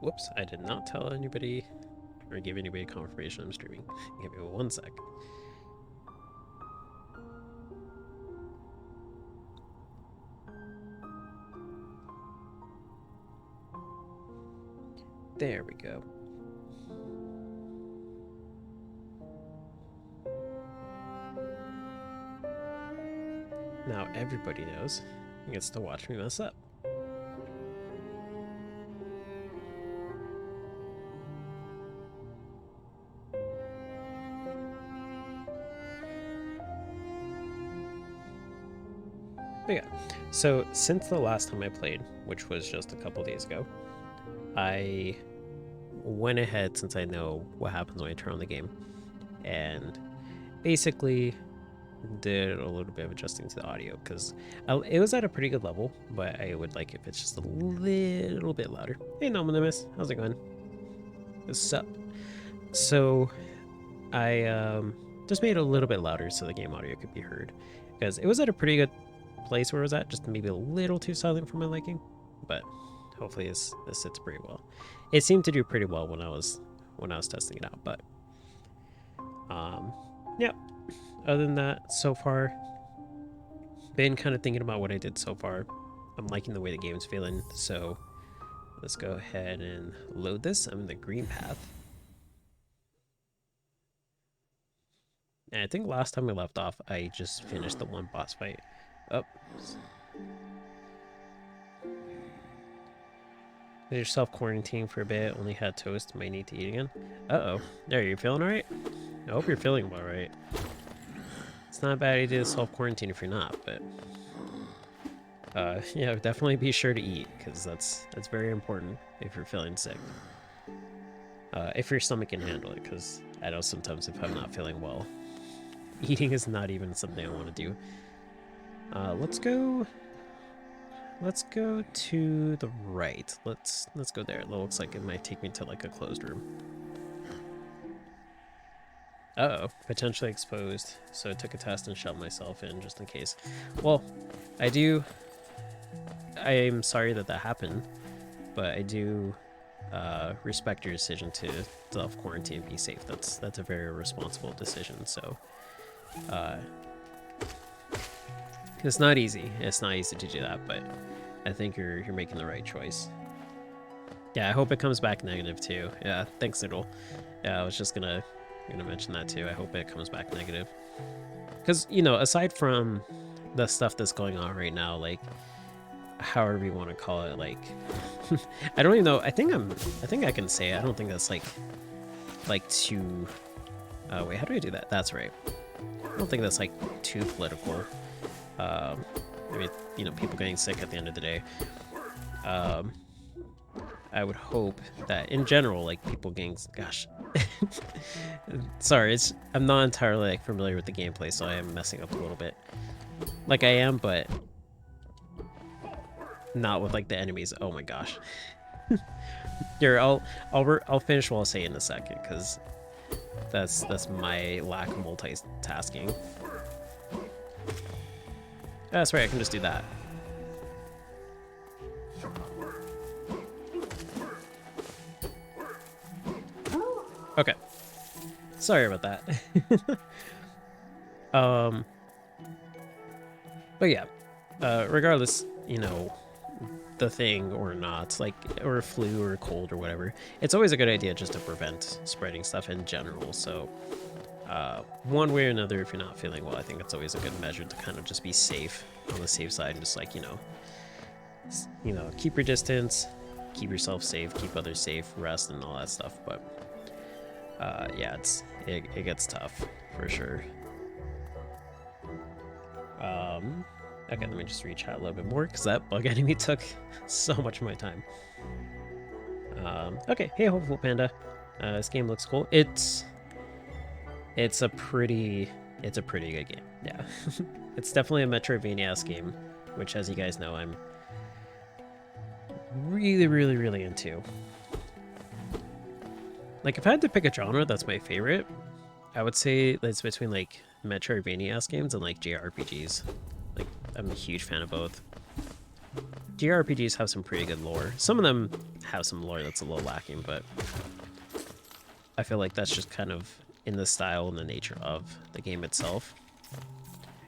Whoops, I did not tell anybody or give anybody confirmation I'm streaming. Give me 1 sec. There we go. Now everybody knows and gets to watch me mess up. But yeah, so since the last time I played, which was just a couple days ago, I went ahead, since I know what happens when I turn on the game, and basically did a little bit of adjusting to the audio because it was at a pretty good level, but I would like if it's just a little bit louder. Hey, Nominous, how's it going? What's up? So I just made it a little bit louder so the game audio could be heard because it was at a pretty good place where it was at, just maybe a little too silent for my liking, but hopefully this sits pretty well. It seemed to do pretty well when I was testing it out, but yeah. Other than that, so far, been kind of thinking about what I did so far. I'm liking the way the game's feeling, so let's go ahead and load this. I'm in the green path. And I think last time we left off, I just finished the one boss fight. Oh. Did yourself quarantine for a bit, only had toast, might need to eat again. Uh-oh. There, you feeling alright? I hope you're feeling well, right? It's not a bad idea to self-quarantine if you're not, but yeah, definitely be sure to eat, because that's very important if you're feeling sick. If your stomach can handle it, because I know sometimes if I'm not feeling well, eating is not even something I want to do. Let's go to the right. Let's go there. It looks like it might take me to like a closed room. Uh-oh, potentially exposed. So I took a test and shoved myself in just in case. Well, I'm sorry that happened, but I do respect your decision to self-quarantine and be safe. That's a very responsible decision, so it's not easy. It's not easy to do that, but I think you're making the right choice. Yeah, I hope it comes back negative too. Yeah, thanks, Noodle. Yeah, I was just gonna mention that too. I hope it comes back negative. Because, you know, aside from the stuff that's going on right now, like, however you want to call it, like, I don't even know. I think I can say it. I don't think that's like too, wait, how do I do that? That's right. I don't think that's like too political. I mean, you know, people getting sick at the end of the day. I would hope that in general, like, people getting, gosh, sorry, I'm not entirely like familiar with the gameplay, so I am messing up a little bit. Like I am, but not with like the enemies. Oh my gosh. Here, I'll finish what I'll say in a second, because that's my lack of multitasking. That's right, I can just do that. Okay. Sorry about that. But yeah, regardless, you know, the thing or not, like, or flu or cold or whatever, it's always a good idea just to prevent spreading stuff in general. So one way or another, if you're not feeling well, I think it's always a good measure to kind of just be safe, on the safe side, and just, like, you know, keep your distance, keep yourself safe, keep others safe, rest, and all that stuff. But yeah, it gets tough for sure. Okay, let me just rechat a little bit more, because that bug enemy took so much of my time. Okay, hey, Hopeful Panda. This game looks cool. It's a pretty good game. Yeah, it's definitely a Metroidvania-esque game, which, as you guys know, I'm really into. Like, if I had to pick a genre that's my favorite, I would say it's between like Metroidvania-esque games and like JRPGs. Like, I'm a huge fan of both. JRPGs have some pretty good lore. Some of them have some lore that's a little lacking, but I feel like that's just kind of in the style and the nature of the game itself.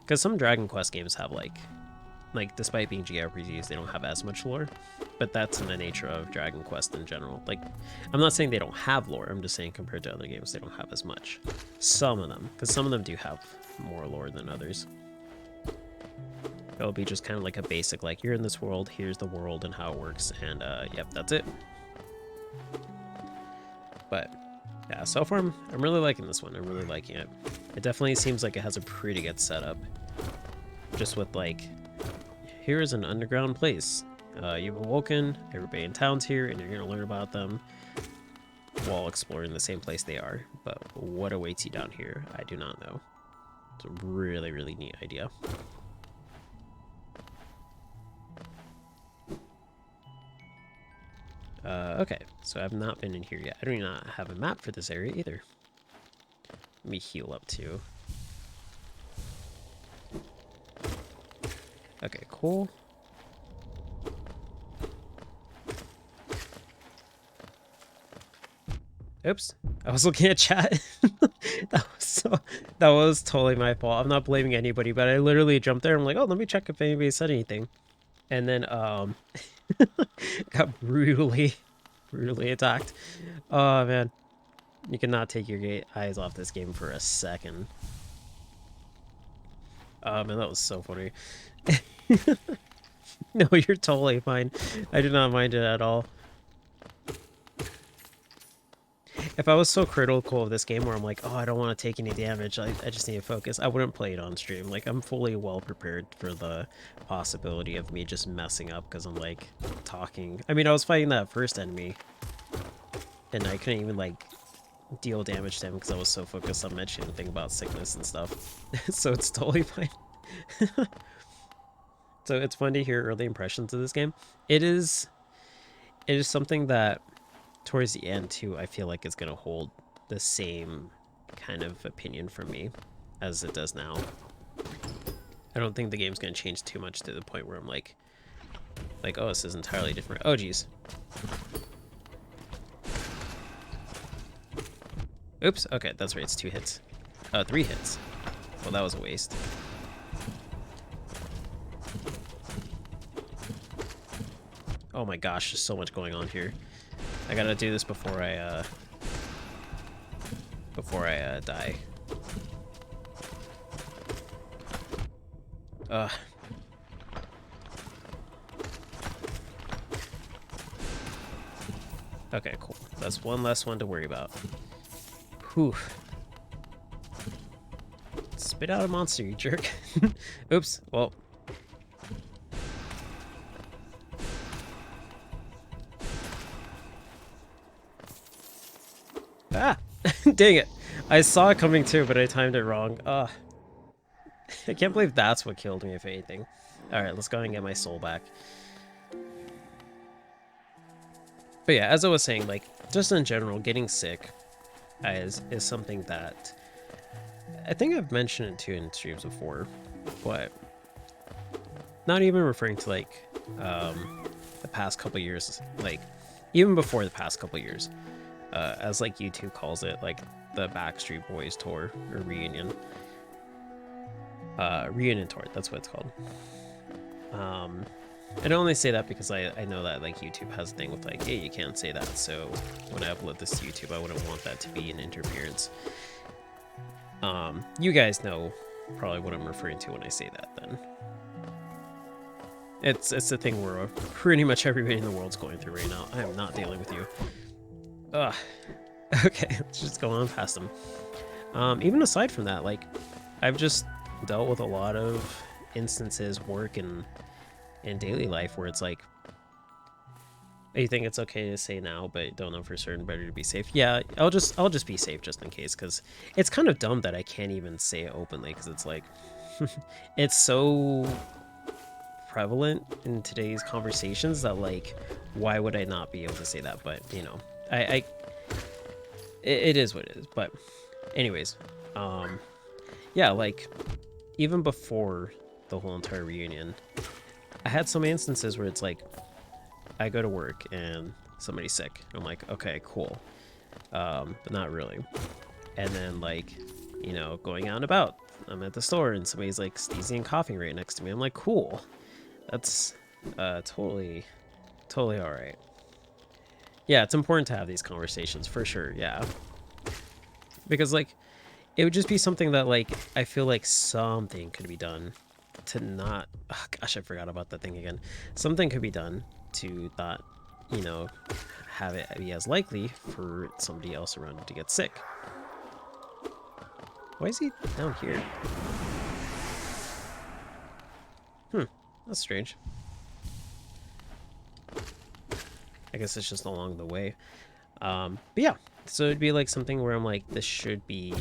Because some Dragon Quest games have like despite being JRPGs, they don't have as much lore, but that's in the nature of Dragon Quest in general. Like, I'm not saying they don't have lore, I'm just saying compared to other games, they don't have as much. Some of them, because some of them do have more lore than others. It'll be just kind of like a basic, like, you're in this world, here's the world and how it works, and yep, that's it. But yeah, so far I'm really liking this one. I'm really liking it. It definitely seems like it has a pretty good setup. Just with like, here is an underground place. You've awoken, everybody in town's here, and you're gonna learn about them while exploring the same place they are. But what awaits you down here, I do not know. It's a really, really neat idea. Okay, so I've not been in here yet. I do not have a map for this area either. Let me heal up too. Okay, cool. Oops, I was looking at chat. That was totally my fault. I'm not blaming anybody, but I literally jumped there. I'm like, oh, let me check if anybody said anything. And then got brutally attacked. Oh man, you cannot take your eyes off this game for a second. Man, that was so funny. No, you're totally fine. I do not mind it at all. If I was so critical of this game where I'm like, oh, I don't want to take any damage, I just need to focus, I wouldn't play it on stream. Like, I'm fully well prepared for the possibility of me just messing up because I'm, like, talking. I mean, I was fighting that first enemy, and I couldn't even, like, deal damage to him because I was so focused on mentioning the thing about sickness and stuff. So it's totally fine. So it's fun to hear early impressions of this game. It is something that towards the end too, I feel like it's gonna hold the same kind of opinion from me as it does now. I don't think the game's gonna change too much to the point where I'm like, oh, this is entirely different. Oh, geez. Oops. Okay, that's right. It's 2 hits. 3 hits. Well, that was a waste. Oh my gosh, there's so much going on here. I gotta do this before I die. Okay, cool. That's one less one to worry about. Whew. Spit out a monster, you jerk. Oops, well. Ah! Dang it. I saw it coming too, but I timed it wrong. I can't believe that's what killed me, if anything. Alright, let's go ahead and get my soul back. But yeah, as I was saying, like, just in general, getting sick is something that I think I've mentioned it too in streams before, but not even referring to, like, the past couple years, like, even before the past couple years. As like YouTube calls it, like the Backstreet Boys tour or reunion. Reunion tour, that's what it's called. I don't only say that because I know that like YouTube has a thing with like, hey, you can't say that. So when I upload this to YouTube, I wouldn't want that to be an interference. You guys know probably what I'm referring to when I say that then. It's the thing where pretty much everybody in the world's going through right now. I am not dealing with you. Ugh. Okay, let's just go on past them. Even aside from that, like, I've just dealt with a lot of instances, work and in daily life, where it's like, you think it's okay to say now, but don't know for certain, better to be safe. Yeah, I'll just be safe just in case, because it's kind of dumb that I can't even say it openly, because it's like, it's so prevalent in today's conversations that, like, why would I not be able to say that? But, you know, it is what it is. But anyways, yeah, like, even before the whole entire reunion, I had some instances where it's like, I go to work and somebody's sick. I'm like, okay, cool. But not really. And then like, you know, going out and about, I'm at the store and somebody's like sneezing and coughing right next to me. I'm like, cool. That's totally all right. Yeah, it's important to have these conversations for sure. Yeah, because like it would just be something that like I feel like something could be done to not. Oh, gosh, I forgot about that thing again. Something could be done to not, you know, have it be as likely for somebody else around to get sick. Why is he down here? That's strange. I guess it's just along the way. But yeah, so it'd be like something where I'm like, this should be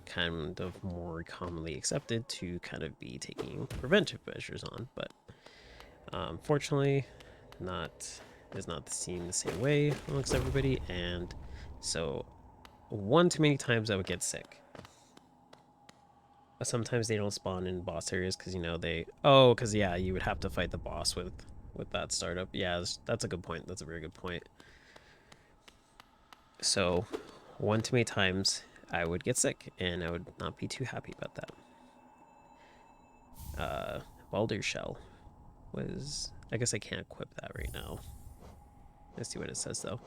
kind of more commonly accepted to kind of be taking preventive measures on, but fortunately, not is not seen the same way amongst everybody, and so one too many times I would get sick. Sometimes they don't spawn in boss areas because, you know, because yeah, you would have to fight the boss with that startup. Yeah, that's a good point. That's a very good point. So one too many times I would get sick and I would not be too happy about that. Welder shell was, I guess I can't equip that right now. Let's see what it says though.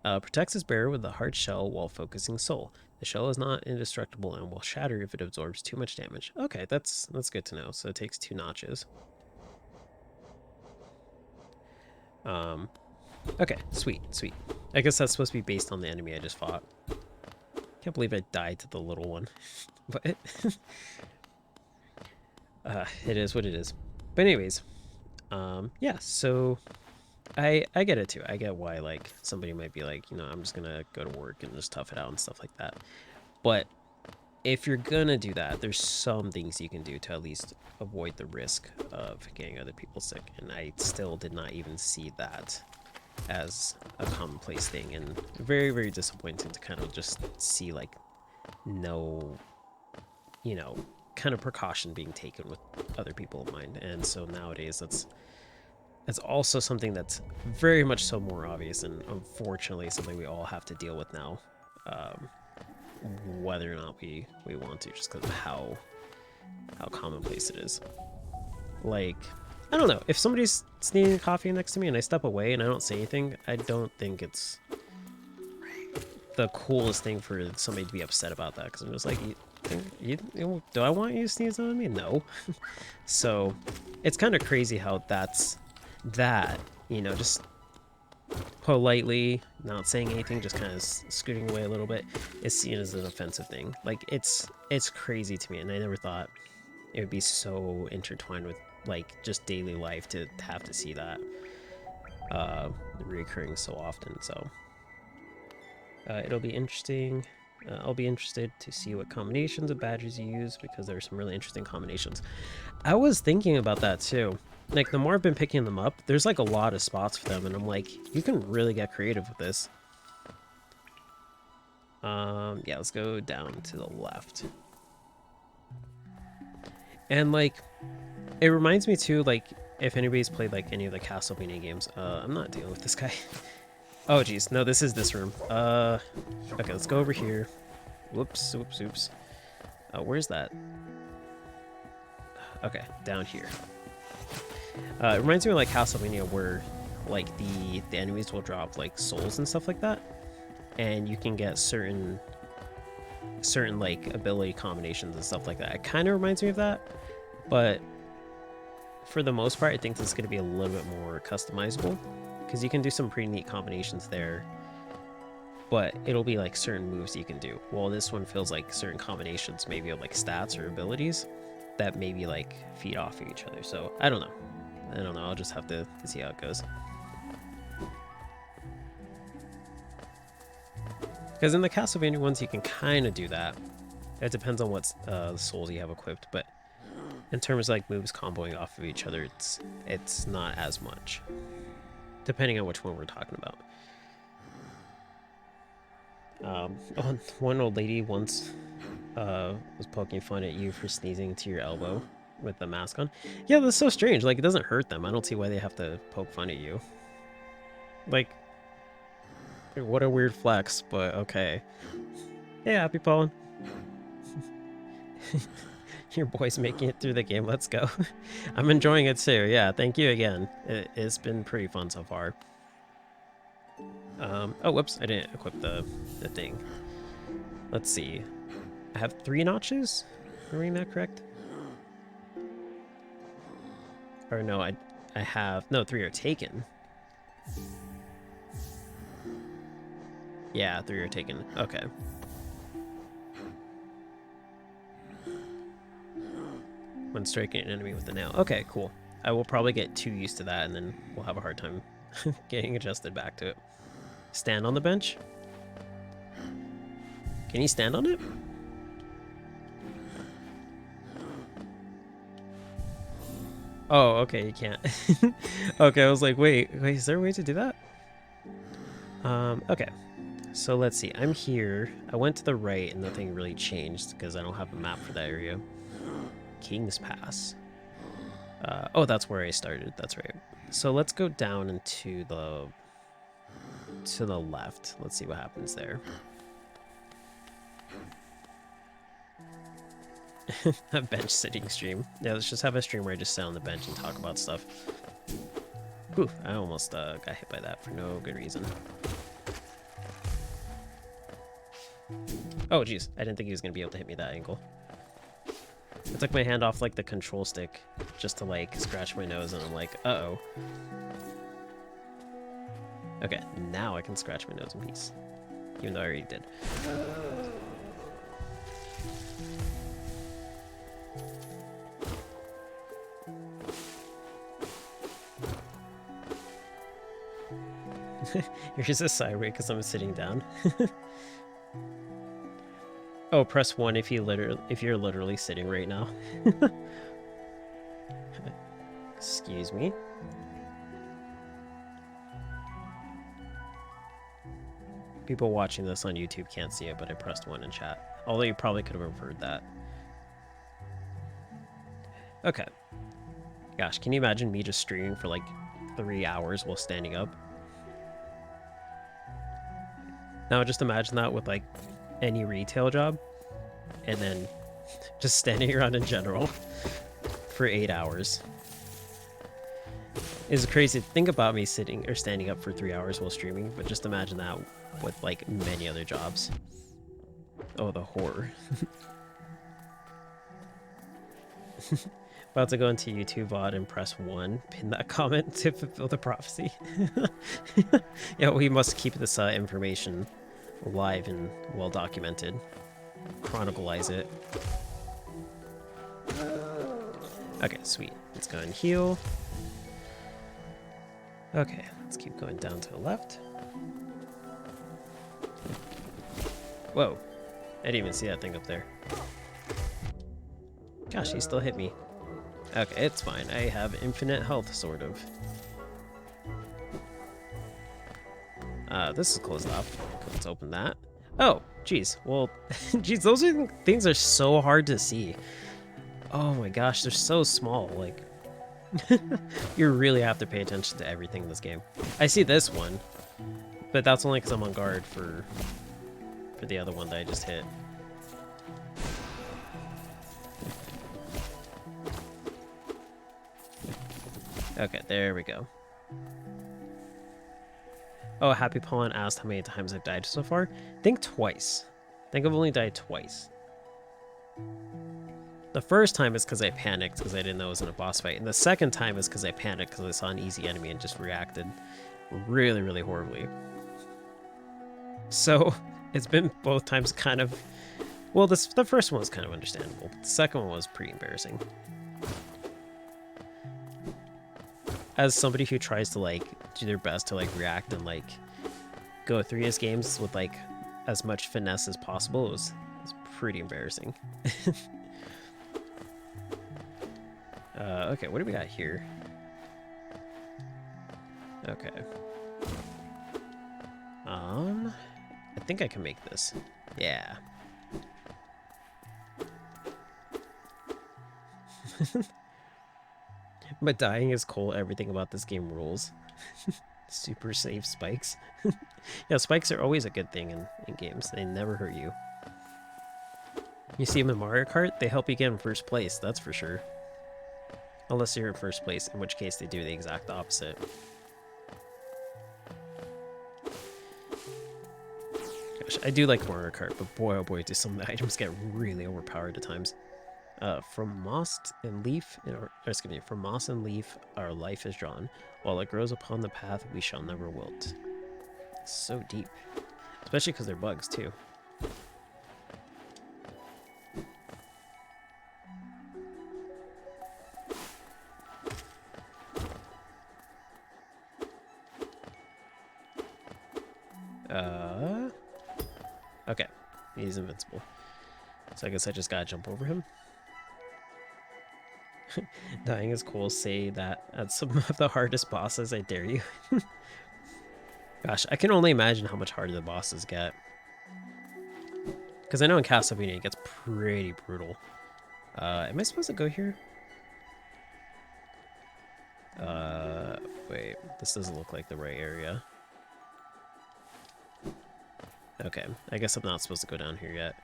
Protects its bearer with a hard shell while focusing soul. The shell is not indestructible and will shatter if it absorbs too much damage. Okay, that's good to know. So it takes 2 notches. Okay, sweet. I guess that's supposed to be based on the enemy I just fought. Can't believe I died to the little one. But it is what it is. But anyways, yeah, so I get it too. I get why like somebody might be like, you know, I'm just gonna go to work and just tough it out and stuff like that. But if you're gonna do that, there's some things you can do to at least avoid the risk of getting other people sick. And I still did not even see that as a commonplace thing, and very, very disappointing to kind of just see like no, you know, kind of precaution being taken with other people in mind. And so nowadays that's also something that's very much so more obvious, and unfortunately something we all have to deal with now, whether or not we want to, just because of how commonplace it is. Like, I don't know, if somebody's sneezing coffee next to me and I step away and I don't say anything, I don't think it's the coolest thing for somebody to be upset about that, because I'm just like, do I want you to sneeze on me? No. So it's kind of crazy how that, you know, just politely not saying anything, just kind of scooting away a little bit, is seen as an offensive thing. Like, it's crazy to me, and I never thought it would be so intertwined with like just daily life to have to see that reoccurring so often. So it'll be interesting. I'll be interested to see what combinations of badges you use, because there are some really interesting combinations. I was thinking about that too. Like, the more I've been picking them up, there's like a lot of spots for them, and I'm like, you can really get creative with this. Yeah, let's go down to the left. And like, it reminds me too, like, if anybody's played like any of the Castlevania games, I'm not dealing with this guy. Oh geez, no, this is this room. Okay, let's go over here. Whoops. Where's that? Okay, down here. It reminds me of like Castlevania, where like the enemies will drop like souls and stuff like that, and you can get certain like ability combinations and stuff like that. It kind of reminds me of that, but for the most part, I think this is going to be a little bit more customizable, because you can do some pretty neat combinations there, but it'll be like certain moves you can do. Well, this one feels like certain combinations maybe of like stats or abilities that maybe like feed off of each other. So I don't know. I'll just have to see how it goes. Because in the Castlevania ones, you can kind of do that. It depends on what souls you have equipped, but in terms of like moves comboing off of each other, it's not as much, depending on which one we're talking about. One old lady once was poking fun at you for sneezing to your elbow. with the mask on. Yeah, that's so strange. Like, it doesn't hurt them. I don't see why they have to poke fun at you. Like, what a weird flex, but okay. Hey, Happy Pollen. Your boy's making it through the game. Let's go. I'm enjoying it too. Yeah, thank you again. It's been pretty fun so far. Oh, whoops. I didn't equip the thing. Let's see. I have 3 notches? Am I reading that correct? Or no, I have... No, 3 are taken. Yeah, 3 are taken. Okay. When striking an enemy with the nail. Okay, cool. I will probably get too used to that, and then we'll have a hard time getting adjusted back to it. Stand on the bench? Can you stand on it? Oh, okay, you can't. Okay, I was like, wait, is there a way to do that? Okay. So let's see. I'm here. I went to the right and nothing really changed because I don't have a map for that area. King's Pass. Oh, that's where I started. That's right. So let's go down into the... to the left. Let's see what happens there. A bench sitting stream. Yeah, let's just have a stream where I just sit on the bench and talk about stuff. Ooh, I almost got hit by that for no good reason. Oh, jeez. I didn't think he was going to be able to hit me that angle. I took my hand off, like, the control stick just to, like, scratch my nose, and I'm like, uh-oh. Okay, now I can scratch my nose in peace. Even though I already did. You're just a sideways because I'm sitting down. Oh, press 1 if you're literally sitting right now. Excuse me. People watching this on YouTube can't see it, but I pressed 1 in chat. Although you probably could have inferred that. Okay. Gosh, can you imagine me just streaming for like 3 hours while standing up? Now just imagine that with like any retail job, and then just standing around in general for 8 hours. It's crazy to think about me sitting or standing up for 3 hours while streaming, but just imagine that with like many other jobs. Oh, the horror. About to go into YouTube VOD and press 1, pin that comment to fulfill the prophecy. Yeah, we must keep this information live and well documented. Chronicleize it. Okay, sweet. Let's go and heal. Okay, let's keep going down to the left. Whoa. I didn't even see that thing up there. Gosh, he still hit me. Okay, it's fine. I have infinite health, sort of. This is closed off. Let's open that. Oh, geez. Well, geez, those things are so hard to see. Oh my gosh, they're so small. Like, you really have to pay attention to everything in this game. I see this one, but that's only because I'm on guard for the other one that I just hit. Okay, there we go. Oh, Happy Pollen asked how many times I've died so far. I think twice. I think I've only died twice. The first time is because I panicked because I didn't know it was in a boss fight. And the second time is because I panicked because I saw an easy enemy and just reacted really, really horribly. So, it's been both times kind of... Well, the first one was kind of understandable. But the second one was pretty embarrassing. As somebody who tries to, like, do their best to, like, react and, like, go through his games with, like, as much finesse as possible, it was pretty embarrassing. Okay, what do we got here? Okay. I think I can make this. Yeah. But dying is cool. Everything about this game rules. Super safe spikes. Yeah, spikes are always a good thing in games. They never hurt you. You see them in Mario Kart, they help you get in first place, that's for sure. Unless you're in first place, in which case they do the exact opposite. Gosh, I do like Mario Kart, but boy oh boy do some of the items get really overpowered at times. From moss and leaf, from moss and leaf, our life is drawn. While it grows upon the path, we shall never wilt. So deep. Especially because they're bugs, too. Okay. He's invincible. So I guess I just gotta jump over him. Dying is cool. Say that at some of the hardest bosses, I dare you. Gosh, I can only imagine how much harder the bosses get. Because I know in Castlevania it gets pretty brutal. Am I supposed to go here? Wait, this doesn't look like the right area. Okay, I guess I'm not supposed to go down here yet.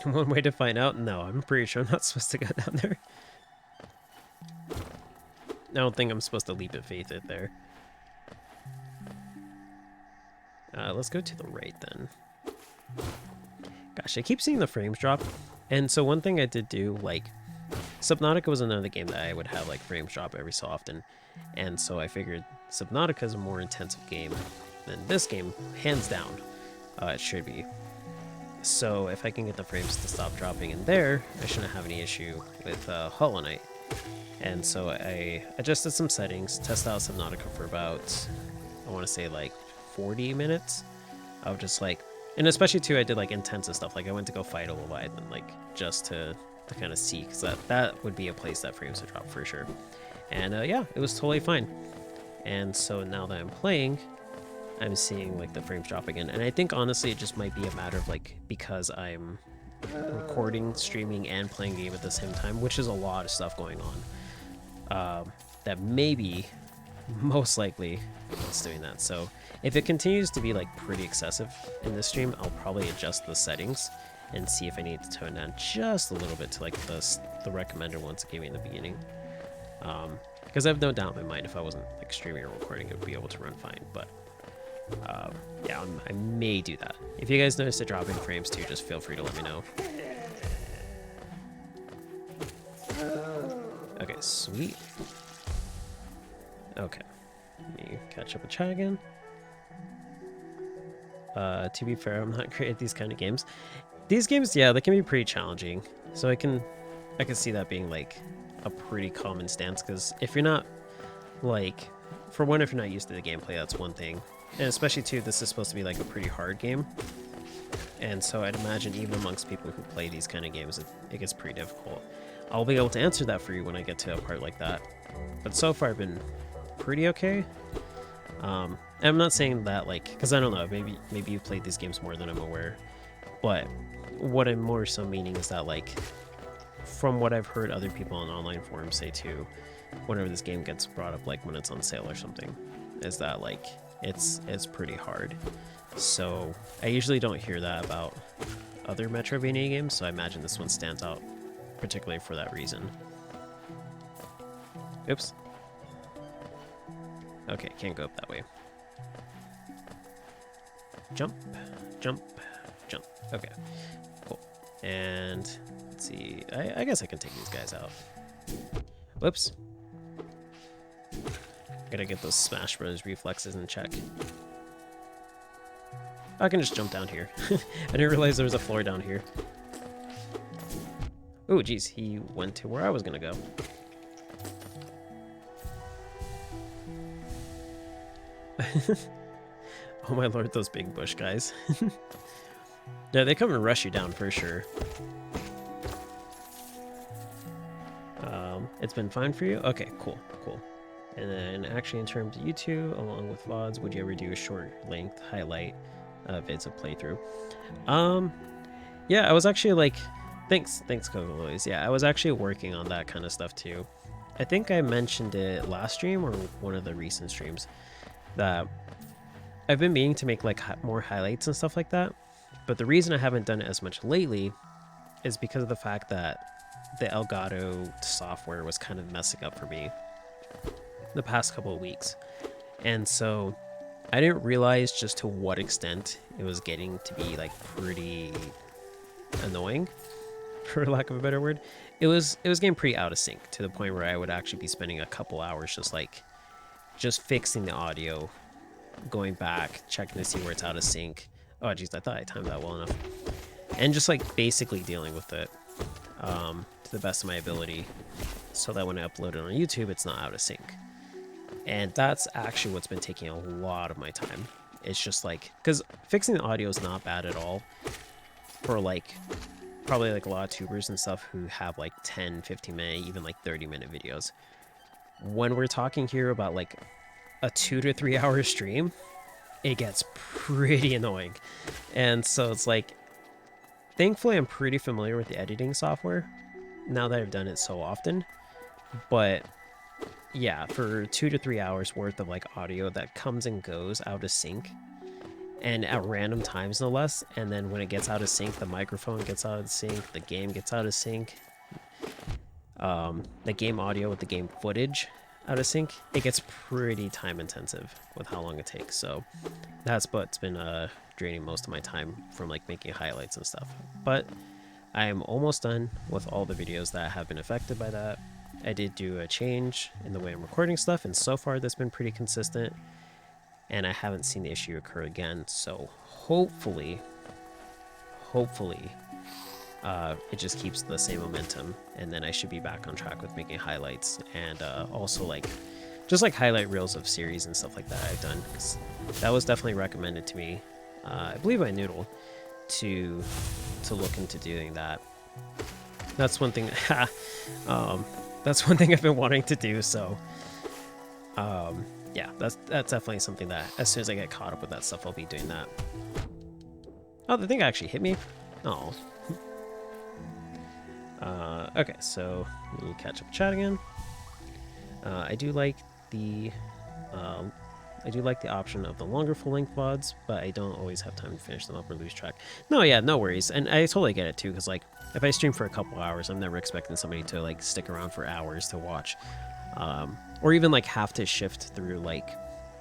One way to find out? No, I'm pretty sure I'm not supposed to go down there. I don't think I'm supposed to leap of faith it there. Let's go to the right then. Gosh, I keep seeing the frames drop. And so one thing I did do, like, Subnautica was another game that I would have like frames drop every so often. And so I figured Subnautica is a more intensive game than this game, hands down. It should be. So if I can get the frames to stop dropping in there, I shouldn't have any issue with Hollow Knight. And so I adjusted some settings, tested out Subnautica for about, I want to say like 40 minutes. I was just like, and especially too, I did like intensive stuff. Like I went to go fight a Leviathan, like just to kind of see, because that would be a place that frames would drop for sure. And yeah, it was totally fine. And so now that I'm playing, I'm seeing like the frames drop again. And I think honestly it just might be a matter of like, because I'm recording, streaming, and playing game at the same time, which is a lot of stuff going on, that maybe, most likely, it's doing that. So if it continues to be like pretty excessive in this stream, I'll probably adjust the settings and see if I need to tone down just a little bit to like the recommended ones it gave me in the beginning. Because I have no doubt in my mind if I wasn't like streaming or recording, it would be able to run fine. But yeah, I may do that. If you guys notice a drop in frames too, just feel free to let me know. Okay, sweet. Okay, let me catch up with chat again. To be fair, I'm not great at these kind of games. These games, yeah, they can be pretty challenging. So I can see that being like a pretty common stance, because if you're not like, for one, if you're not used to the gameplay, that's one thing. And especially too, this is supposed to be like a pretty hard game. And so I'd imagine even amongst people who play these kind of games, it gets pretty difficult. I'll be able to answer that for you when I get to a part like that. But so far I've been pretty okay. And I'm not saying that like, because I don't know, maybe you played these games more than I'm aware. But what I'm more so meaning is that like, from what I've heard other people on online forums say too, whenever this game gets brought up, like when it's on sale or something, is that like, it's pretty hard. So I usually don't hear that about other Metroidvania games, so I imagine this one stands out particularly for that reason. Oops. Okay, can't go up that way. Jump, jump, jump. Okay, cool. And let's see, I guess I can take these guys out. Whoops. Gotta get those Smash Bros. Reflexes in check. I can just jump down here. I didn't realize there was a floor down here. Oh, geez, he went to where I was gonna go. Oh my lord, those big bush guys. Yeah, they come and rush you down for sure. It's been fine for you? Okay, cool, cool. And then actually in terms of you two, along with VODs, would you ever do a short length highlight vids of playthrough? Yeah, I was actually like, Thanks, Coco Lois. Yeah, I was actually working on that kind of stuff too. I think I mentioned it last stream or one of the recent streams that I've been meaning to make like more highlights and stuff like that. But the reason I haven't done it as much lately is because of the fact that the Elgato software was kind of messing up for me the past couple of weeks. And so I didn't realize just to what extent it was getting to be like pretty annoying, for lack of a better word. It was getting pretty out of sync to the point where I would actually be spending a couple hours just fixing the audio, going back, checking to see where it's out of sync. Oh geez, I thought I timed that well enough. And just like basically dealing with it to the best of my ability so that when I upload it on YouTube, it's not out of sync. And that's actually what's been taking a lot of my time. It's just like, because fixing the audio is not bad at all for like probably like a lot of tubers and stuff who have like 10, 15 minute, even like 30-minute videos. When we're talking here about like a 2 to 3 hour stream, it gets pretty annoying. And so it's like, thankfully I'm pretty familiar with the editing software now that I've done it so often. But yeah, for 2 to 3 hours worth of like audio that comes and goes out of sync and at random times no less, and then when it gets out of sync, the microphone gets out of sync, the game gets out of sync, the game audio with the game footage out of sync, it gets pretty time intensive with how long it takes. So that's what's been draining most of my time from like making highlights and stuff. But I am almost done with all the videos that have been affected by that. I did do a change in the way I'm recording stuff, and so far that's been pretty consistent, and I haven't seen the issue occur again. So hopefully it just keeps the same momentum, and then I should be back on track with making highlights and also like just like highlight reels of series and stuff like that I've done, because that was definitely recommended to me, I believe by Noodle, to look into doing that. That's one thing. That's one thing I've been wanting to do. So yeah, that's definitely something that as soon as I get caught up with that stuff, I'll be doing that. Oh, the thing actually hit me. Oh. Okay, so let me catch up chat again. I do like the option of the longer full-length VODs, but I don't always have time to finish them up or lose track. No, yeah, no worries. And I totally get it too, because like if I stream for a couple hours, I'm never expecting somebody to like stick around for hours to watch, or even like have to shift through like,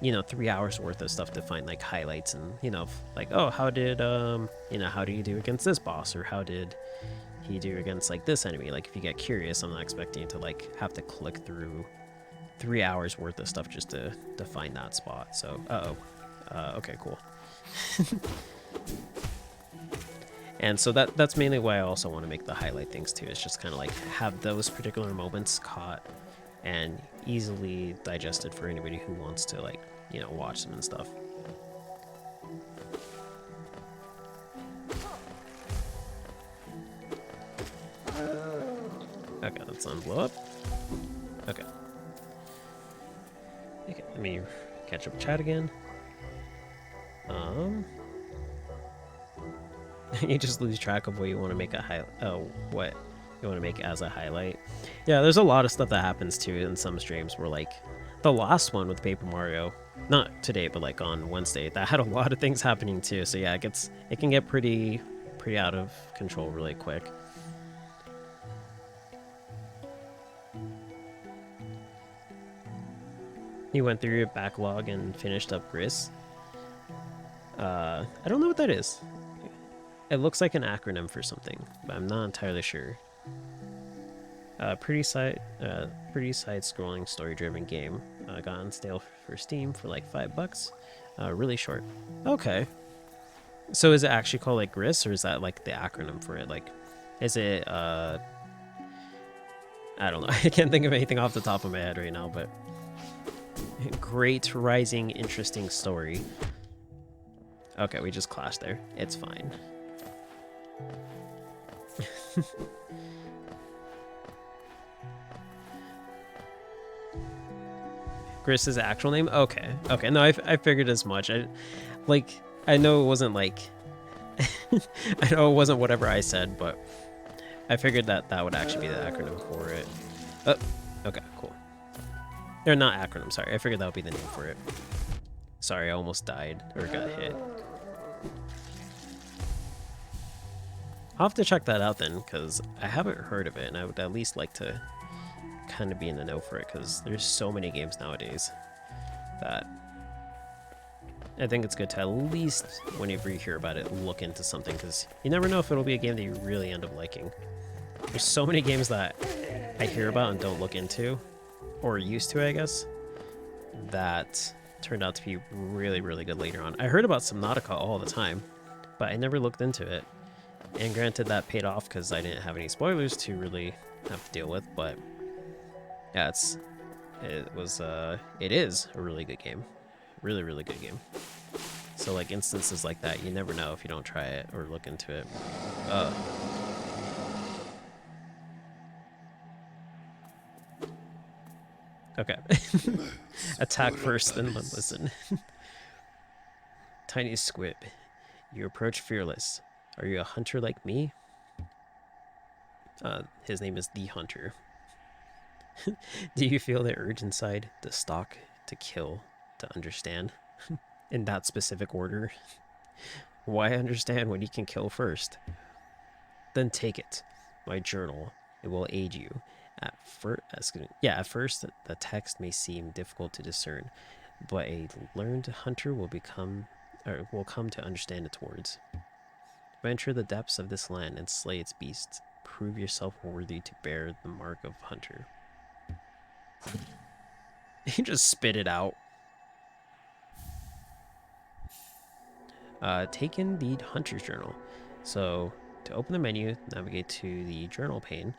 you know, 3 hours worth of stuff to find like highlights and, you know, like, oh, how did how do you do against this boss, or how did he do against like this enemy? Like if you get curious, I'm not expecting you to like have to click through 3 hours worth of stuff just to find that spot. So okay, cool. And so that's mainly why I also want to make the highlight things too. It's just kind of like have those particular moments caught and easily digested for anybody who wants to like, you know, watch them and stuff. Okay, let's unblow up. Okay. Okay, let me catch up chat again. You just lose track of what you want to make what you want to make as a highlight. Yeah, there's a lot of stuff that happens too in some streams where like the last one with Paper Mario, not today, but like on Wednesday, that had a lot of things happening too. So yeah, it can get pretty out of control really quick. You went through your backlog and finished up Gris. I don't know what that is. It looks like an acronym for something, but I'm not entirely sure. Pretty side-scrolling, story-driven game. Got on sale for Steam for like $5. Really short. Okay. So is it actually called like Gris, or is that like the acronym for it? Like, is it? I don't know. I can't think of anything off the top of my head right now, but. Great, rising, interesting story. Okay, we just clashed there. It's fine. Gris's actual name? Okay. Okay, no, I figured as much. I know it wasn't like... I know it wasn't whatever I said, but I figured that that would actually be the acronym for it. Oh, okay, cool. Or not acronym, sorry. I figured that would be the name for it. Sorry, I almost died or got hit. I'll have to check that out then, because I haven't heard of it, and I would at least like to kind of be in the know for it, because there's so many games nowadays that I think it's good to at least, whenever you hear about it, look into something, because you never know if it'll be a game that you really end up liking. There's so many games that I hear about and don't look into, or used to, I guess, that turned out to be really, really good later on. I heard about Subnautica all the time, but I never looked into it. And granted, that paid off because I didn't have any spoilers to really have to deal with, but yeah, it is a really good game. Really, really good game. So like instances like that, you never know if you don't try it or look into it. Okay. Attack first, then listen. Tiny squib. You approach fearless. Are you a hunter like me? His name is the Hunter. Do you feel the urge inside to stalk, to kill, to understand? In that specific order? Why understand when you can kill first? Then take it. My journal. It will aid you. At first, the text may seem difficult to discern, but a learned hunter will come to understand its words. Venture the depths of this land and slay its beasts. Prove yourself worthy to bear the mark of hunter. He just spit it out. Take in the hunter's journal. So to open the menu, navigate to the journal pane.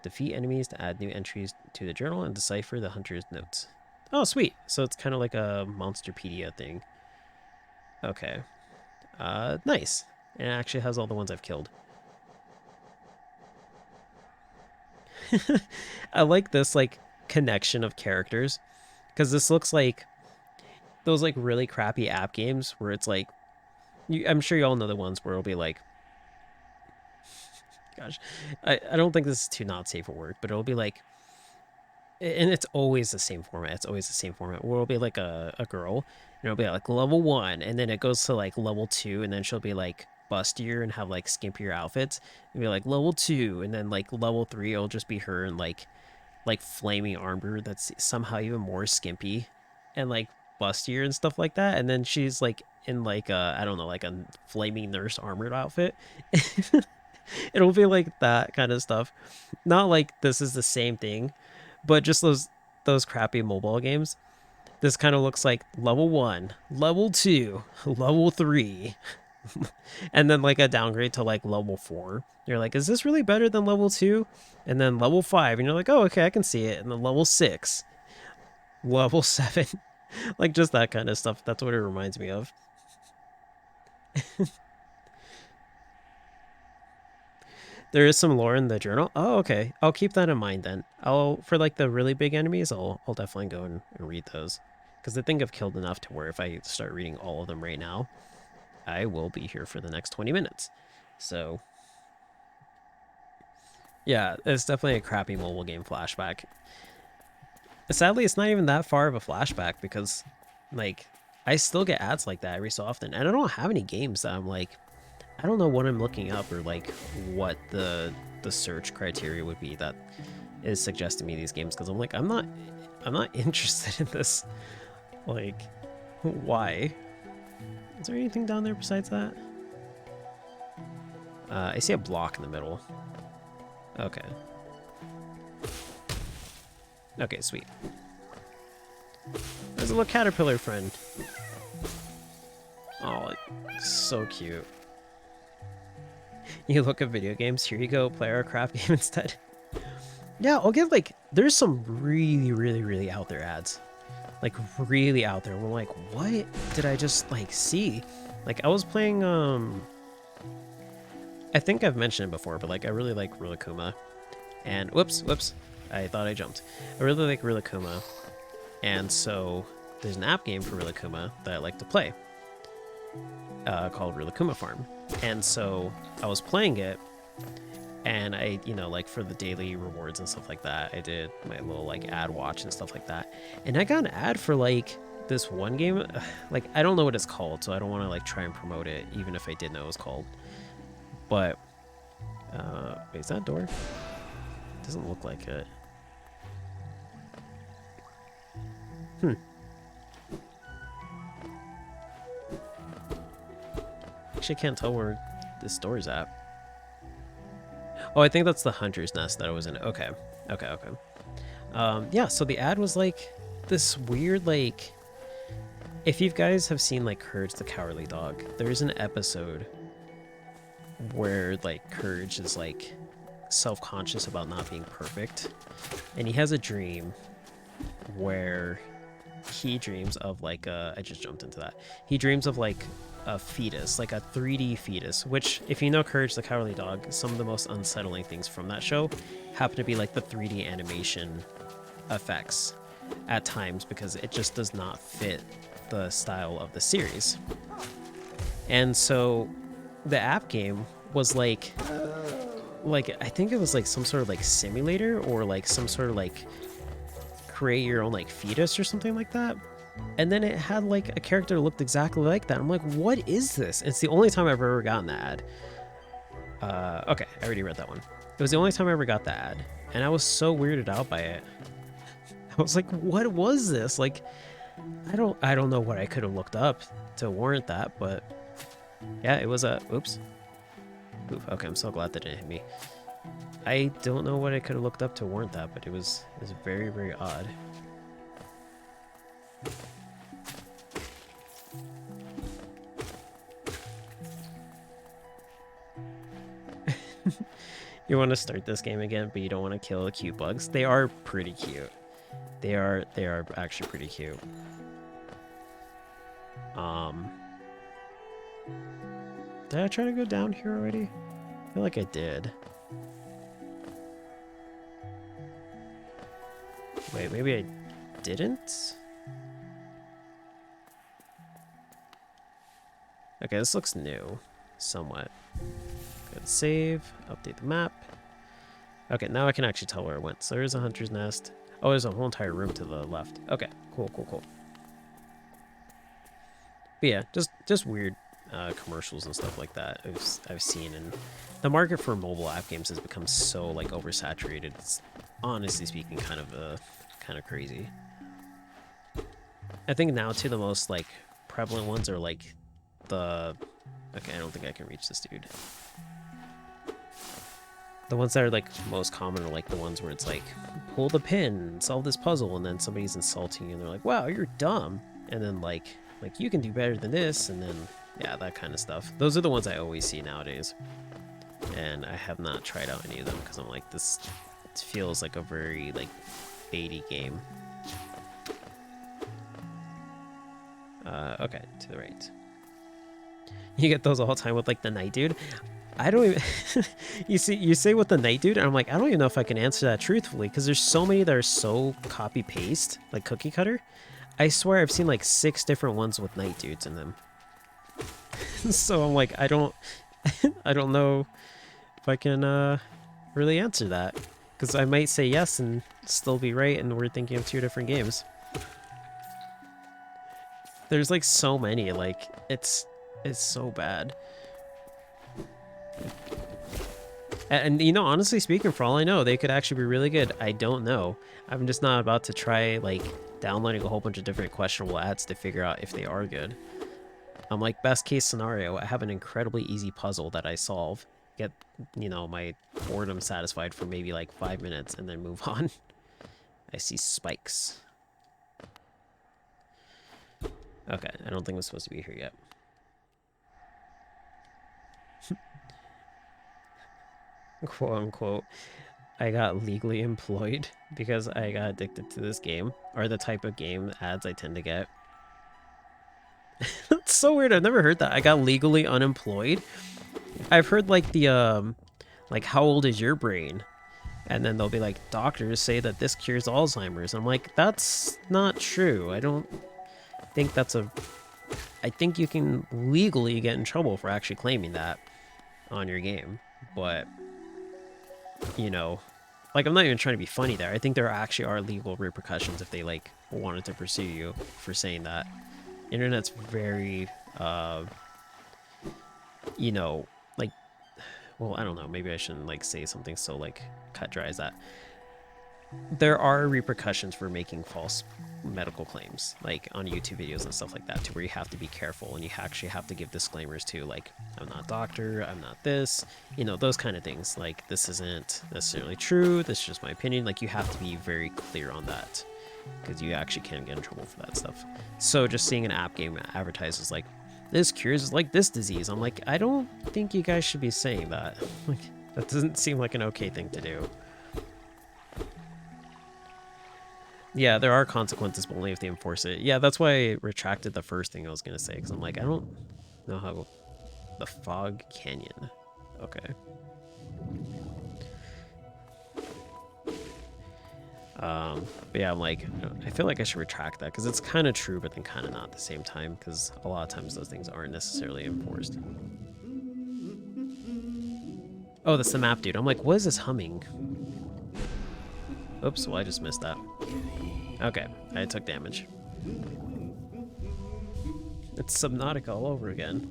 Defeat enemies to add new entries to the journal and decipher the hunter's notes. Oh, sweet. So it's kind of like a Monsterpedia thing. Okay. Nice. And it actually has all the ones I've killed. I like this, like, connection of characters. Because this looks like those, like, really crappy app games where it's like... I'm sure you all know the ones where it'll be like... Gosh. I don't think this is too not safe for work, but it'll be like... And it's always the same format. It's always the same format. Where it'll be like a girl, and it'll be like level 1, and then it goes to like level 2, and then she'll be like bustier and have like skimpier outfits. It'll be like level 2, and then like level 3, it'll just be her in like flaming armor that's somehow even more skimpy, and like bustier and stuff like that. And then she's like in like I don't know, like a flaming nurse armored outfit. It'll be like that kind of stuff. Not like this is the same thing, but just those crappy mobile games. This kind of looks like level 1, level 2, level 3, and then like a downgrade to like level 4. You're like, is this really better than level 2? And then level 5, and you're like, oh, okay, I can see it. And then level 6, level 7, like just that kind of stuff. That's what it reminds me of. There is some lore in the journal. Oh, okay. I'll keep that in mind then. For like the really big enemies, I'll definitely go and read those. Because I think I've killed enough to where if I start reading all of them right now, I will be here for the next 20 minutes. So, yeah, it's definitely a crappy mobile game flashback. Sadly, it's not even that far of a flashback because, like, I still get ads like that every so often. And I don't have any games that I'm like, I don't know what I'm looking up or like what the search criteria would be that is suggesting me these games, because I'm like, I'm not interested in this. Like, why? Is there anything down there besides that? I see a block in the middle. Okay. Okay, sweet. There's a little caterpillar friend. Oh, it's so cute. You look at video games, here you go, play our craft game instead. Yeah, I'll get like, there's some really, really, really out there ads. Like, really out there. We're like, what did I just, like, see? Like, I was playing, I think I've mentioned it before, but, like, I really like Rilakkuma. And, whoops, I thought I jumped. I really like Rilakkuma. And so, there's an app game for Rilakkuma that I like to play. Called Rilakkuma Farm. And so, I was playing it, And I, you know, like for the daily rewards and stuff like that, I did my little like ad watch and stuff like that. And I got an ad for like this one game. Like, I don't know what it's called, so I don't want to like try and promote it, even if I did know what it was called. But, wait, is that a door? Doesn't look like it. Actually, I can't tell where this door's at. Oh, I think that's the hunter's nest that I was in. Okay. Okay. Yeah, so the ad was like this weird, like, if you guys have seen like Courage the Cowardly Dog, there's an episode where like Courage is like self-conscious about not being perfect, and he has a dream where he dreams of like I just jumped into that. He dreams of like a fetus, like a 3D fetus, which, if you know Courage the Cowardly Dog, some of the most unsettling things from that show happen to be like the 3D animation effects at times, because it just does not fit the style of the series. And so the app game was like I think it was like some sort of like simulator, or like some sort of like create your own like fetus or something like that. And then it had like a character that looked exactly like that. I'm like, what is this? It's the only time I've ever gotten the ad. Okay, I already read that one. It was the only time I ever got the ad, and I was so weirded out by it. I was like, what was this? Like, I don't know what I could have looked up to warrant that, but yeah, it was a oops. Oof, okay, I'm so glad that didn't hit me. I don't know what I could have looked up to warrant that, but it was very, very odd. You want to start this game again, but you don't want to kill the cute bugs. They are pretty cute. They are actually pretty cute. Did I try to go down here already? I feel like I did. Wait, maybe I didn't? Okay, this looks new. Somewhat. Go to save, update the map. Okay, now I can actually tell where it went. So there's a hunter's nest. Oh, there's a whole entire room to the left. Okay, cool. But yeah, just weird commercials and stuff like that I've seen, and the market for mobile app games has become so like oversaturated. It's honestly speaking kind of crazy. I think now too the most like prevalent ones are like the okay, I don't think I can reach this dude. The ones that are like most common are like the ones where it's like pull the pin, solve this puzzle, and then somebody's insulting you and they're like, wow, you're dumb, and then like you can do better than this, and then yeah, that kind of stuff. Those are the ones I always see nowadays, and I have not tried out any of them because I'm like, this feels like a very like baity game. Okay, to the right. You get those all the time with like the night dude. I don't even you say with the night dude, and I'm like, I don't even know if I can answer that truthfully, because there's so many that are so copy paste, like cookie cutter. I swear I've seen like 6 different ones with night dudes in them. So I'm like, I don't know if I can really answer that, because I might say yes and still be right, and we're thinking of 2 different games. There's like so many, like it's so bad. And you know, honestly speaking, for all I know, they could actually be really good. I don't know. I'm just not about to try like downloading a whole bunch of different questionable ads to figure out if they are good. I'm like, best case scenario, I have an incredibly easy puzzle that I solve, get, you know, my boredom satisfied for maybe like 5 minutes, and then move on. I see spikes. Okay, I don't think I'm supposed to be here yet. Quote unquote, I got legally employed because I got addicted to this game, or the type of game ads I tend to get. That's so weird. I've never heard that. I got legally unemployed. I've heard like the like, how old is your brain? And then they'll be like, doctors say that this cures Alzheimer's. I'm like, that's not true. I don't think that's a... I think you can legally get in trouble for actually claiming that on your game, but you know, like, I'm not even trying to be funny there. I think there actually are legal repercussions if they, like, wanted to pursue you for saying that. Internet's very, you know, like, well, I don't know. Maybe I shouldn't, like, say something so, like, cut dry as that. There are repercussions for making false medical claims, like on YouTube videos and stuff like that, to where you have to be careful and you actually have to give disclaimers to, like, I'm not a doctor, I'm not this, you know, those kind of things. Like, this isn't necessarily true, this is just my opinion. Like, you have to be very clear on that because you actually can get in trouble for that stuff. So just seeing an app game advertises like, this cures like this disease, I'm like, I don't think you guys should be saying that. Like, that doesn't seem like an okay thing to do. Yeah, there are consequences, but only if they enforce it. Yeah, that's why I retracted the first thing I was going to say, because I'm like, I don't know how... The Fog Canyon. Okay. But yeah, I'm like, I feel like I should retract that, because it's kind of true, but then kind of not at the same time, because a lot of times those things aren't necessarily enforced. Oh, that's the map, dude. I'm like, what is this humming? Oops, well, I just missed that. Okay, I took damage. It's Subnautica all over again.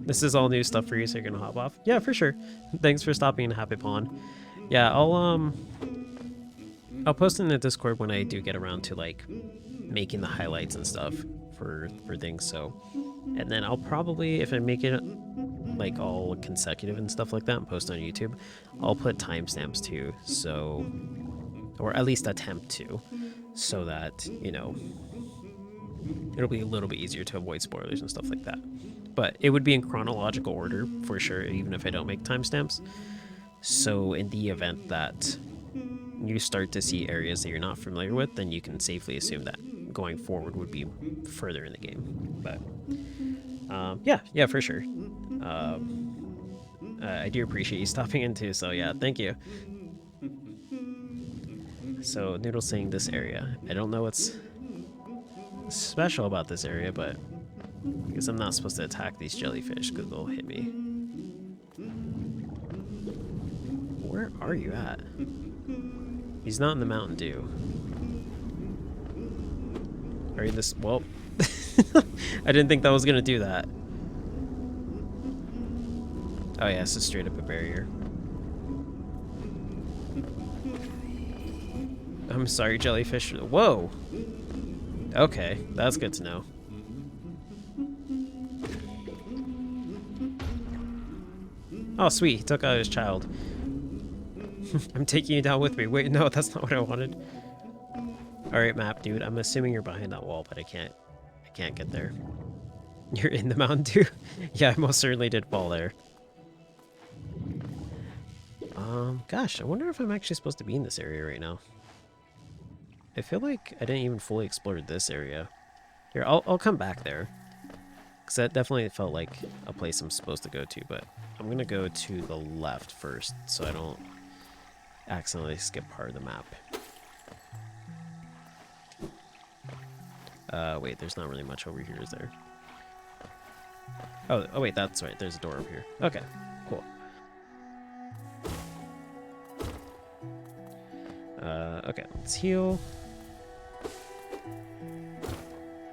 This is all new stuff for you, so you're gonna hop off? Yeah, for sure. Thanks for stopping in Happy Pond. Yeah, I'll post in the Discord when I do get around to, like, making the highlights and stuff for things, so... And then I'll probably, if I make it, like, all consecutive and stuff like that and post on YouTube, I'll put timestamps too, so... Or at least attempt to, so that, you know, it'll be a little bit easier to avoid spoilers and stuff like that. But it would be in chronological order, for sure, even if I don't make timestamps. So in the event that you start to see areas that you're not familiar with, then you can safely assume that going forward would be further in the game. But yeah, for sure. I do appreciate you stopping in too, so yeah, thank you. So Noodle's saying this area. I don't know what's special about this area, but I guess I'm not supposed to attack these jellyfish because they'll hit me. Where are you at? He's not in the Mountain Dew. Are you this? Well, I didn't think that was gonna do that. Oh yeah, it's just straight up a barrier. I'm sorry, jellyfish. Whoa. Okay, that's good to know. Oh, sweet. He took out his child. I'm taking you down with me. Wait, no, that's not what I wanted. Alright, map, dude. I'm assuming you're behind that wall, but I can't get there. You're in the Mountain Dew? Yeah, I most certainly did fall there. Gosh, I wonder if I'm actually supposed to be in this area right now. I feel like I didn't even fully explore this area. Here, I'll come back there. Because that definitely felt like a place I'm supposed to go to, but I'm going to go to the left first so I don't accidentally skip part of the map. Wait, there's not really much over here, is there? Oh wait, that's right. There's a door over here. Okay, cool. Okay, let's heal.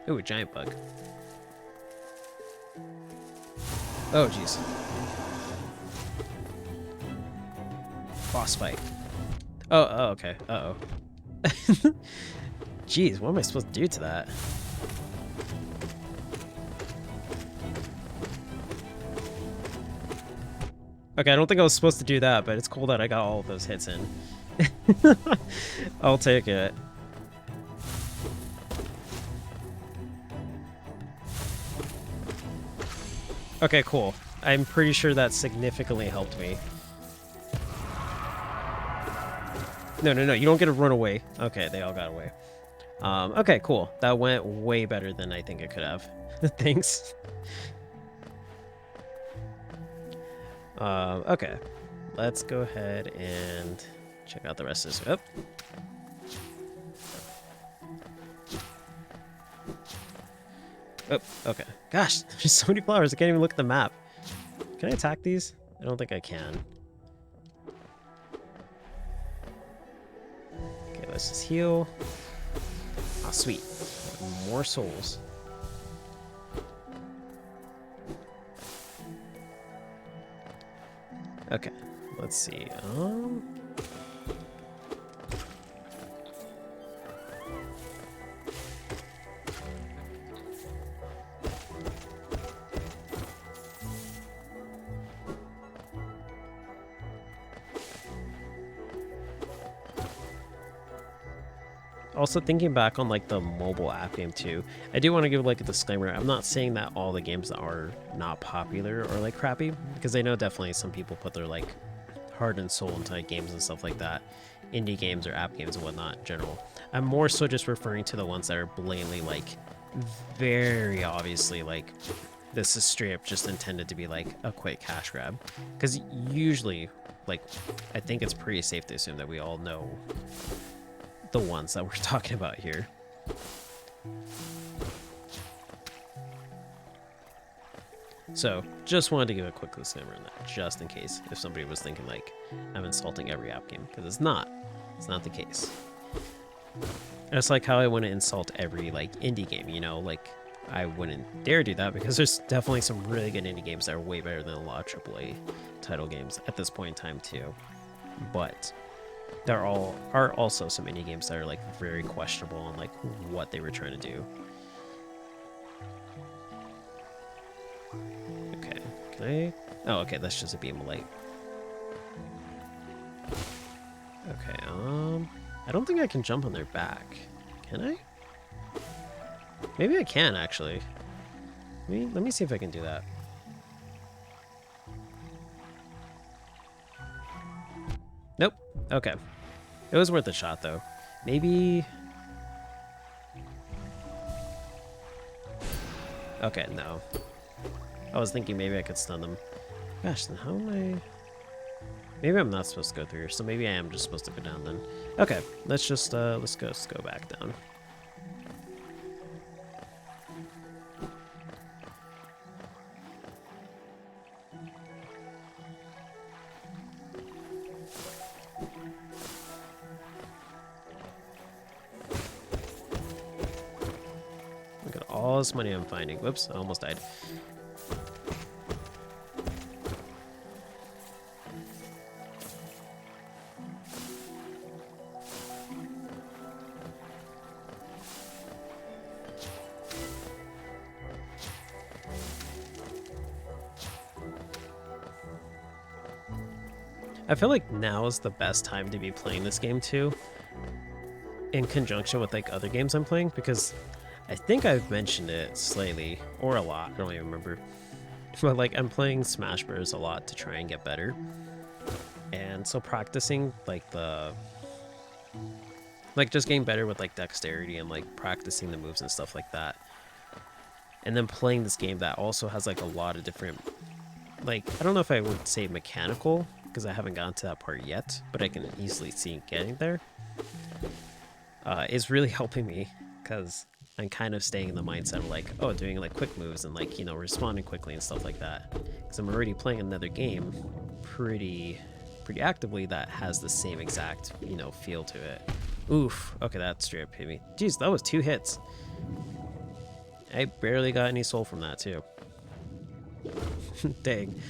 Ooh, a giant bug. Oh, jeez. Boss fight. Oh, okay. Uh-oh. Jeez, what am I supposed to do to that? Okay, I don't think I was supposed to do that, but it's cool that I got all of those hits in. I'll take it. Okay, cool. I'm pretty sure that significantly helped me. No, you don't get to run away. Okay, they all got away. Okay, cool. That went way better than I think it could have. Thanks. Okay. Let's go ahead and check out the rest of this. Oh. Oh, okay. Gosh, there's so many flowers. I can't even look at the map. Can I attack these? I don't think I can. Okay, let's just heal. Ah, sweet. More souls. Okay, let's see. Also, thinking back on like the mobile app game too, I do want to give like a disclaimer. I'm not saying that all the games are not popular or like crappy, because I know definitely some people put their like heart and soul into like, games and stuff like that, indie games or app games and whatnot in general. I'm more so just referring to the ones that are blatantly like very obviously like this is straight up just intended to be like a quick cash grab, because usually like I think it's pretty safe to assume that we all know the ones that we're talking about here. So just wanted to give a quick disclaimer on that, just in case if somebody was thinking like I'm insulting every app game, because it's not the case. It's like how I wouldn't insult every like indie game, you know, like I wouldn't dare do that, because there's definitely some really good indie games that are way better than a lot of AAA title games at this point in time too. But there are also some indie games that are like very questionable on like what they were trying to do. Okay, can I? Oh, okay, that's just a beam of light. Okay, I don't think I can jump on their back. Can I? Maybe I can actually. Let me see if I can do that. Nope. Okay. It was worth a shot, though. Maybe... Okay, no. I was thinking maybe I could stun them. Gosh, then how am I... Maybe I'm not supposed to go through, so maybe I am just supposed to go down then. Okay, let's go back down. All this money I'm finding. Whoops, I almost died. I feel like now is the best time to be playing this game too, in conjunction with like other games I'm playing, because I think I've mentioned it slightly, or a lot, I don't even remember. But like I'm playing Smash Bros. A lot to try and get better. And so practicing like just getting better with like dexterity and like practicing the moves and stuff like that. And then playing this game that also has like a lot of different, like, I don't know if I would say mechanical, because I haven't gotten to that part yet, but I can easily see getting there. Is really helping me, because I'm kind of staying in the mindset of like, oh, doing like quick moves and like, you know, responding quickly and stuff like that. Because I'm already playing another game pretty actively that has the same exact, you know, feel to it. Oof. Okay, that straight up hit me. Jeez, that was 2 hits. I barely got any soul from that too. Dang.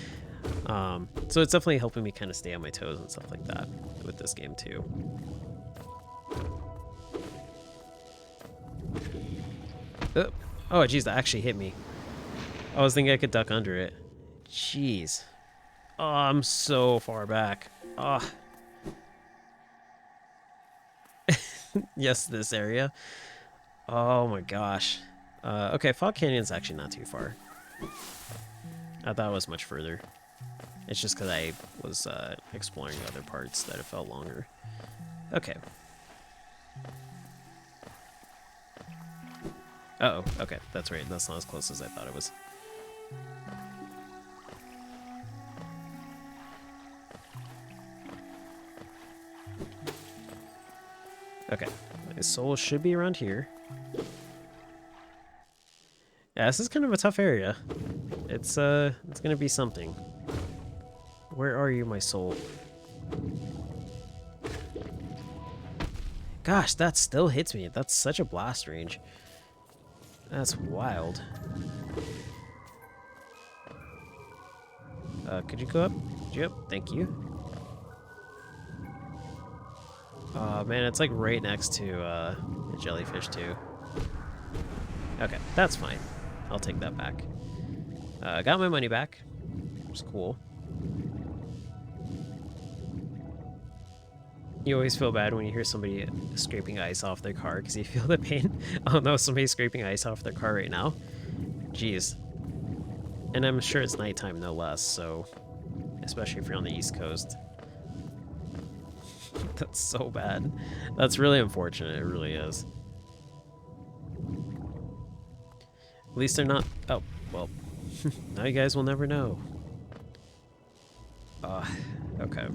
So it's definitely helping me kind of stay on my toes and stuff like that with this game too. Oh, geez, that actually hit me. I was thinking I could duck under it. Jeez. Oh, I'm so far back. Oh. Yes, this area. Oh my gosh. Okay, Fog Canyon's actually not too far. I thought it was much further. It's just because I was exploring other parts that it felt longer. Okay. Uh-oh, okay, that's right. That's not as close as I thought it was. Okay, my soul should be around here. Yeah, this is kind of a tough area. It's gonna be something. Where are you, my soul? Gosh, that still hits me. That's such a blast range. That's wild. Could you go up? Yep, thank you. Man, it's like right next to the jellyfish too. Okay, that's fine. I'll take that back. Got my money back. It's cool. You always feel bad when you hear somebody scraping ice off their car because you feel the pain. Oh no, somebody's scraping ice off their car right now. Jeez. And I'm sure it's nighttime no less, so especially if you're on the East Coast. That's so bad. That's really unfortunate, it really is. At least they're not... Oh, well. Now you guys will never know. Okay.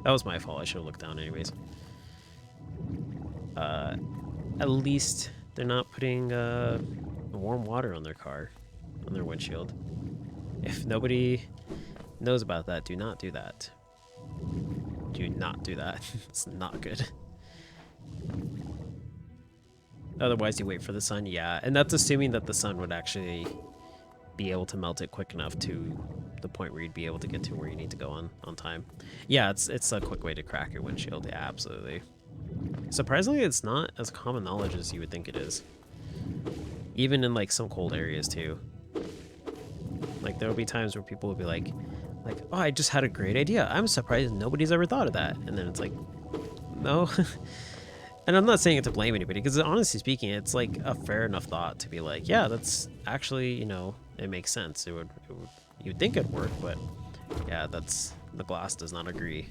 That was my fault. I should have looked down anyways. At least they're not putting warm water on their car, on their windshield. If nobody knows about that, do not do that. Do not do that. It's not good. Otherwise, you wait for the sun. Yeah, and that's assuming that the sun would actually be able to melt it quick enough to the point where you'd be able to get to where you need to go on time. Yeah, it's a quick way to crack your windshield. Yeah, absolutely. Surprisingly, it's not as common knowledge as you would think it is. Even in like some cold areas too. Like there'll be times where people will be like, oh, I just had a great idea. I'm surprised nobody's ever thought of that. And then it's like, no. And I'm not saying it to blame anybody, because honestly speaking, it's like a fair enough thought to be like, yeah, that's actually, you know, it makes sense. It would you'd think it'd work, but yeah, that's, the glass does not agree.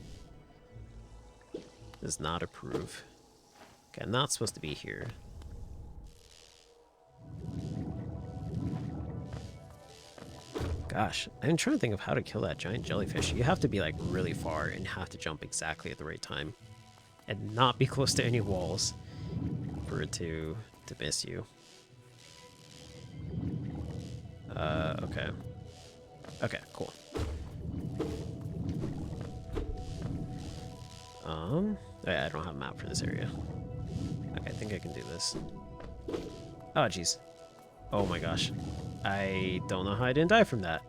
Does not approve. Okay, I'm not supposed to be here. Gosh, I'm trying to think of how to kill that giant jellyfish. You have to be like really far and have to jump exactly at the right time. And not be close to any walls for it to miss you. Okay. Okay, cool. Oh, yeah, I don't have a map for this area. Okay, I think I can do this. Oh, jeez. Oh my gosh. I don't know how I didn't die from that.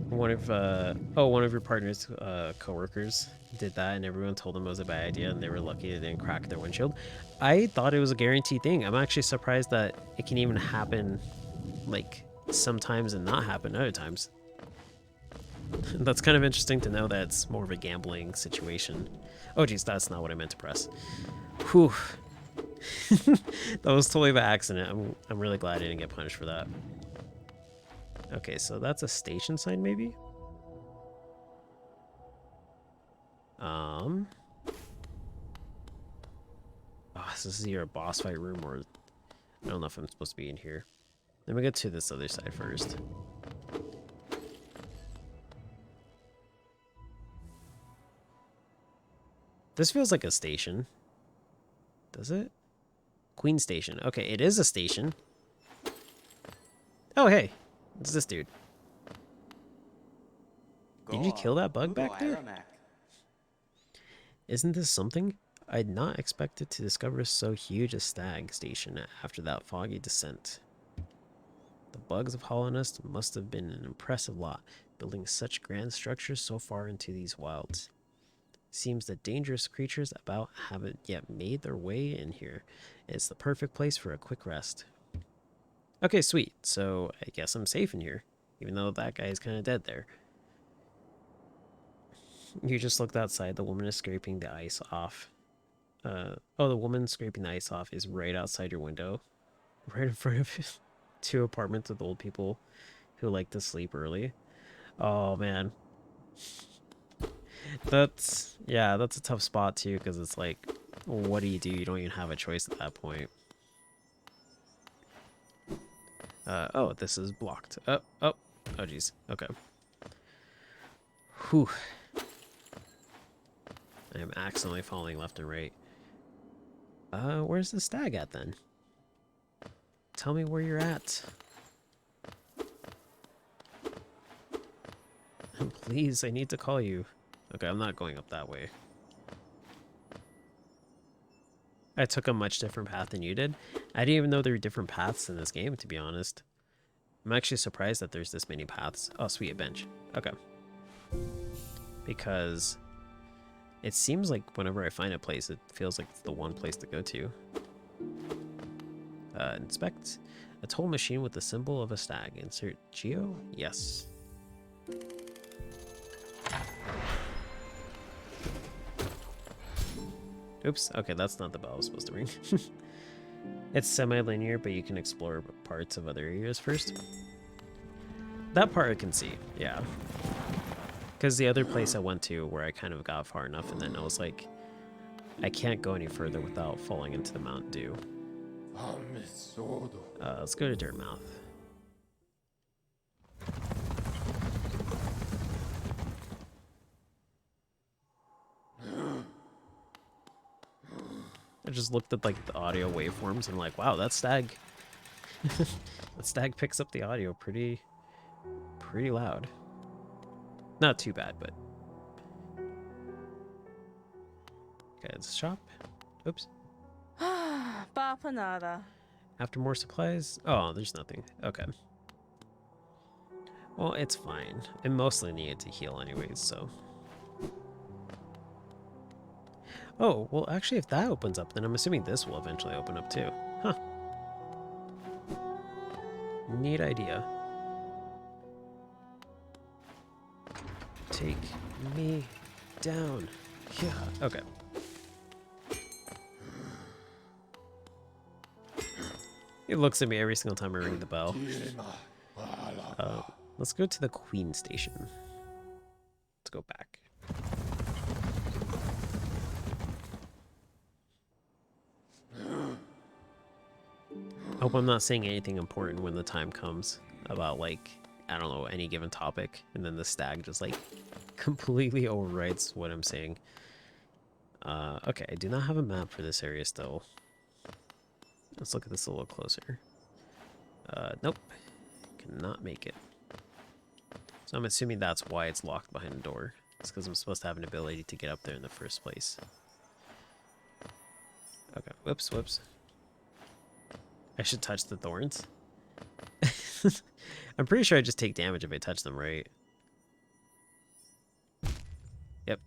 One of your partner's coworkers did that, and everyone told them it was a bad idea, and they were lucky they didn't crack their windshield. I thought it was a guaranteed thing. I'm actually surprised that it can even happen, like, sometimes and not happen other times. That's kind of interesting to know that it's more of a gambling situation. Oh, geez, that's not what I meant to press. Whew. That was totally by accident. I'm really glad I didn't get punished for that. Okay, so that's a station sign, maybe? Oh, so this is either a boss fight room or... I don't know if I'm supposed to be in here. Let me get to this other side first. This feels like a station. Does it? Queen Station. Okay, it is a station. Oh, hey. It's this dude. Did you kill that bug back there? Isn't this something? I'd not expected to discover so huge a stag station after that foggy descent. The bugs of Hollownest must have been an impressive lot, building such grand structures so far into these wilds. Seems the dangerous creatures about haven't yet made their way in here. It's the perfect place for a quick rest. Okay, sweet. So I guess I'm safe in here, even though that guy is kind of dead there. You just looked outside. The woman is scraping the ice off. Oh, the woman scraping the ice off is right outside your window, right in front of two apartments with old people who like to sleep early. Oh man. That's a tough spot too, because it's like, what do? You don't even have a choice at that point. Oh, this is blocked. Oh geez. Okay. Whew. I am accidentally falling left and right. Where's the stag at then? Tell me where you're at. Please, I need to call you. Okay, I'm not going up that way. I took a much different path than you did. I didn't even know there were different paths in this game, to be honest. I'm actually surprised that there's this many paths. Oh, sweet, a bench. Okay. Because it seems like whenever I find a place, it feels like it's the one place to go to. Inspect. A toll machine with the symbol of a stag. Insert geo? Yes. Oops. Okay, that's not the bell I was supposed to ring. It's semi-linear, but you can explore parts of other areas first. That part I can see, yeah. Because the other place I went to where I kind of got far enough and then I was like, I can't go any further without falling into the Mountain Dew. Let's go to Dirtmouth. I just looked at like the audio waveforms and like, wow, that stag that stag picks up the audio pretty loud. Not too bad, but okay, it's a shop. Oops. Papanada. After more supplies? Oh, there's nothing. Okay. Well, it's fine. I mostly needed to heal anyways, so. Oh, well, actually, if that opens up, then I'm assuming this will eventually open up too. Huh. Neat idea. Take me down. Yeah. Okay. It looks at me every single time I ring the bell. Let's go to the Queen Station. Let's go back. Hope I'm not saying anything important when the time comes about, like, I don't know, any given topic, and then the stag just, like, completely overwrites what I'm saying. Okay, I do not have a map for this area still. Let's look at this a little closer. Nope. Cannot make it. So I'm assuming that's why it's locked behind the door. It's because I'm supposed to have an ability to get up there in the first place. Okay, whoops, whoops. I should touch the thorns. I'm pretty sure I just take damage if I touch them, right? Yep.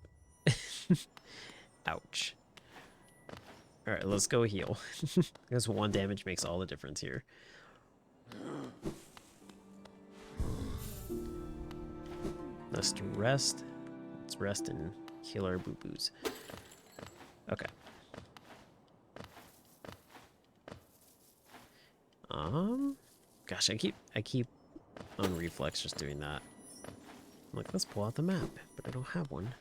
Ouch. Alright, let's go heal. Because one damage makes all the difference here. Let's rest. Let's rest and heal our boo-boos. Okay. Gosh, I keep on reflex just doing that. I'm like, let's pull out the map, but I don't have one.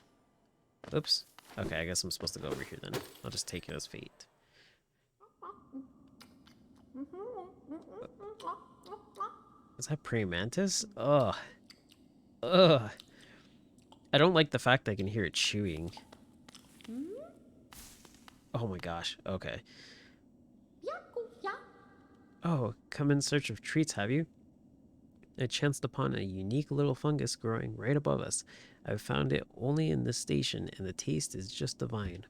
Oops. Okay, I guess I'm supposed to go over here then. I'll just take it as fate. Is that praying mantis? Ugh. Ugh. I don't like the fact I can hear it chewing. Oh my gosh. Okay. Oh, come in search of treats, have you? I chanced upon a unique little fungus growing right above us. I've found it only in this station, and the taste is just divine.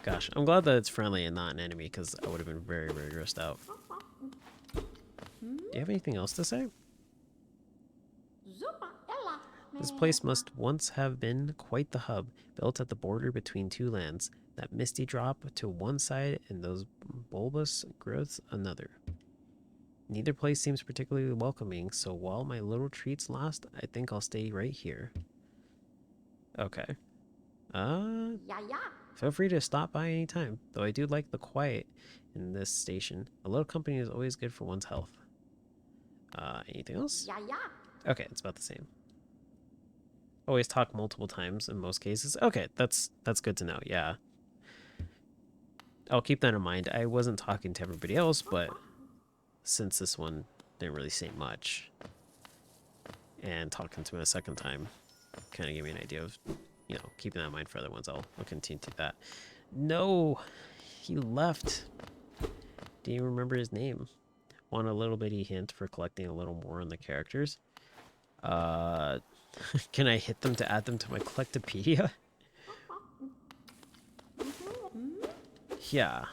Gosh, I'm glad that it's friendly and not an enemy, because I would have been very, very grossed out. Do you have anything else to say? This place must once have been quite the hub, built at the border between two lands. That misty drop to one side and those bulbous growths another. Neither place seems particularly welcoming, so while my little treats last, I think I'll stay right here. Okay. Feel free to stop by anytime, though I do like the quiet in this station. A little company is always good for one's health. Anything else? Okay, it's about the same. Always talk multiple times in most cases. Okay, that's good to know, yeah. I'll keep that in mind. I wasn't talking to everybody else, but since this one didn't really say much, and talking to him a second time kind of gave me an idea of, you know, keeping that in mind for other ones. I'll continue to do that. No, he left. Do you remember his name? Want a little bitty hint for collecting a little more on the characters? Can I hit them to add them to my collectopedia? Yeah.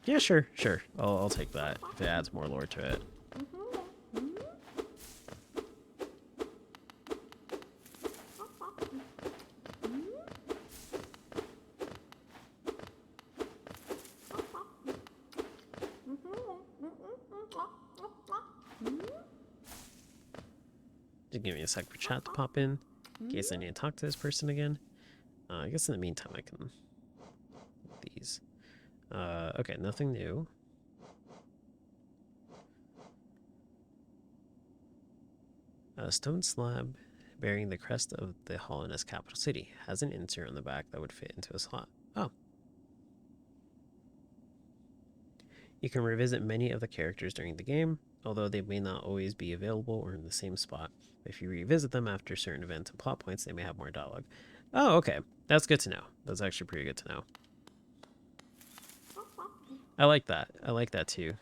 Yeah, sure, sure. I'll take that if it adds more lore to it. Just give me a sec for chat to pop in case I need to talk to this person again. I guess in the meantime I can these. Okay, nothing new. A stone slab bearing the crest of the Holland's capital city has an insert on the back that would fit into a slot. Oh. You can revisit many of the characters during the game, although they may not always be available or in the same spot. If you revisit them after certain events and plot points, they may have more dialogue. Oh, okay. That's good to know. That's actually pretty good to know. I like that. I like that too.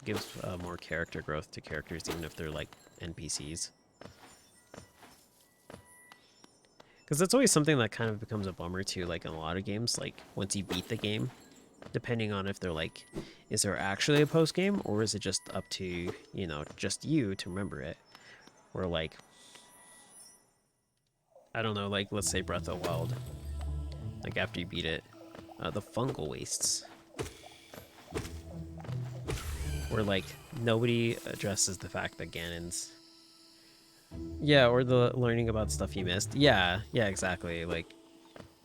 Gives more character growth to characters, even if they're like NPCs. Because that's always something that kind of becomes a bummer too, like in a lot of games, like once you beat the game, depending on if they're like, is there actually a post game or is it just up to, you know, just you to remember it? Or like, I don't know, like let's say Breath of the Wild, like after you beat it, the fungal wastes. Where like nobody addresses the fact that Ganon's, yeah, or the learning about stuff you missed. Yeah, exactly. Like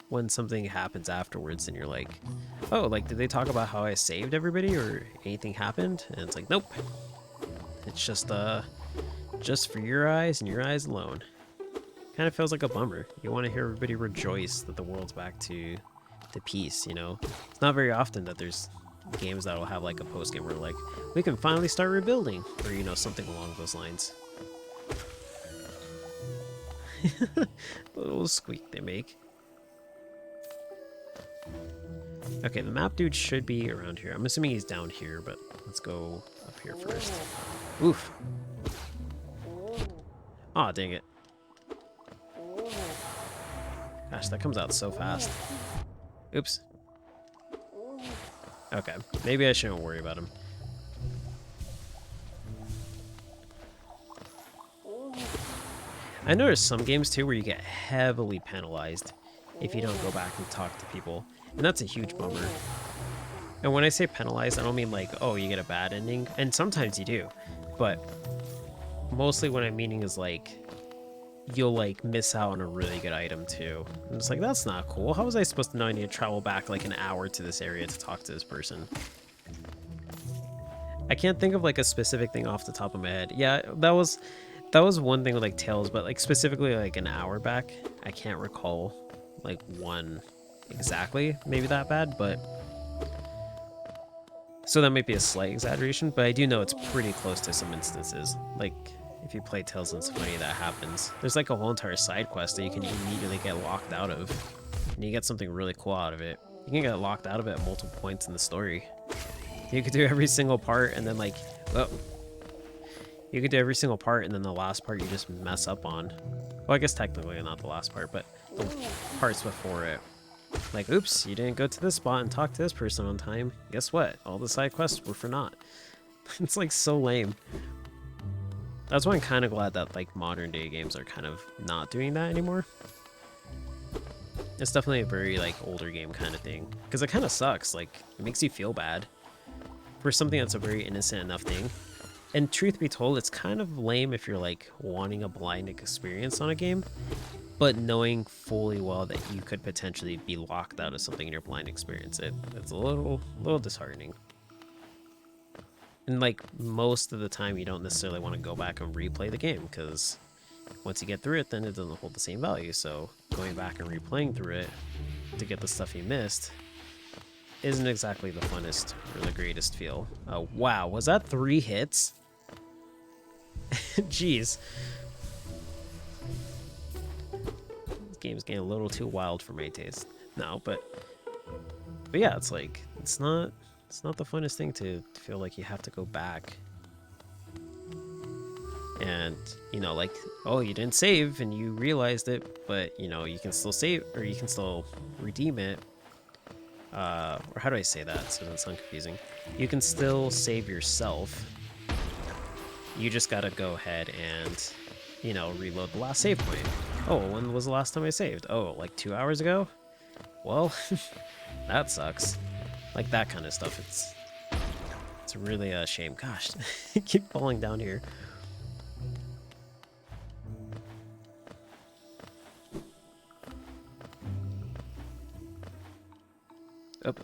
when something happens afterwards and you're like, oh, like did they talk about how I saved everybody or anything happened? And it's like, nope. It's just for your eyes and your eyes alone. Kind of feels like a bummer. You want to hear everybody rejoice that the world's back to peace, you know? It's not very often that there's games that will have like a post game where like we can finally start rebuilding, or you know, something along those lines. The little squeak they make. Okay, the map dude should be around here. I'm assuming he's down here, but let's go up here first. Oof. Aw, dang it. Gosh, that comes out so fast. Oops. Okay, maybe I shouldn't worry about him. I noticed some games too where you get heavily penalized if you don't go back and talk to people, and that's a huge bummer. And when I say penalized, I don't mean like, oh, you get a bad ending, and sometimes you do, but mostly what I'm meaning is like, you'll like miss out on a really good item too. And it's like, that's not cool. How was I supposed to know I need to travel back like an hour to this area to talk to this person? I can't think of like a specific thing off the top of my head. Yeah, that was one thing with like Tales, but like specifically like an hour back, I can't recall like one exactly maybe that bad, but so that might be a slight exaggeration, but I do know it's pretty close to some instances. Like if you play Tales and Symphonia, that happens. There's like a whole entire side quest that you can immediately get locked out of, and you get something really cool out of it. You can get locked out of it at multiple points in the story. You could do every single part and then like, oh, you could do every single part and then the last part you just mess up on. Well, I guess technically not the last part, but the parts before it. Like, oops, you didn't go to this spot and talk to this person on time. Guess what? All the side quests were for naught. It's like so lame. That's why I'm kind of glad that like modern day games are kind of not doing that anymore. It's definitely a very like older game kind of thing, because it kind of sucks. Like it makes you feel bad for something that's a very innocent enough thing. And truth be told, it's kind of lame if you're like wanting a blind experience on a game, but knowing fully well that you could potentially be locked out of something in your blind experience. It's a little disheartening. And like most of the time, you don't necessarily want to go back and replay the game, because once you get through it, then it doesn't hold the same value. So going back and replaying through it to get the stuff you missed isn't exactly the funnest or the greatest feel. Wow, was that 3 hits? Jeez. This game's getting a little too wild for my taste. No, but yeah, it's like it's not the funnest thing to feel like you have to go back And, you know, like, oh, you didn't save and you realized it, but, you know, you can still save, or you can still redeem it. Or how do I say that so it doesn't sound confusing? You can still save yourself. You just gotta go ahead and, you know, reload the last save point. Oh, when was the last time I saved? Oh, like 2 hours ago? Well, that sucks. Like that kind of stuff. It's really a shame. Gosh, I keep falling down here.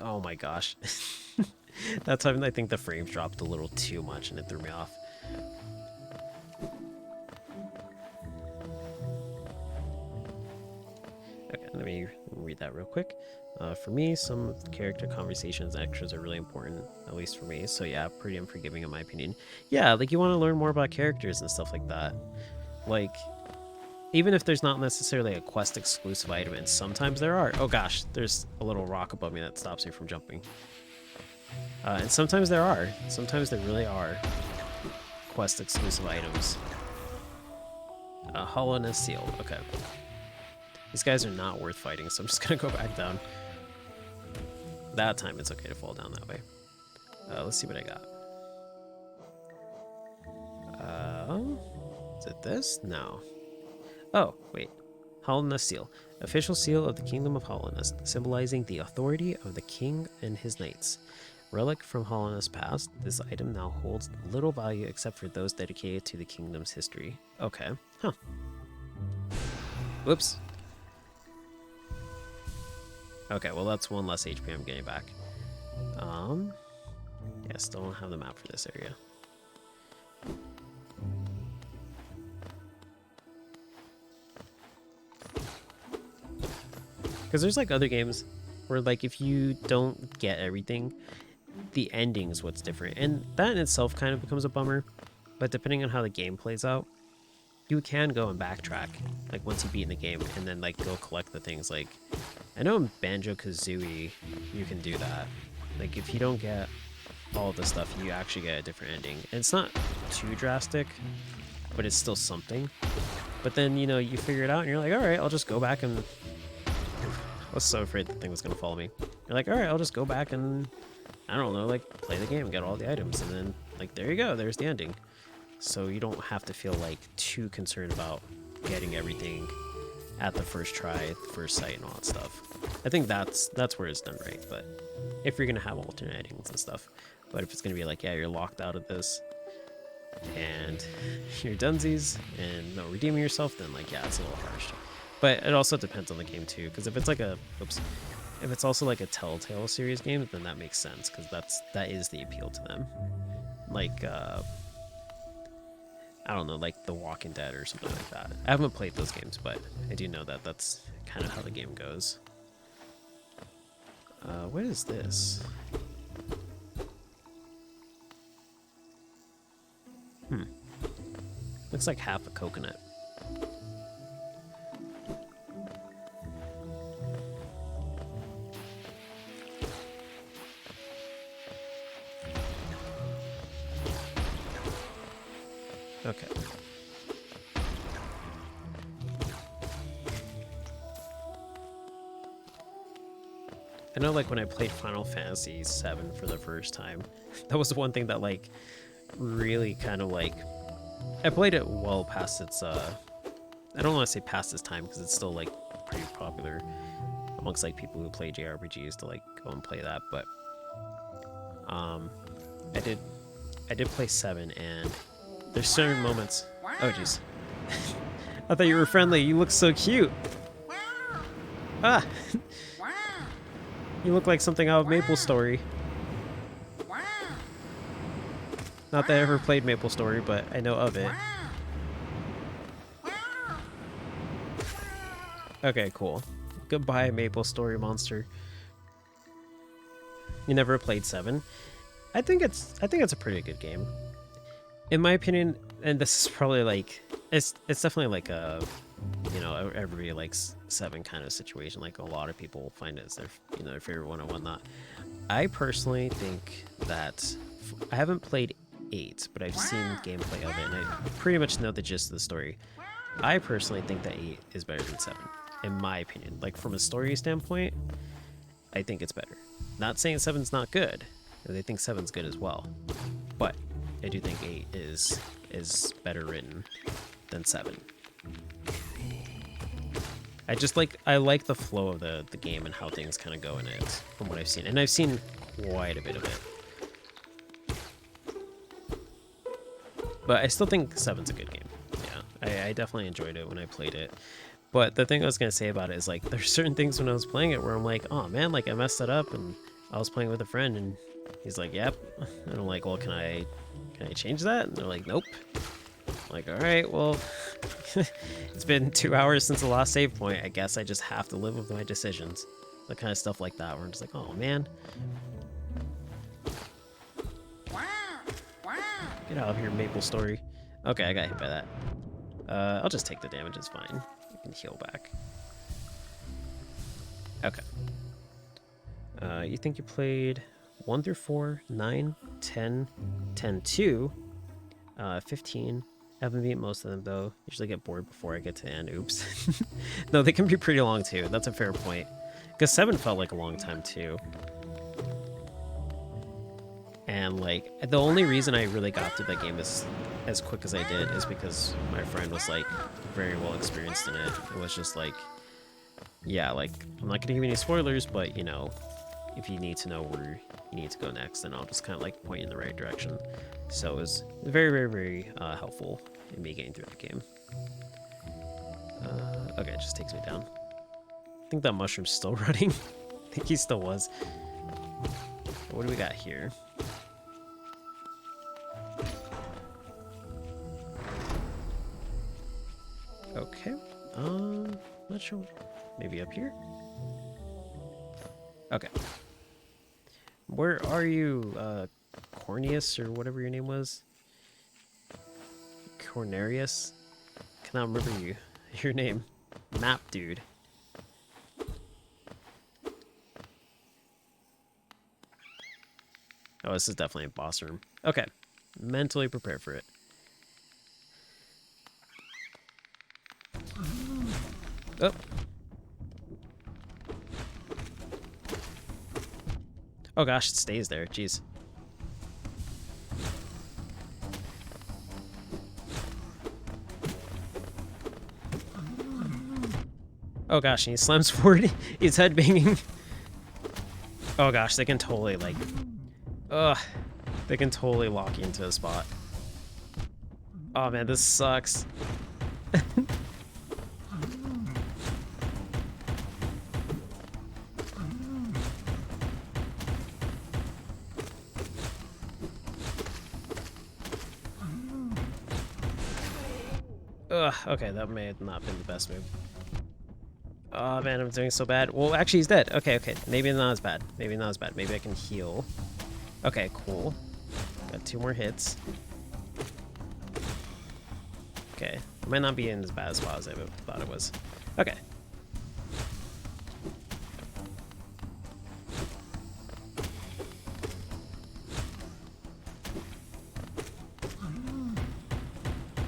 Oh my gosh. That time I think the frames dropped a little too much and it threw me off. Okay, let me read that real quick. For me, some character conversations and extras are really important, at least for me. So yeah, pretty unforgiving in my opinion. Yeah, like you want to learn more about characters and stuff like that. Like, even if there's not necessarily a quest exclusive item, and sometimes there are. Oh gosh, there's a little rock above me that stops me from jumping. And sometimes there are. Sometimes there really are quest exclusive items. Hollowness Seal. Okay. These guys are not worth fighting, so I'm just gonna go back down. That time it's okay to fall down that way. Let's see what I got. Is it this? No. Oh, wait. Hollowness Seal. Official seal of the Kingdom of Hollowness, symbolizing the authority of the king and his knights. Relic from Hollowness past, this item now holds little value except for those dedicated to the kingdom's history. Okay. Huh. Whoops. Okay, well that's one less HP I'm getting back. Yeah, still don't have the map for this area. Because there's like other games where like if you don't get everything, the ending's what's different. And that in itself kind of becomes a bummer. But depending on how the game plays out, you can go and backtrack, like once you beat the game, and then like go collect the things. Like, I know in Banjo-Kazooie, you can do that. Like if you don't get all the stuff, you actually get a different ending. And it's not too drastic, but it's still something. But then, you know, you figure it out and you're like, all right, I'll just go back and... I was so afraid the thing was going to follow me. You're like, all right, I'll just go back and, I don't know, like play the game, get all the items. And then like, there you go, there's the ending. So you don't have to feel like too concerned about getting everything at the first try, first sight and all that stuff. I think that's where it's done right. But if you're going to have alternate endings and stuff, but if it's going to be like, yeah, you're locked out of this and you're dunsies and no redeeming yourself, then like, yeah, it's a little harsh. But it also depends on the game too, because if it's like a, if it's also like a Telltale series game, then that makes sense, because that is the appeal to them. Like, I don't know, like The Walking Dead or something like that. I haven't played those games, but I do know that that's kind of how the game goes. What is this? Looks like half a coconut. Okay. I know, like, when I played Final Fantasy VII for the first time, that was one thing that, like, really kind of, like... I played it well past its, I don't want to say past its time, because it's still, like, pretty popular amongst, like, people who play JRPGs to, like, go and play that, but... I did play 7, and there's certain moments... Oh, jeez. I thought you were friendly. You look so cute. Ah! You look like something out of Maple Story. Not that I ever played Maple Story, but I know of it. Okay, cool. Goodbye, Maple Story monster. You never played 7? I think it's a pretty good game. In my opinion, and this is probably like it's definitely like a, you know, everybody likes 7 kind of situation. Like a lot of people find it as their, you know, their favorite one and whatnot. I personally think that I haven't played 8, but I've seen gameplay of it, and I pretty much know the gist of the story. I personally think that 8 is better than 7, in my opinion. Like, from a story standpoint, I think it's better. Not saying 7's not good. I think 7's good as well. But I do think 8 is better written than 7. I like the flow of the game and how things kind of go in it from what I've seen. And I've seen quite a bit of it. But I still think 7's a good game. Yeah, I definitely enjoyed it when I played it. But the thing I was going to say about it is, like, there's certain things when I was playing it where I'm like, oh man, like, I messed it up, and I was playing with a friend and he's like, yep. And I'm like, well, can I change that? And they're like, nope. I'm like, all right, well, it's been 2 hours since the last save point. I guess I just have to live with my decisions. The kind of stuff like that where I'm just like, oh man. Get out of here, Maple Story. Okay, I got hit by that. I'll just take the damage, it's fine. I can heal back. Okay. You think you played 1 through 4, 9, 10, 10, 2, 15. I haven't beat most of them though. Usually get bored before I get to the end. Oops. No, they can be pretty long too. That's a fair point. Because 7 felt like a long time too. And like, the only reason I really got through that game as quick as I did is because my friend was like very well experienced in it. It was just like, yeah, like, I'm not gonna give you any spoilers, but you know, if you need to know where you need to go next, then I'll just kind of like point you in the right direction. So it was very, very, very helpful in me getting through the game. Okay, it just takes me down. I think that mushroom's still running. I think he still was. What do we got here? Okay. Not sure. Maybe up here? Okay. Where are you, Cornelius, or whatever your name was? Cornelius? Cannot remember your name. Map dude. Oh, this is definitely a boss room. Okay. Mentally prepare for it. Oh. Oh gosh, it stays there. Jeez. Oh gosh, and he slams forward. He's headbanging. Oh gosh, they can totally like... Ugh. They can totally lock you into a spot. Oh man, this sucks. Ugh, okay, that may have not been the best move. Oh man, I'm doing so bad. Well, actually he's dead. Okay, okay, maybe not as bad. Maybe not as bad. Maybe I can heal. Okay, cool. Got 2 more hits. Okay, it might not be as bad as well as I thought it was. Okay.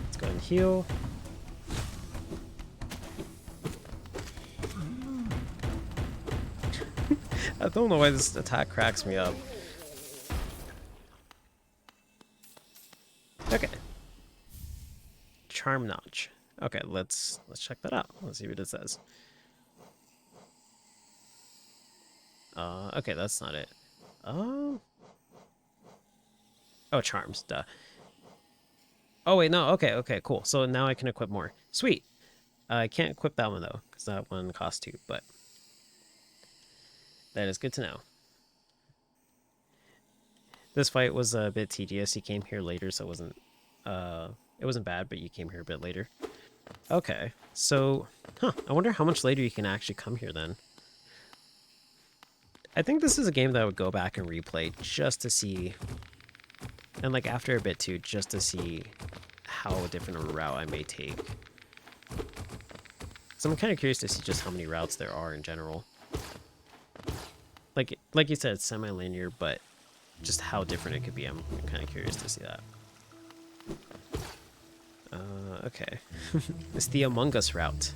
Let's go and heal. I don't know why this attack cracks me up. Okay. Charm notch. Okay, let's check that out. Let's see what it says. Okay, that's not it. Oh, charms, duh. Oh wait, no, okay, cool. So now I can equip more. Sweet. I can't equip that one though, because that one costs 2, but that is good to know. This fight was a bit tedious. You came here later, so it wasn't bad, but you came here a bit later. Okay, so, I wonder how much later you can actually come here then. I think this is a game that I would go back and replay just to see, and like after a bit too, just to see how different a route I may take. So I'm kind of curious to see just how many routes there are in general. Like you said, it's semi-linear, but just how different it could be. I'm kind of curious to see that. Okay. It's the Among Us route.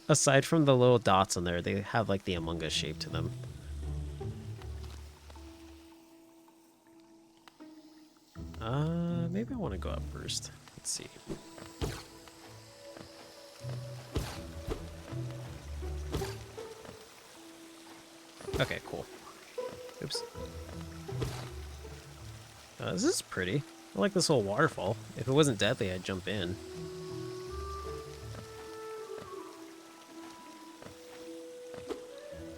Aside from the little dots on there, they have like the Among Us shape to them. Maybe I want to go up first. Let's see. Okay, cool. Oops. This is pretty. I like this whole waterfall. If it wasn't deadly, I'd jump in.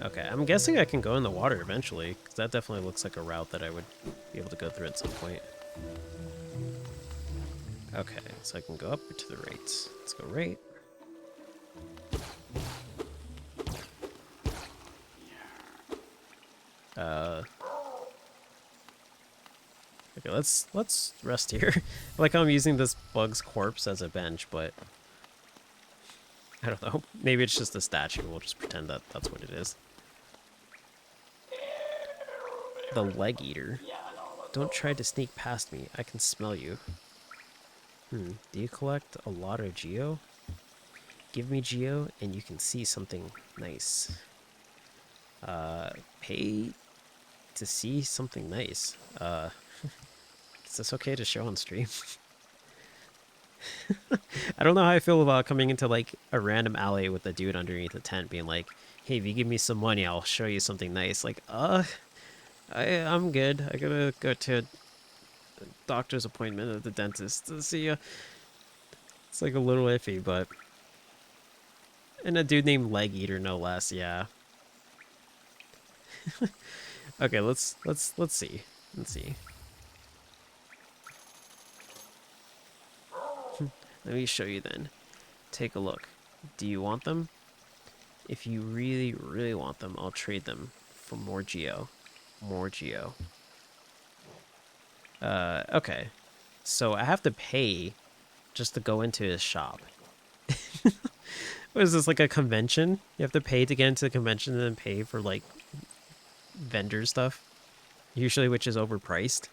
Okay, I'm guessing I can go in the water eventually, because that definitely looks like a route that I would be able to go through at some point. Okay, so I can go up or to the right. Let's go right. Okay, let's rest here. Like I'm using this bug's corpse as a bench, but I don't know. Maybe it's just a statue. We'll just pretend that that's what it is. The leg eater. Don't try to sneak past me. I can smell you. Do you collect a lot of geo? Give me geo and you can see something nice. Pay to see something nice. Is this okay to show on stream? I don't know how I feel about coming into like a random alley with a dude underneath a tent being like, hey, if you give me some money, I'll show you something nice. Like, I'm good. I gotta go to a doctor's appointment at the dentist to see you. It's like a little iffy, but... And a dude named Leg Eater, no less, yeah. Okay, let's see. Let's see. Let me show you then. Take a look. Do you want them? If you really, really want them, I'll trade them for more geo. More geo. Okay. So I have to pay just to go into his shop. What is this, like a convention? You have to pay to get into the convention and then pay for, like, vendor stuff? Usually, which is overpriced.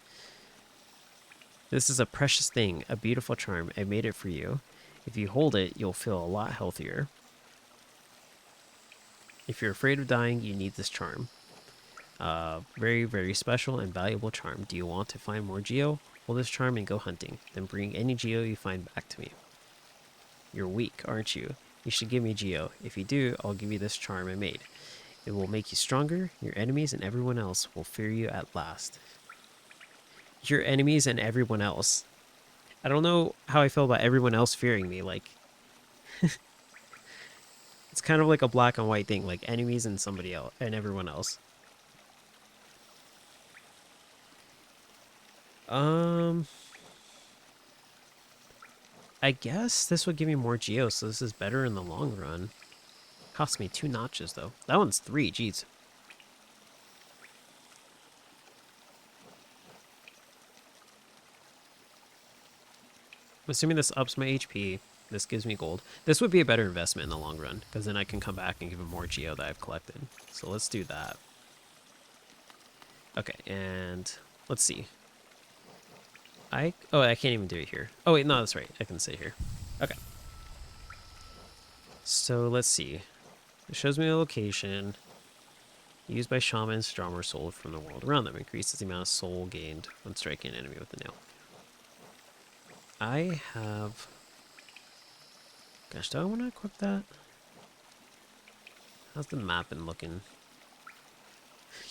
This is a precious thing, a beautiful charm. I made it for you. If you hold it, you'll feel a lot healthier. If you're afraid of dying, you need this charm. Very, very special and valuable charm. Do you want to find more geo? Hold this charm and go hunting. Then bring any geo you find back to me. You're weak, aren't you? You should give me geo. If you do, I'll give you this charm I made. It will make you stronger. Your enemies and everyone else will fear you at last. Your enemies and everyone else. I don't know how I feel about everyone else fearing me. Like, it's kind of like a black and white thing. Like enemies and somebody else and everyone else. I guess this would give me more geo, so this is better in the long run. Cost me 2 notches though. That one's 3. Jeez. I'm assuming this ups my HP. This gives me gold. This would be a better investment in the long run, because then I can come back and give him more geo that I've collected. So let's do that. Okay, and let's see. I can't even do it here. Oh wait, no, that's right. I can sit here. Okay. So let's see. It shows me the location. Used by shamans, draw more soul from the world around them. Increases the amount of soul gained when striking an enemy with a nail. I have... Gosh, do I want to equip that? How's the map been looking?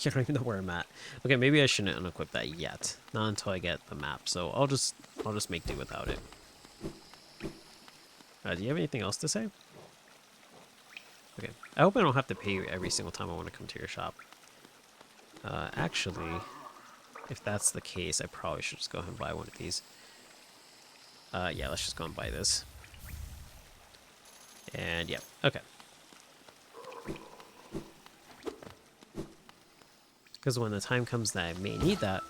I don't even know where I'm at. Okay, maybe I shouldn't unequip that yet. Not until I get the map. So I'll just make do without it. Do you have anything else to say? Okay. I hope I don't have to pay you every single time I want to come to your shop. Actually, if that's the case, I probably should just go ahead and buy one of these. Yeah, let's just go and buy this. And yeah, okay. Because when the time comes that I may need that,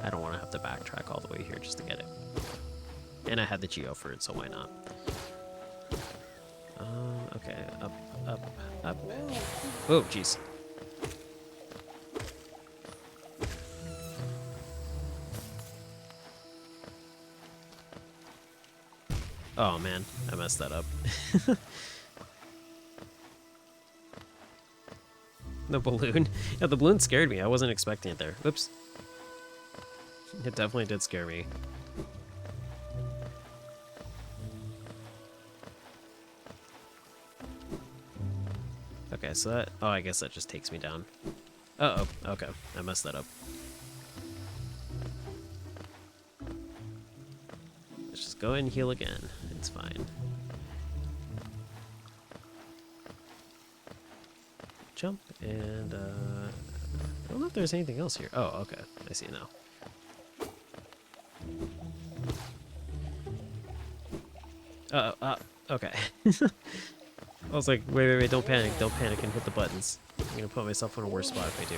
I don't want to have to backtrack all the way here just to get it. And I had the geo for it, so why not? Okay, up, up, up. Oh, jeez. Oh man, I messed that up. The balloon. Yeah, the balloon scared me. I wasn't expecting it there. Oops. It definitely did scare me. Okay, so that... Oh, I guess that just takes me down. Uh-oh. Okay, I messed that up. Let's just go and heal again. It's fine. Jump, and, I don't know if there's anything else here. Oh, okay. I see now. Okay. I was like, wait, don't panic and hit the buttons. I'm gonna put myself in a worse spot if I do.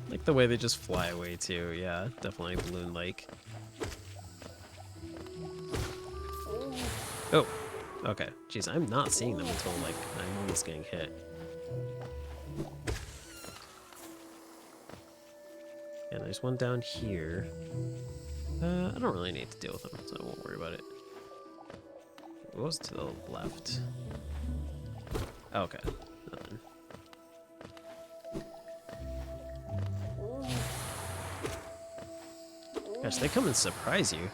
Like the way they just fly away too, yeah, definitely balloon-like. Oh, okay. Jeez, I'm not seeing them until like I'm almost getting hit. And there's one down here. I don't really need to deal with them, so I won't worry about it. What was to the left? Oh, okay, nothing. Gosh, they come and surprise you. You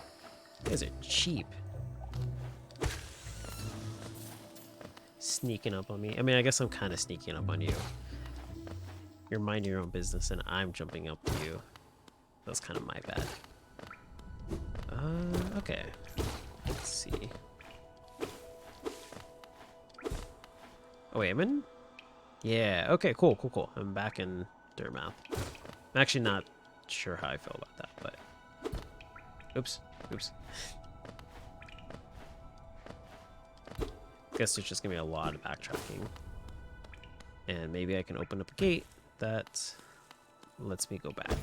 guys are cheap. Sneaking up on me. I mean, I guess I'm kind of sneaking up on you. You're minding your own business and I'm jumping up to you. That's kind of my bad. Okay. Let's see. Oh wait, I'm in? Yeah, okay, cool. I'm back in Durmouth. I'm actually not sure how I feel about that, but... Oops. Guess there's just gonna be a lot of backtracking. And maybe I can open up a gate that lets me go back.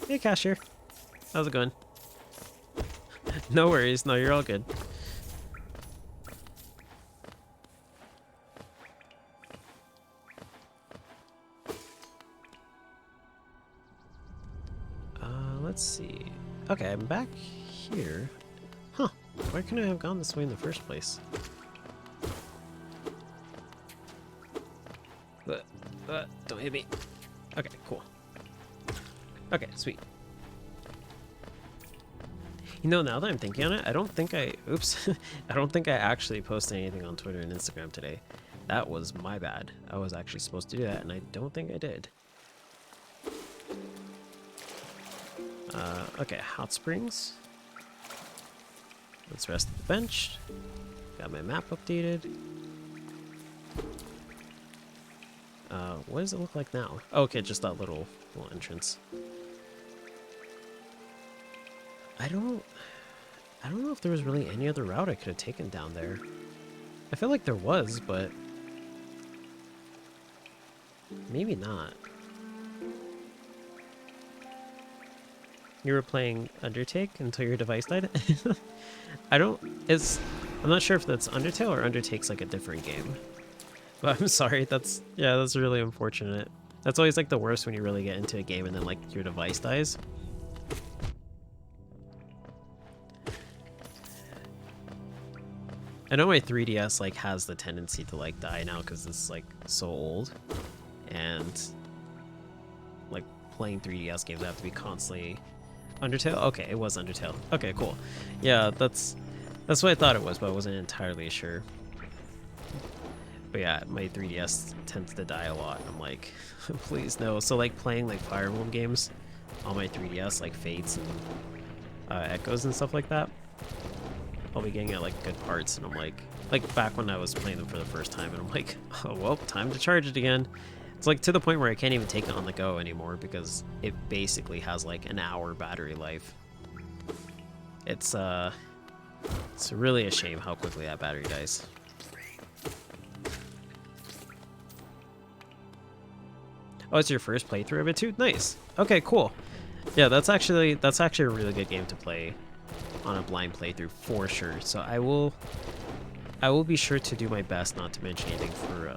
Hey, cashier. How's it going? No worries. No, you're all good. Let's see. Okay, I'm back here. Huh. Why couldn't I have gone this way in the first place? Don't hit me. Okay, cool. Okay, sweet. You know, now that I'm thinking on it, I don't think I... Oops. I don't think I actually posted anything on Twitter and Instagram today. That was my bad. I was actually supposed to do that, and I don't think I did. Okay, hot springs. Let's rest at the bench. Got my map updated. What does it look like now? Oh, okay, just that little entrance. I don't know if there was really any other route I could have taken down there. I feel like there was, but maybe not. You were playing Undertake until your device died? I'm not sure if that's Undertale or Undertake's like a different game. But I'm sorry, that's really unfortunate. That's always like the worst when you really get into a game and then like your device dies. I know my 3DS like has the tendency to like die now because it's like so old, and like playing 3DS games I have to be constantly... Undertale? Okay, it was Undertale. Okay, cool. Yeah, that's what I thought it was, but I wasn't entirely sure. But yeah, my 3DS tends to die a lot. I'm like, please no. So like playing like Fire Emblem games on my 3DS, like Fates and Echoes and stuff like that, I'll be getting at like good parts, and I'm like back when I was playing them for the first time, and I'm like, oh well, time to charge it again. It's like to the point where I can't even take it on the go anymore because it basically has like an hour battery life. It's really a shame how quickly that battery dies. Oh, it's your first playthrough of it too? Nice. Okay, cool. Yeah, that's actually a really good game to play on a blind playthrough for sure. So I will be sure to do my best not to mention anything for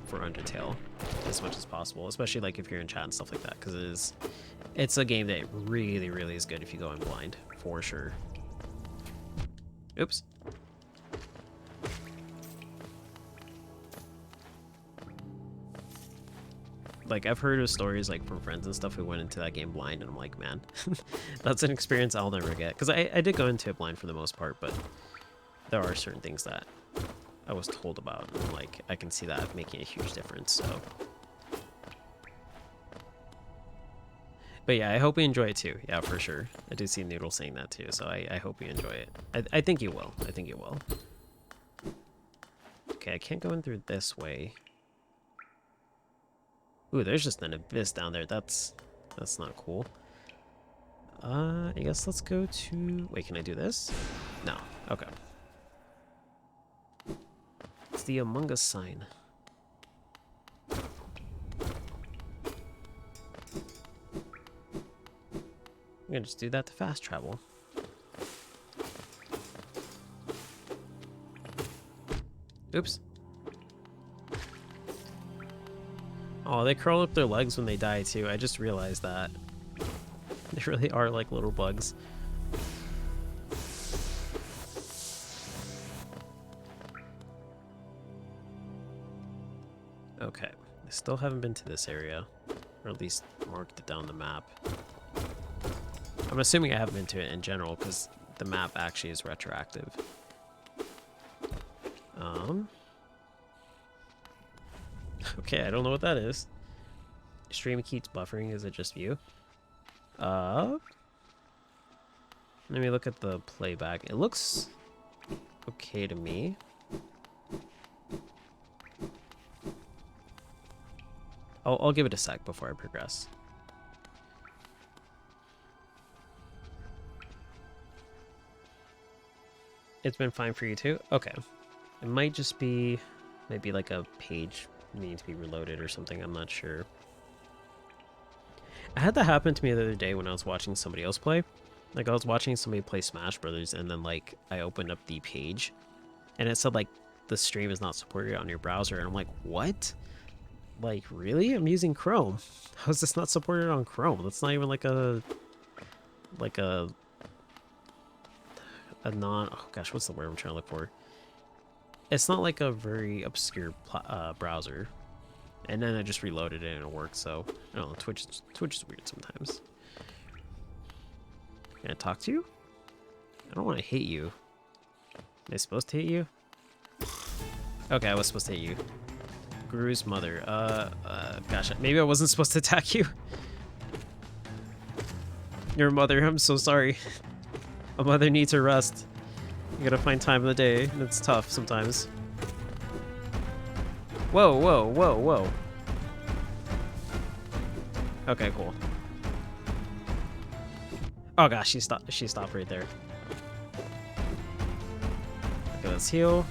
for Undertale as much as possible, especially like if you're in chat and stuff like that, because it's a game that really, really is good if you go in blind, for sure. Oops. Like, I've heard of stories, like, from friends and stuff who went into that game blind, and I'm like, man, that's an experience I'll never get. Because I did go into it blind for the most part, but there are certain things that I was told about, and, like, I can see that making a huge difference, so. But yeah, I hope you enjoy it too. Yeah, for sure. I did see Noodle saying that too, so I hope you enjoy it. I think you will. I think you will. Okay, I can't go in through this way. Ooh, there's just an abyss down there. That's not cool. I guess let's go to... Wait, can I do this? No. Okay. It's the Among Us sign. I'm gonna just do that to fast travel. Oops. Oh, they curl up their legs when they die too. I just realized that. They really are like little bugs. Okay, I still haven't been to this area, or at least marked it down the map. I'm assuming I haven't been to it in general because the map actually is retroactive. Okay, I don't know what that is. Stream keeps buffering. Is it just you? Let me look at the playback. It looks okay to me. I'll give it a sec before I progress. It's been fine for you too? Okay. It might just be maybe like a page needing to be reloaded or something. I'm not sure. I had that happen to me the other day when I was watching somebody else play. Like, I was watching somebody play Smash Brothers, and then, like, I opened up the page, and it said, like, the stream is not supported on your browser, and I'm like, what? Like, really? I'm using Chrome. How is this not supported on Chrome? That's not even, like, a non... Oh, gosh, what's the word I'm trying to look for? It's not, like, a very obscure browser. And then I just reloaded it and it worked, so... I don't know, Twitch is weird sometimes. Can I talk to you? I don't want to hit you. Am I supposed to hit you? Okay, I was supposed to hit you. Guru's mother. Gosh, maybe I wasn't supposed to attack you. Your mother, I'm so sorry. A mother needs her rest. You gotta find time in the day, and it's tough sometimes. Whoa, whoa, whoa, whoa. Okay, cool. Oh gosh, she stopped right there. Okay, let's heal.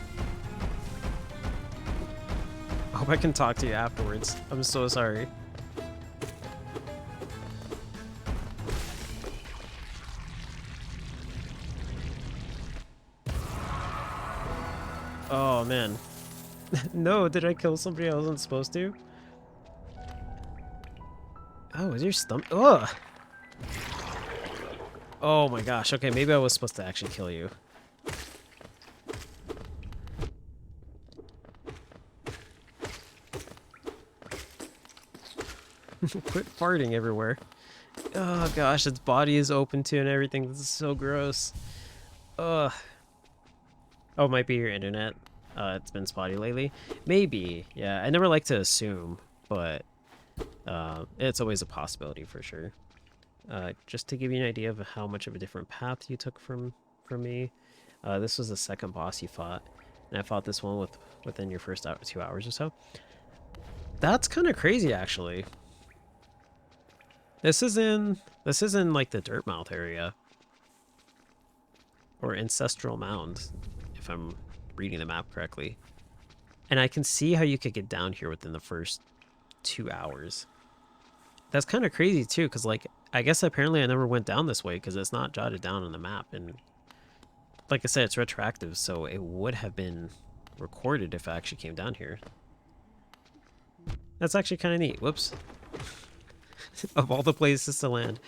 I hope I can talk to you afterwards. I'm so sorry. Oh man. No, did I kill somebody I wasn't supposed to? Oh, is your stomach? Ugh! Oh my gosh, okay, maybe I was supposed to actually kill you. Quit farting everywhere. Oh gosh, its body is open too and everything. This is so gross. Ugh. Oh, it might be your internet. It's been spotty lately. Maybe, yeah. I never like to assume, but it's always a possibility for sure. Just to give you an idea of how much of a different path you took from me, this was the second boss you fought, and I fought this one within your first 2 hours or so. That's kind of crazy, actually. This is in like the Dirtmouth area, or Ancestral Mound, if I'm reading the map correctly. And I can see how you could get down here within the first 2 hours. That's kind of crazy too, because like I guess apparently I never went down this way because it's not jotted down on the map, and like I said, it's retroactive, so it would have been recorded if I actually came down here. That's actually kind of neat. Whoops. Of all the places to land.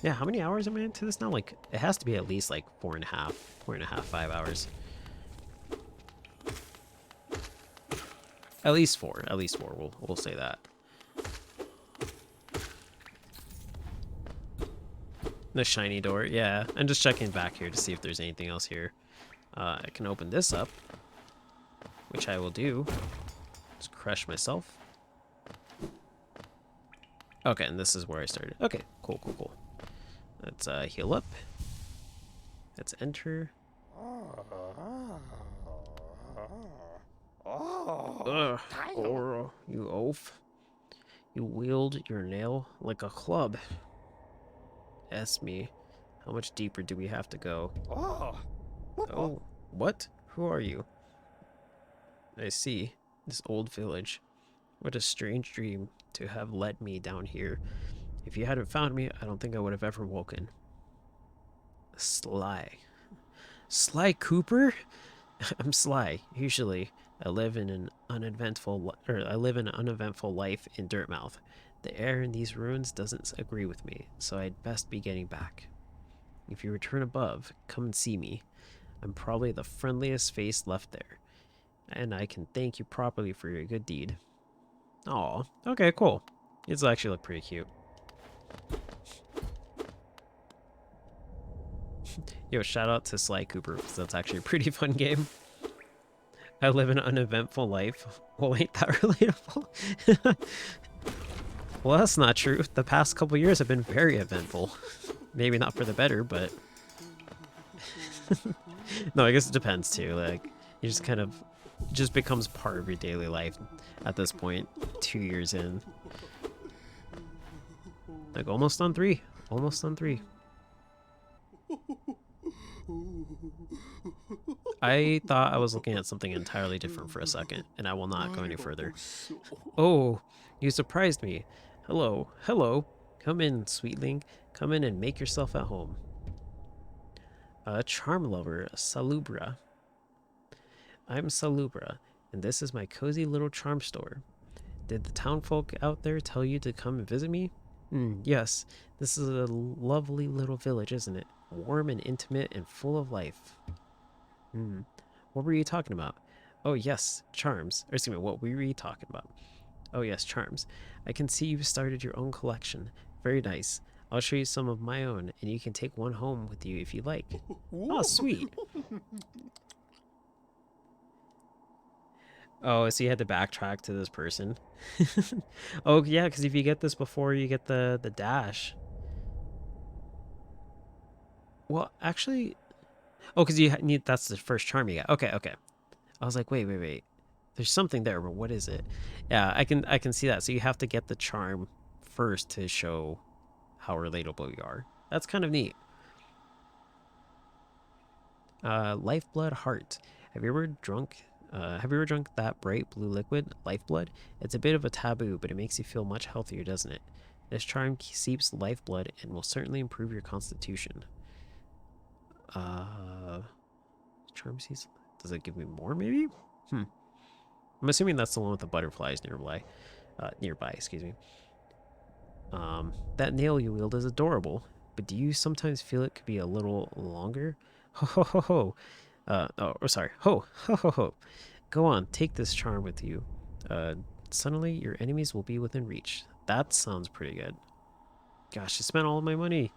Yeah, how many hours am I into this now? Like, it has to be at least like 4.5, 5 hours. At least four. At least four. We'll say that. The shiny door. Yeah, I'm just checking back here to see if there's anything else here. I can open this up, which I will do. Just crush myself. Okay, and this is where I started. Okay, cool, cool, cool. Let's heal up. Let's enter. Ugh, Goro, you oaf. You wield your nail like a club. Ask me, how much deeper do we have to go? Oh, what? Who are you? I see. This old village. What a strange dream to have led me down here. If you hadn't found me, I don't think I would have ever woken. Sly. Sly Cooper? I'm Sly, usually. I live an uneventful life in Dirtmouth. The air in these ruins doesn't agree with me, so I'd best be getting back. If you return above, come and see me. I'm probably the friendliest face left there, and I can thank you properly for your good deed. Aw, okay, cool. These actually look pretty cute. Yo, shout out to Sly Cooper, because that's actually a pretty fun game. I live an uneventful life. Well, ain't that relatable? Well, that's not true. The past couple years have been very eventful. Maybe not for the better, but... No, I guess it depends too. Like, you just kind of... just becomes part of your daily life at this point, 2 years in. Like, almost on 3. Almost on 3. I thought I was looking at something entirely different for a second, and I will not go any further. Oh, you surprised me. Hello, hello. Come in, sweetling. Come in and make yourself at home. Charm lover, Salubra. I'm Salubra, and this is my cozy little charm store. Did the townfolk out there tell you to come and visit me? Yes, this is a lovely little village, isn't it? Warm and intimate and full of life. What were you talking about? Oh, yes, charms. Or excuse me, what were you talking about? Oh, yes, charms. I can see you've started your own collection. Very nice. I'll show you some of my own, and you can take one home with you if you like. Oh, sweet. Oh, so you had to backtrack to this person. Oh, yeah, because if you get this before you get the dash. Well, actually... Oh, because you need... That's the first charm you get. Okay, okay. I was like, wait. There's something there, but what is it? Yeah, I can see that. So you have to get the charm first to show how relatable you are. That's kind of neat. Lifeblood heart. Have you ever drunk? Have you ever drunk that bright blue liquid, lifeblood? It's a bit of a taboo, but it makes you feel much healthier, doesn't it? This charm seeps lifeblood and will certainly improve your constitution. Charm seeps. Does it give me more? Maybe. I'm assuming that's the one with the butterflies nearby. Nearby, excuse me. That nail you wield is adorable, but do you sometimes feel it could be a little longer? Ho ho ho ho. Sorry. Ho ho ho ho. Go on, take this charm with you. Suddenly your enemies will be within reach. That sounds pretty good. Gosh, I spent all of my money.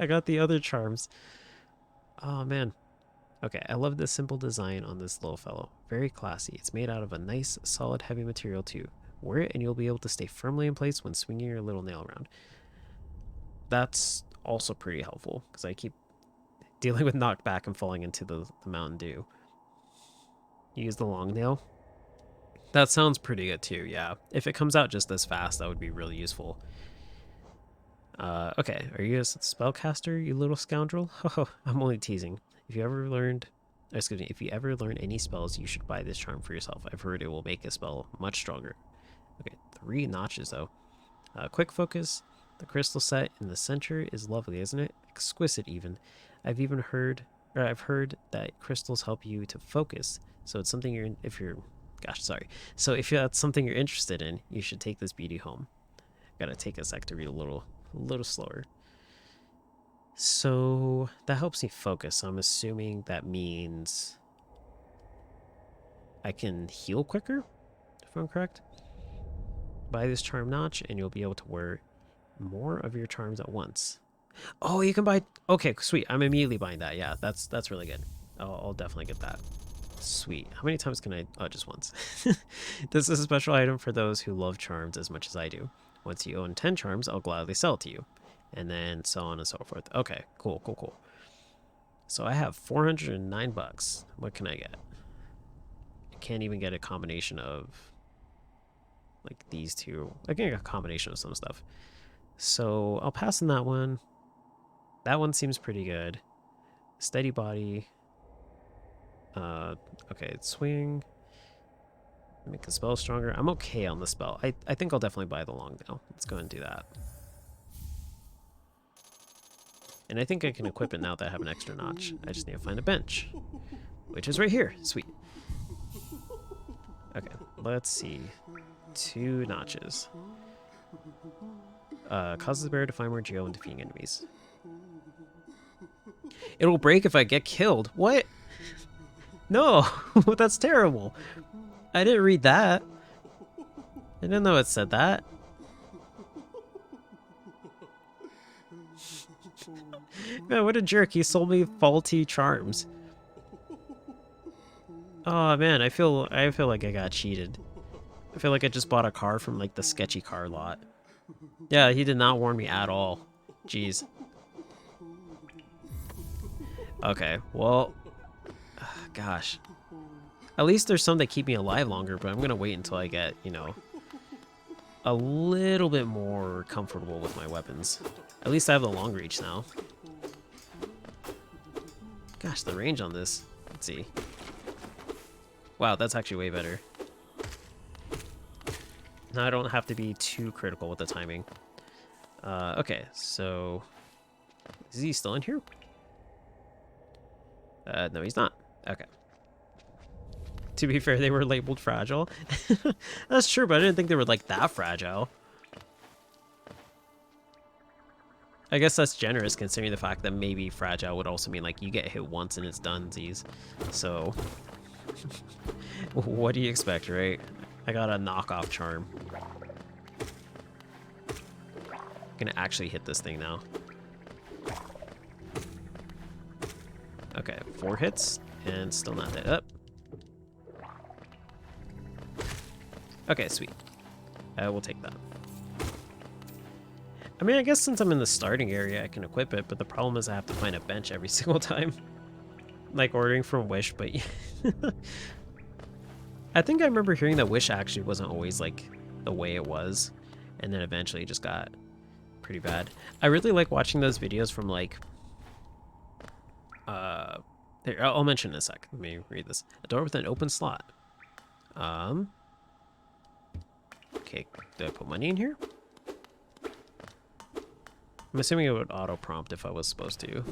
I got the other charms. Oh man. Okay, I love the simple design on this little fellow. Very classy. It's made out of a nice, solid, heavy material too. Wear it and you'll be able to stay firmly in place when swinging your little nail around. That's also pretty helpful, because I keep dealing with knockback and falling into the Mountain Dew. Use the long nail. That sounds pretty good too, yeah. If it comes out just this fast, that would be really useful. Okay, are you a spellcaster, you little scoundrel? Oh, I'm only teasing. If you ever learn any spells, you should buy this charm for yourself. I've heard it will make a spell much stronger. Okay, 3 notches though. Quick focus. The crystal set in the center is lovely, isn't it? Exquisite even. I've even heard or I've heard that crystals help you to focus. So it's something if you're, gosh, sorry. So if that's something you're interested in, you should take this beauty home. Gotta take a sec to read a little slower. So that helps me focus. So I'm assuming that means I can heal quicker, if I'm correct. Buy this charm notch, and you'll be able to wear more of your charms at once. Oh, you can buy. Okay, sweet. I'm immediately buying that. Yeah, that's really good. I'll definitely get that. Sweet. How many times can I? Oh, just once. This is a special item for those who love charms as much as I do. Once you own 10 charms, I'll gladly sell it to you. And then so on and so forth. Okay, cool, cool, cool. So I have 409 bucks. What can I get? I can't even get a combination of like these two. I can get a combination of some stuff. So I'll pass on that one. That one seems pretty good. Steady body. Okay, swing. Make the spell stronger. I'm okay on the spell. I think I'll definitely buy the long nail. Let's go ahead and do that. And I think I can equip it now that I have an extra notch. I just need to find a bench, which is right here. Sweet. Okay, let's see. 2 notches. Causes the bear to find more geo when defeating enemies. It'll break if I get killed. What? No, that's terrible. I didn't read that. I didn't know it said that. Man, what a jerk. He sold me faulty charms. Oh man, I feel like I got cheated. I feel like I just bought a car from like the sketchy car lot. Yeah, he did not warn me at all. Jeez. Okay, well, gosh. At least there's some that keep me alive longer, but I'm gonna wait until I get, you know, a little bit more comfortable with my weapons. At least I have the long reach now. Gosh, the range on this. Let's see. Wow, that's actually way better. Now I don't have to be too critical with the timing. Okay, so... Is he still in here? No, he's not. Okay. To be fair, they were labeled fragile. That's true, but I didn't think they were, like, that fragile. I guess that's generous, considering the fact that maybe fragile would also mean, like, you get hit once and it's donezies. So... what do you expect, right? I got a knockoff charm. I'm gonna actually hit this thing now. Okay, 4 hits, and still not dead. Up. Okay, sweet. We'll take that. I mean, I guess since I'm in the starting area, I can equip it, but the problem is I have to find a bench every single time. Like ordering from Wish, but... I think I remember hearing that Wish actually wasn't always, like, the way it was, and then eventually it just got pretty bad. I really like watching those videos from, like... Here, I'll mention in a sec. Let me read this. A door with an open slot. Okay, did I put money in here? I'm assuming it would auto-prompt if I was supposed to.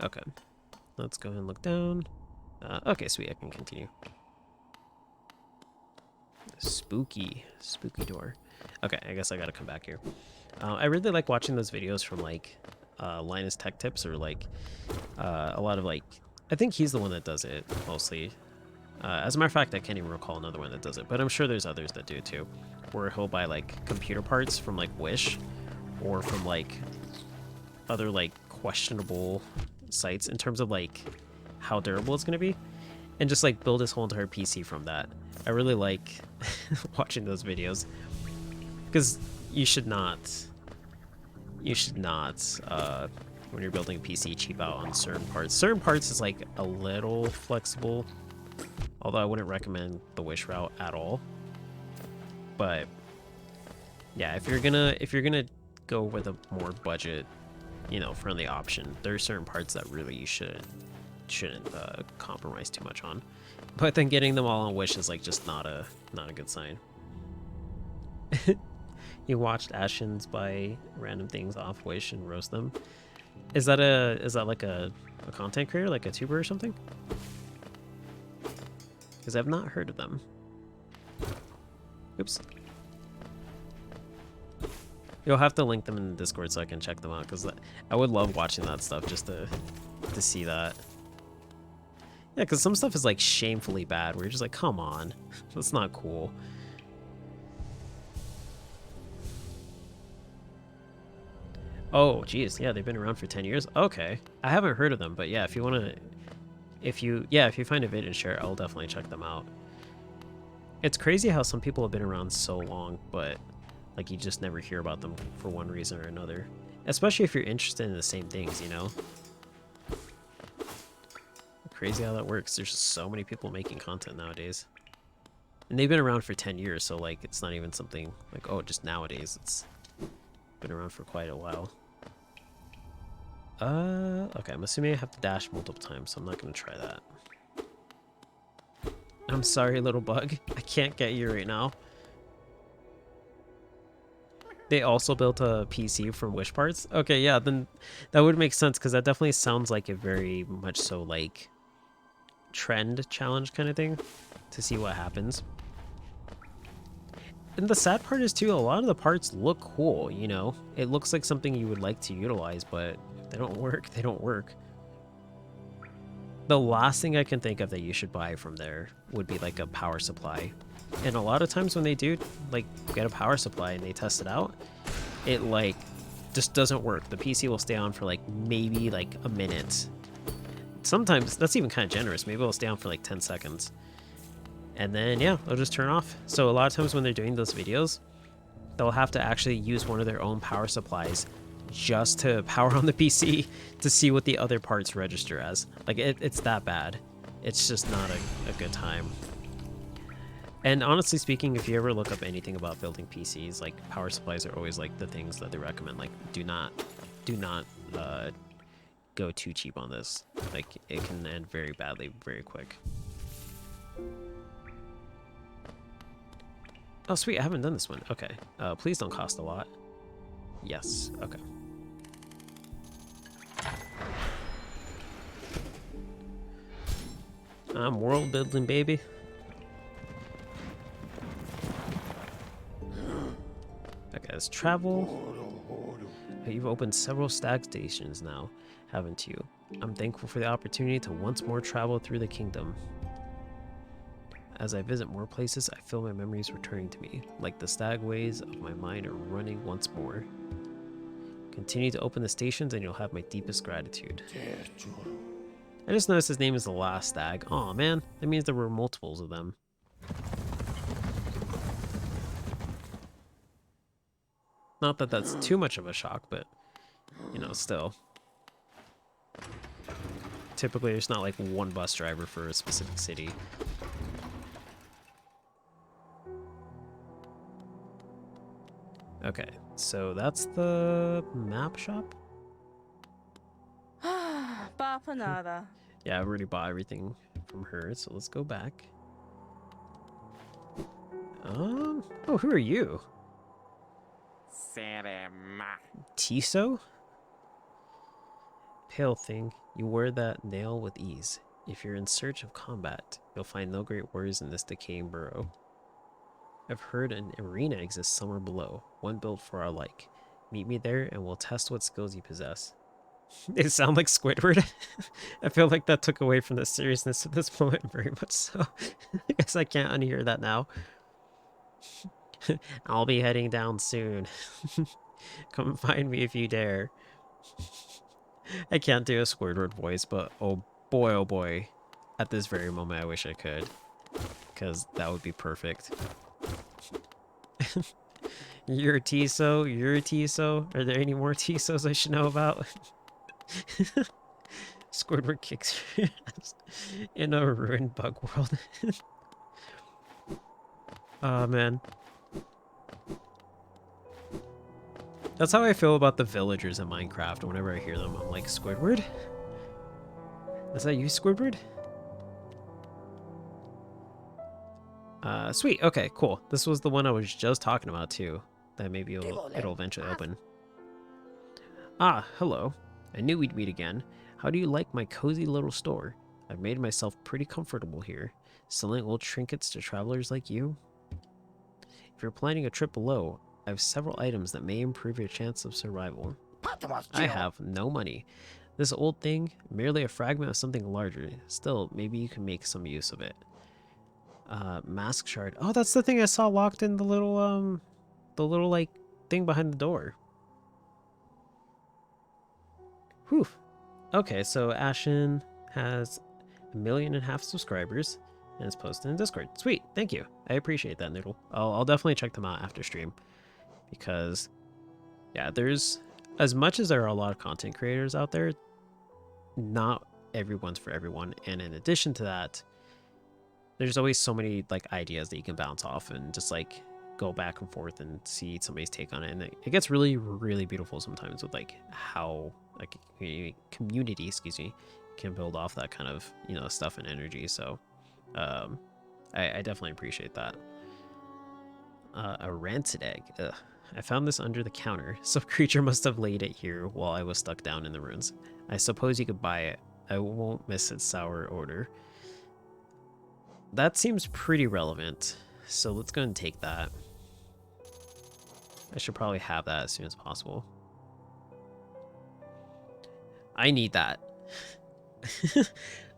Okay. Let's go ahead and look down. Okay, sweet, I can continue. Spooky. Spooky door. Okay, I guess I gotta come back here. I really like watching those videos from, like, Linus Tech Tips, or, like, a lot of, like... I think he's the one that does it, mostly. As a matter of fact, I can't even recall another one that does it, but I'm sure there's others that do, too. Where he'll buy, like, computer parts from, like, Wish, or from, like, other, like, questionable sites in terms of, like, how durable it's going to be, and just, like, build his whole entire PC from that. I really like watching those videos, because you should not, when you're building a PC, cheap out on certain parts. Certain parts is, like, a little flexible, although I wouldn't recommend the Wish route at all. But yeah, if you're gonna go with a more budget, you know, friendly option, there are certain parts that really you shouldn't compromise too much on. But then getting them all on Wish is, like, just not a good sign. You watched Ashens buy random things off Wish and roast them. Is that like a content creator, like a tuber or something? Because I've not heard of them. Oops. You'll have to link them in the Discord so I can check them out, because I would love watching that stuff just to see that. Yeah, because some stuff is like shamefully bad where you're just like, come on, that's not cool. Oh, geez, yeah, they've been around for 10 years. Okay, I haven't heard of them, but yeah, if you want to, if you find a vid and share it, I'll definitely check them out. It's crazy how some people have been around so long, but like you just never hear about them for one reason or another. Especially if you're interested in the same things, you know? Crazy how that works. There's just so many people making content nowadays. And they've been around for 10 years, so like it's not even something like, oh, just nowadays. It's been around for quite a while. Okay, I'm assuming I have to dash multiple times, so I'm not gonna try that. I'm sorry, little bug. I can't get you right now. They also built a PC from Wish Parts? Okay, yeah, then that would make sense, because that definitely sounds like a very much so like trend challenge kind of thing to see what happens. And the sad part is too, a lot of the parts look cool, you know? It looks like something you would like to utilize, but if they don't work, they don't work. The last thing I can think of that you should buy from there would be like a power supply. And a lot of times when they do like get a power supply and they test it out, it like just doesn't work. The PC will stay on for like maybe like a minute. Sometimes that's even kind of generous. Maybe it'll stay on for like 10 seconds. And then yeah, it'll just turn off. So a lot of times when they're doing those videos, they'll have to actually use one of their own power supplies just to power on the PC to see what the other parts register as. Like it's that bad. It's just not a good time. And honestly speaking, if you ever look up anything about building PCs, like power supplies are always like the things that they recommend. Like do not go too cheap on this. Like it can end very badly very quick. Oh sweet, I haven't done this one. Okay. Please don't cost a lot. Yes, okay. I'm world building, baby. Okay, let's travel. You've opened several stag stations now, haven't you? I'm thankful for the opportunity to once more travel through the kingdom. As I visit more places, I feel my memories returning to me, like the stag ways of my mind are running once more. Continue to open the stations and you'll have my deepest gratitude. I just noticed his name is the last stag. Aw, man, that means there were multiples of them. Not that that's too much of a shock, but, you know, still. Typically, there's not like one bus driver for a specific city. Okay, so that's the map shop? Yeah, I've already bought everything from her, so let's go back. Oh, who are you? Tiso? Pale thing, you wear that nail with ease. If you're in search of combat, you'll find no great warriors in this decaying burrow. I've heard an arena exists somewhere below, one built for our like. Meet me there and we'll test what skills you possess. They sound like Squidward. I feel like that took away from the seriousness of this moment very much so. I guess I can't unhear that now. I'll be heading down soon. Come find me if you dare. I can't do a Squidward voice, but oh boy, at this very moment I wish I could. Because that would be perfect. You're a Tiso, you're a Tiso. Are there any more Tisos I should know about? Squidward kicks your ass in a ruined bug world. Oh man. That's how I feel about the villagers in Minecraft. Whenever I hear them, I'm like, Squidward? Is that you, Squidward? Sweet. Okay, cool. This was the one I was just talking about too. That maybe it'll eventually open. Ah, hello. I knew we'd meet again. How do you like my cozy little store? I've made myself pretty comfortable here, selling old trinkets to travelers like you. If you're planning a trip below, I have several items that may improve your chance of survival. I have no money. This old thing, merely a fragment of something larger. Still, maybe you can make some use of it. Mask shard. Oh, that's the thing I saw locked in the little, like, thing behind the door. Whew. Okay, so Ashen has 1.5 million subscribers and is posted in Discord. Sweet, thank you. I appreciate that, Noodle. I'll definitely check them out after stream because, yeah, there's as much as there are a lot of content creators out there, not everyone's for everyone. And in addition to that, there's always so many like ideas that you can bounce off and just like go back and forth and see somebody's take on it. And it gets really, really beautiful sometimes with like how like community, excuse me, can build off that kind of, you know, stuff and energy. So I definitely appreciate that. A rancid egg. Ugh. I found this under the counter. Some creature must have laid it here while I was stuck down in the ruins. I suppose you could buy it. I won't miss its sour odor. That seems pretty relevant. So let's go and take that. I should probably have that as soon as possible. I need that.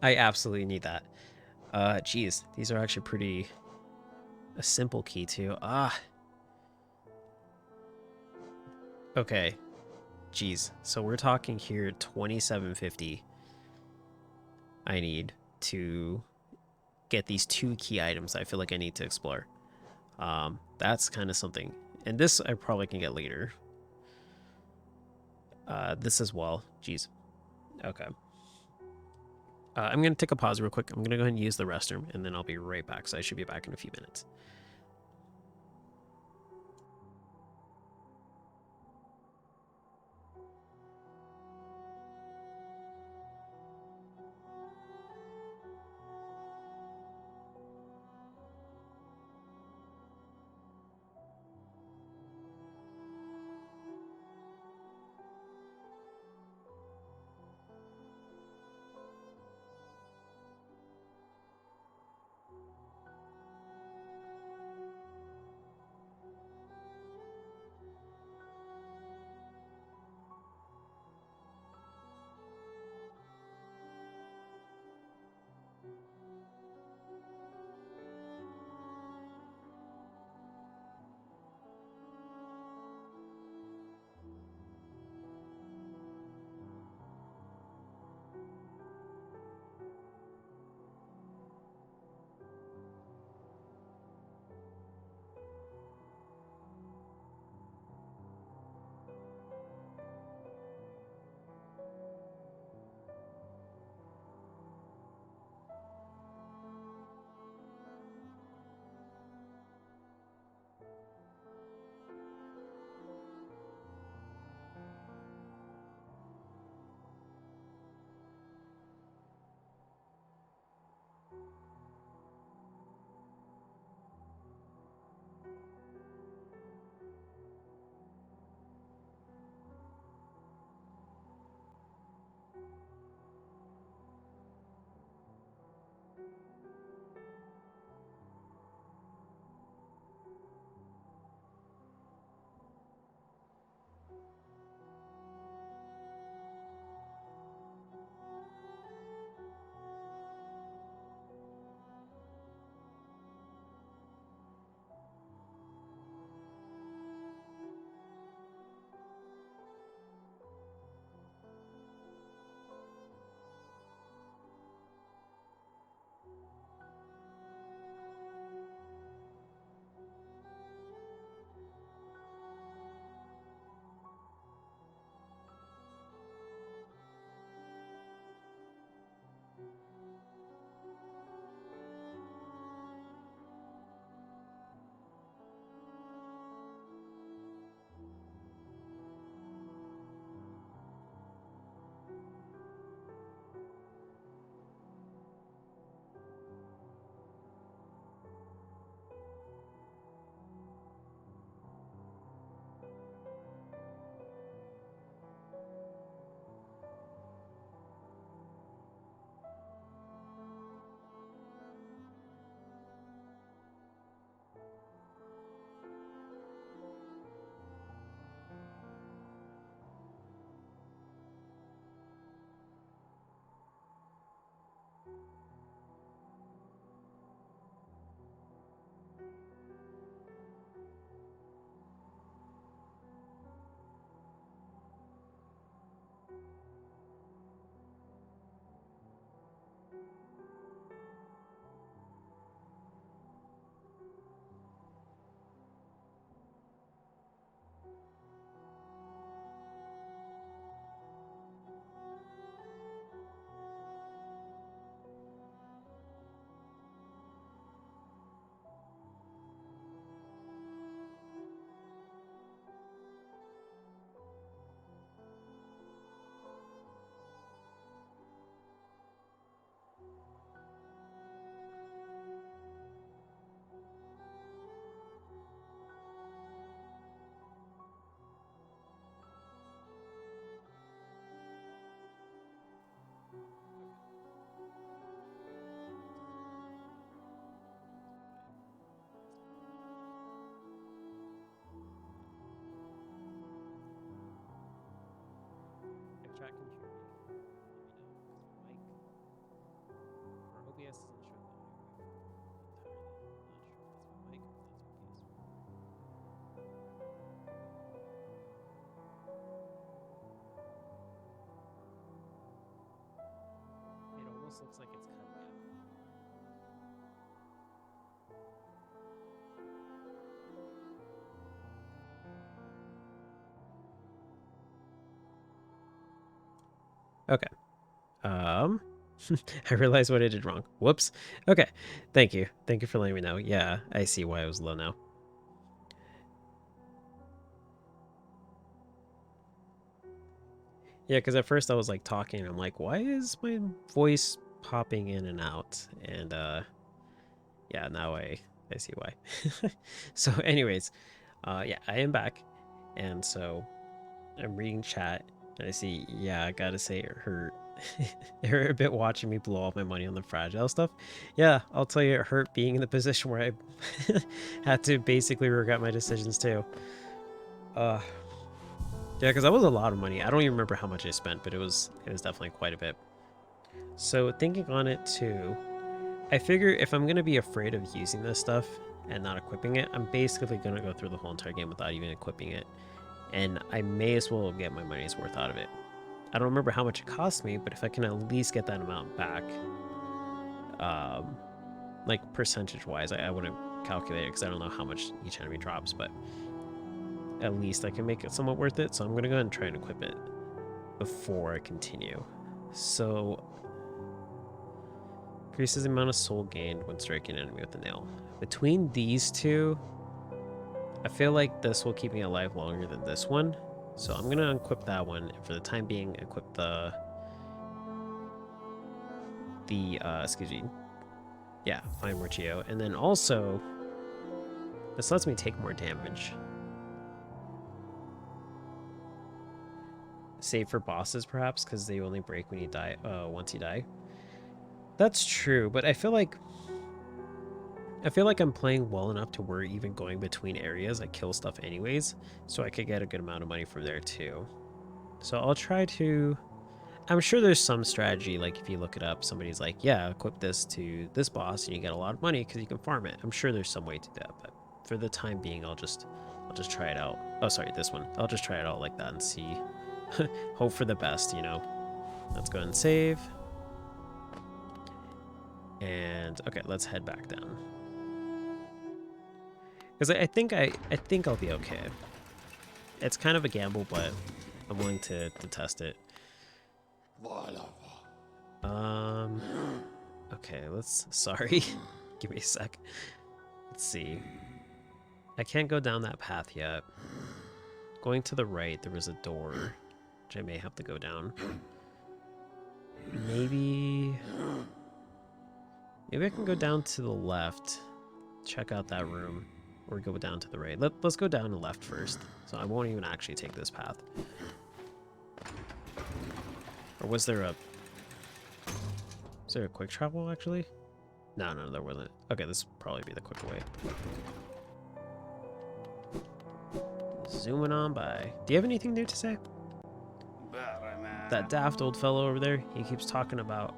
I absolutely need that. Geez, these are actually pretty a simple key too. Okay. Geez. So we're talking here 2750. I need to get these 2 key items I feel like I need to explore. That's kind of something. And this I probably can get later. This as well. Jeez. Okay. I'm going to take a pause real quick. I'm going to go ahead and use the restroom, and then I'll be right back. So I should be back in a few minutes. looks like it's cutting out. Okay. I realized what I did wrong. Whoops. Okay. Thank you. Thank you for letting me know. Yeah, I see why it was low now. Yeah, because at first I was like talking and I'm like, why is my voice popping in and out? And yeah, now I see why. So anyways, yeah, I am back. And so I'm reading chat and I see, yeah, I gotta say it hurt. It hurt a bit watching me blow all my money on the fragile stuff. Yeah, I'll tell you, it hurt being in the position where I had to basically regret my decisions too. Uh, yeah, because that was a lot of money. I don't even remember how much I spent, but it was definitely quite a bit. So thinking on it too, I figure if I'm gonna be afraid of using this stuff and not equipping it, I'm basically gonna go through the whole entire game without even equipping it, and I may as well get my money's worth out of it. I don't remember how much it cost me, but if I can at least get that amount back, um, like percentage-wise, I wouldn't calculate it because I don't know how much each enemy drops, but at least I can make it somewhat worth it. So I'm gonna go ahead and try and equip it before I continue. So increases the amount of soul gained when striking an enemy with a nail. Between these two, I feel like this will keep me alive longer than this one. So I'm gonna unequip that one, and for the time being, equip the excuse me, yeah, find more Geo, and then also this lets me take more damage. Save for bosses, perhaps, because they only break when you die. Once you die. That's true, but I feel like I'm playing well enough to where even going between areas, I kill stuff anyways, so I could get a good amount of money from there too. So I'll try to. I'm sure there's some strategy, like if you look it up, somebody's like, yeah, equip this to this boss and you get a lot of money because you can farm it. I'm sure there's some way to do that, but for the time being, I'll just try it out. Oh, sorry, this one. I'll just try it out like that and see. Hope for the best, you know. Let's go ahead and save. And okay, let's head back down. Because I think I'll be okay. It's kind of a gamble, but I'm willing to test it. Okay, sorry. Give me a sec. Let's see. I can't go down that path yet. Going to the right, there was a door, which I may have to go down. Maybe I can go down to the left, check out that room, or go down to the right. Let's go down and left first, so I won't even actually take this path. Or was there a... Is there a quick travel, actually? No, there wasn't. Okay, this will probably be the quicker way. Zooming on by. Do you have anything new to say? That daft old fellow over there, he keeps talking about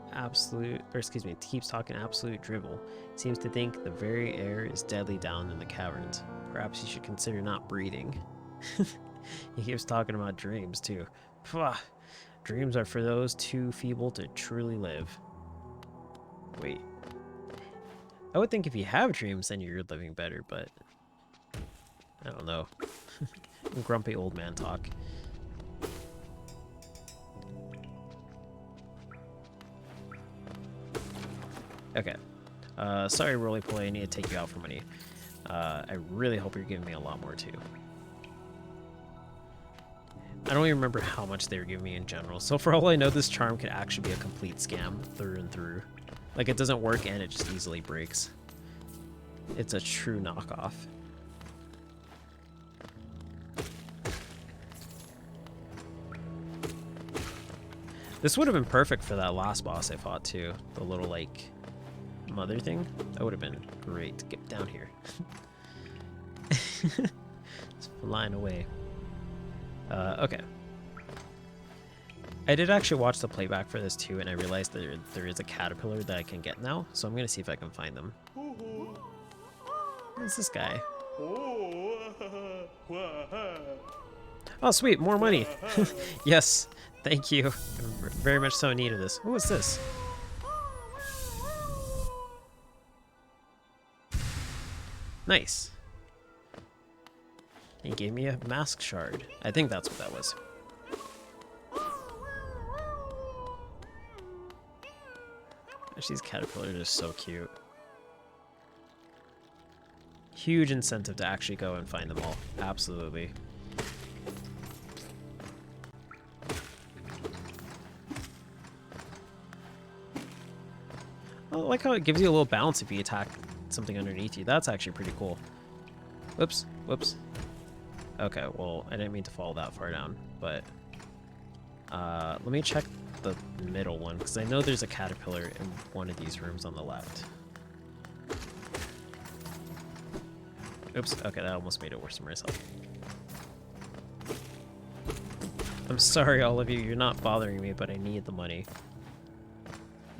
keeps talking absolute drivel. Seems to think the very air is deadly down in the caverns. Perhaps you should consider not breathing. He keeps talking about dreams, too. Pwah. Dreams are for those too feeble to truly live. Wait. I would think if you have dreams, then you're living better, but... I don't know. Grumpy old man talk. Okay. Sorry, Roly-Poly, I need to take you out for money. I really hope you're giving me a lot more, too. I don't even remember how much they were giving me in general. So for all I know, this charm could actually be a complete scam through and through. Like, it doesn't work and it just easily breaks. It's a true knockoff. This would have been perfect for that last boss I fought, too. The little, like, mother thing. That would have been great. Get down here. It's flying away. Okay. I did actually watch the playback for this too, and I realized that there is a caterpillar that I can get now, so I'm gonna see if I can find them. Who's this guy? Oh, sweet, more money. Yes, thank you. I'm very much so in need of this. What was this? Nice. He gave me a mask shard. I think that's what that was. Gosh, these caterpillars are so cute. Huge incentive to actually go and find them all. Absolutely. I like how it gives you a little bounce if you attack something underneath you. That's actually pretty cool. Whoops, whoops. Okay, well, I didn't mean to fall that far down, but let me check the middle one, because I know there's a caterpillar in one of these rooms on the left. Oops, okay, that almost made it worse for myself. I'm sorry, all of you, you're not bothering me, but I need the money.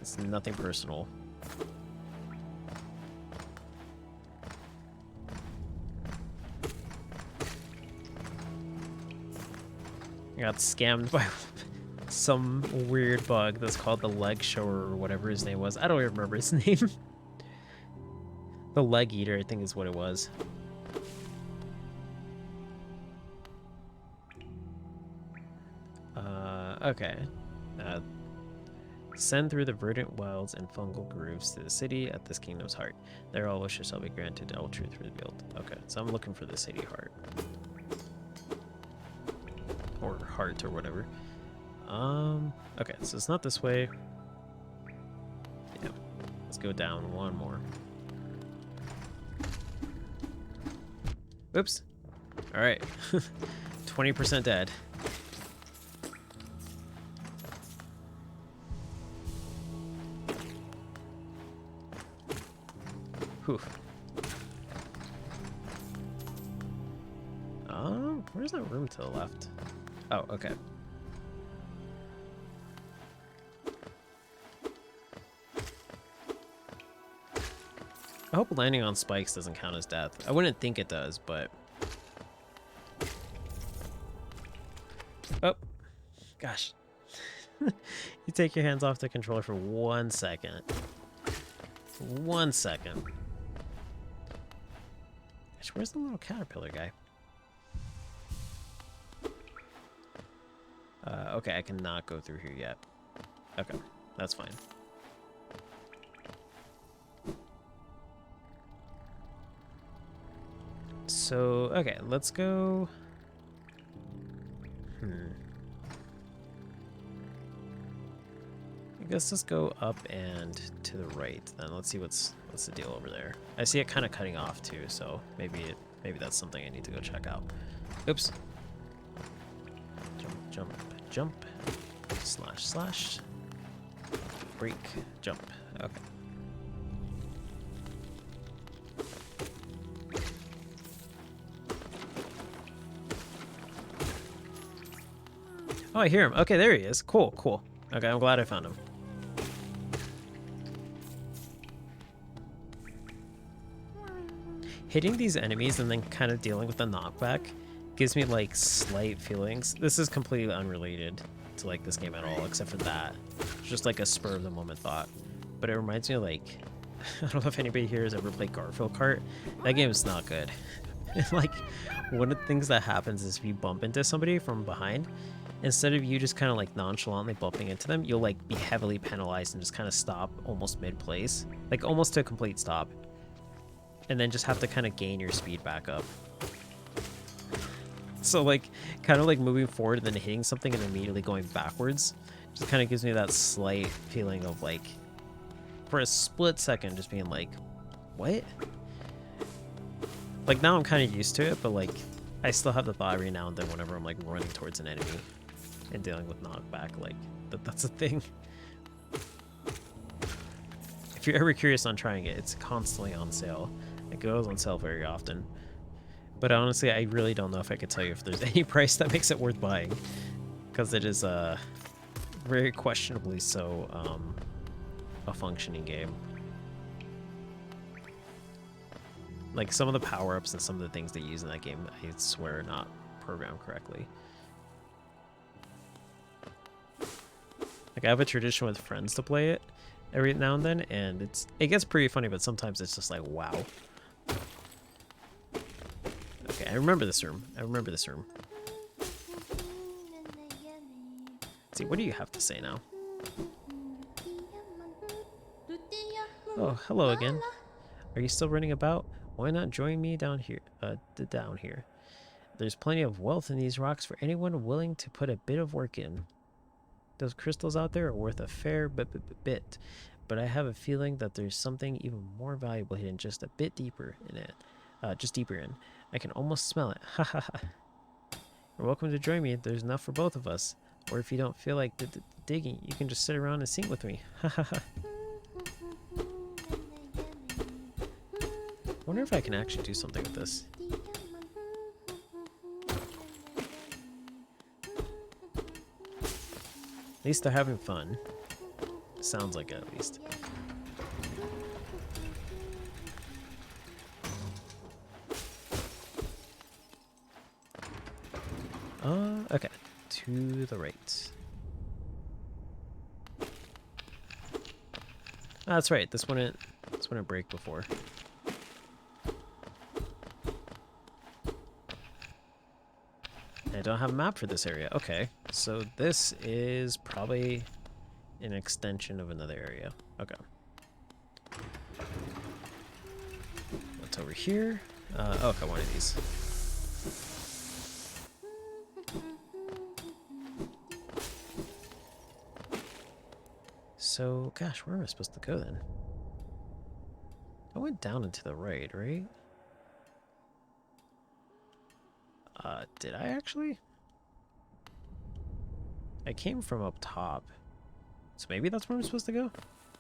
It's nothing personal. I got scammed by some weird bug that's called the leg shower or whatever his name was. I don't even remember his name. The leg eater, I think is what it was. Okay. Send through the verdant wilds and fungal grooves to the city at this kingdom's heart. There all wishes shall be granted, all truth revealed. Okay, so I'm looking for the city heart. Or heart or whatever. Okay, so it's not this way. Yeah, let's go down one more. Oops. All right, 20% dead. Whew. Where's that room to the left? Oh, okay. I hope landing on spikes doesn't count as death. I wouldn't think it does, but... Oh. Gosh. You take your hands off the controller for 1 second. 1 second. Gosh, where's the little caterpillar guy? Okay, I cannot go through here yet. Okay, that's fine. So, okay, let's go... I guess let's go up and to the right. Then let's see what's the deal over there. I see it kind of cutting off too, so maybe that's something I need to go check out. Oops. Jump, jump, jump. Slash, slash. Break, jump. Okay. Oh, I hear him. Okay, there he is. Cool, cool. Okay, I'm glad I found him. Hitting these enemies and then kind of dealing with the knockback gives me like slight feelings. This is completely unrelated to like this game at all, except for that. It's just like a spur of the moment thought. But it reminds me of like, I don't know if anybody here has ever played Garfield Kart. That game is not good. Like, one of the things that happens is if you bump into somebody from behind, instead of you just kind of like nonchalantly bumping into them, you'll like be heavily penalized and just kind of stop almost mid-place. Like almost to a complete stop. And then just have to kind of gain your speed back up. So like, kind of like moving forward and then hitting something and immediately going backwards. Just kind of gives me that slight feeling of like, for a split second, just being like, what? Like now I'm kind of used to it, but like, I still have the thought every now and then whenever I'm like running towards an enemy and dealing with knockback, like that's a thing. If you're ever curious on trying it, it's constantly on sale. It goes on sale very often. But honestly, I really don't know if I could tell you if there's any price that makes it worth buying, because it is very questionably so a functioning game. Like some of the power-ups and some of the things they use in that game, I swear are not programmed correctly. Like I have a tradition with friends to play it every now and then, and it gets pretty funny, but sometimes it's just like, wow. I remember this room. I remember this room. Let's see, what do you have to say now? Oh, hello again. Are you still running about? Why not join me down here? Down here. There's plenty of wealth in these rocks for anyone willing to put a bit of work in. Those crystals out there are worth a fair bit, but I have a feeling that there's something even more valuable hidden just a bit deeper in it. Just deeper in. I can almost smell it. Ha ha ha. You're welcome to join me. There's enough for both of us. Or if you don't feel like digging, you can just sit around and sing with me. Ha ha ha. I wonder if I can actually do something with this. At least they're having fun. Sounds like it, at least. Okay. To the right. Ah, that's right. This wouldn't break before. I don't have a map for this area. Okay, so this is probably an extension of another area. Okay. What's over here? Oh, okay, one of these. So, gosh, where am I supposed to go then? I went down and to the right, right? Did I actually? I came from up top. So maybe that's where I'm supposed to go?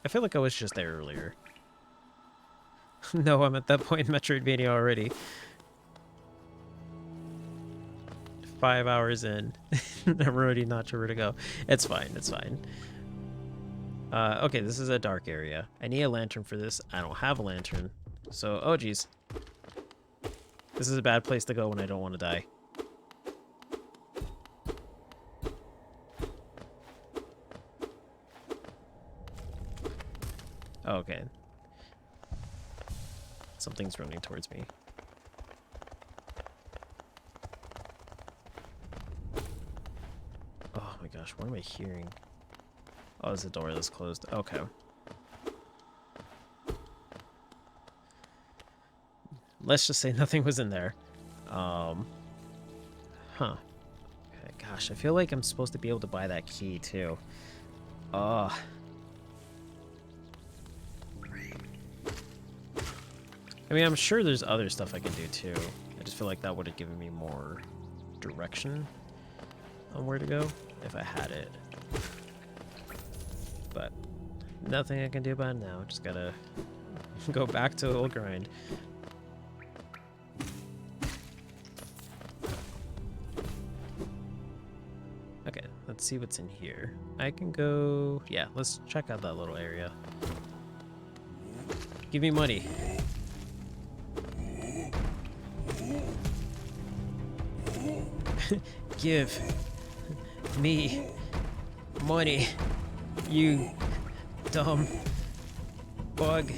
I feel like I was just there earlier. No, I'm at that point in Metroidvania already. 5 hours in. I'm already not sure where to go. It's fine, it's fine. Okay, this is a dark area. I need a lantern for this. I don't have a lantern. So, oh geez. This is a bad place to go when I don't want to die. Oh, okay. Something's running towards me. Oh my gosh, what am I hearing? Oh, there's a door that's closed. Okay. Let's just say nothing was in there. Huh. Okay, gosh, I feel like I'm supposed to be able to buy that key too. I mean, I'm sure there's other stuff I can do too. I just feel like that would have given me more direction on where to go if I had it. But nothing I can do about it now. Just gotta go back to the old grind. Okay, let's see what's in here. I can go... Yeah, let's check out that little area. Give me money. Give me money, you dumb bug.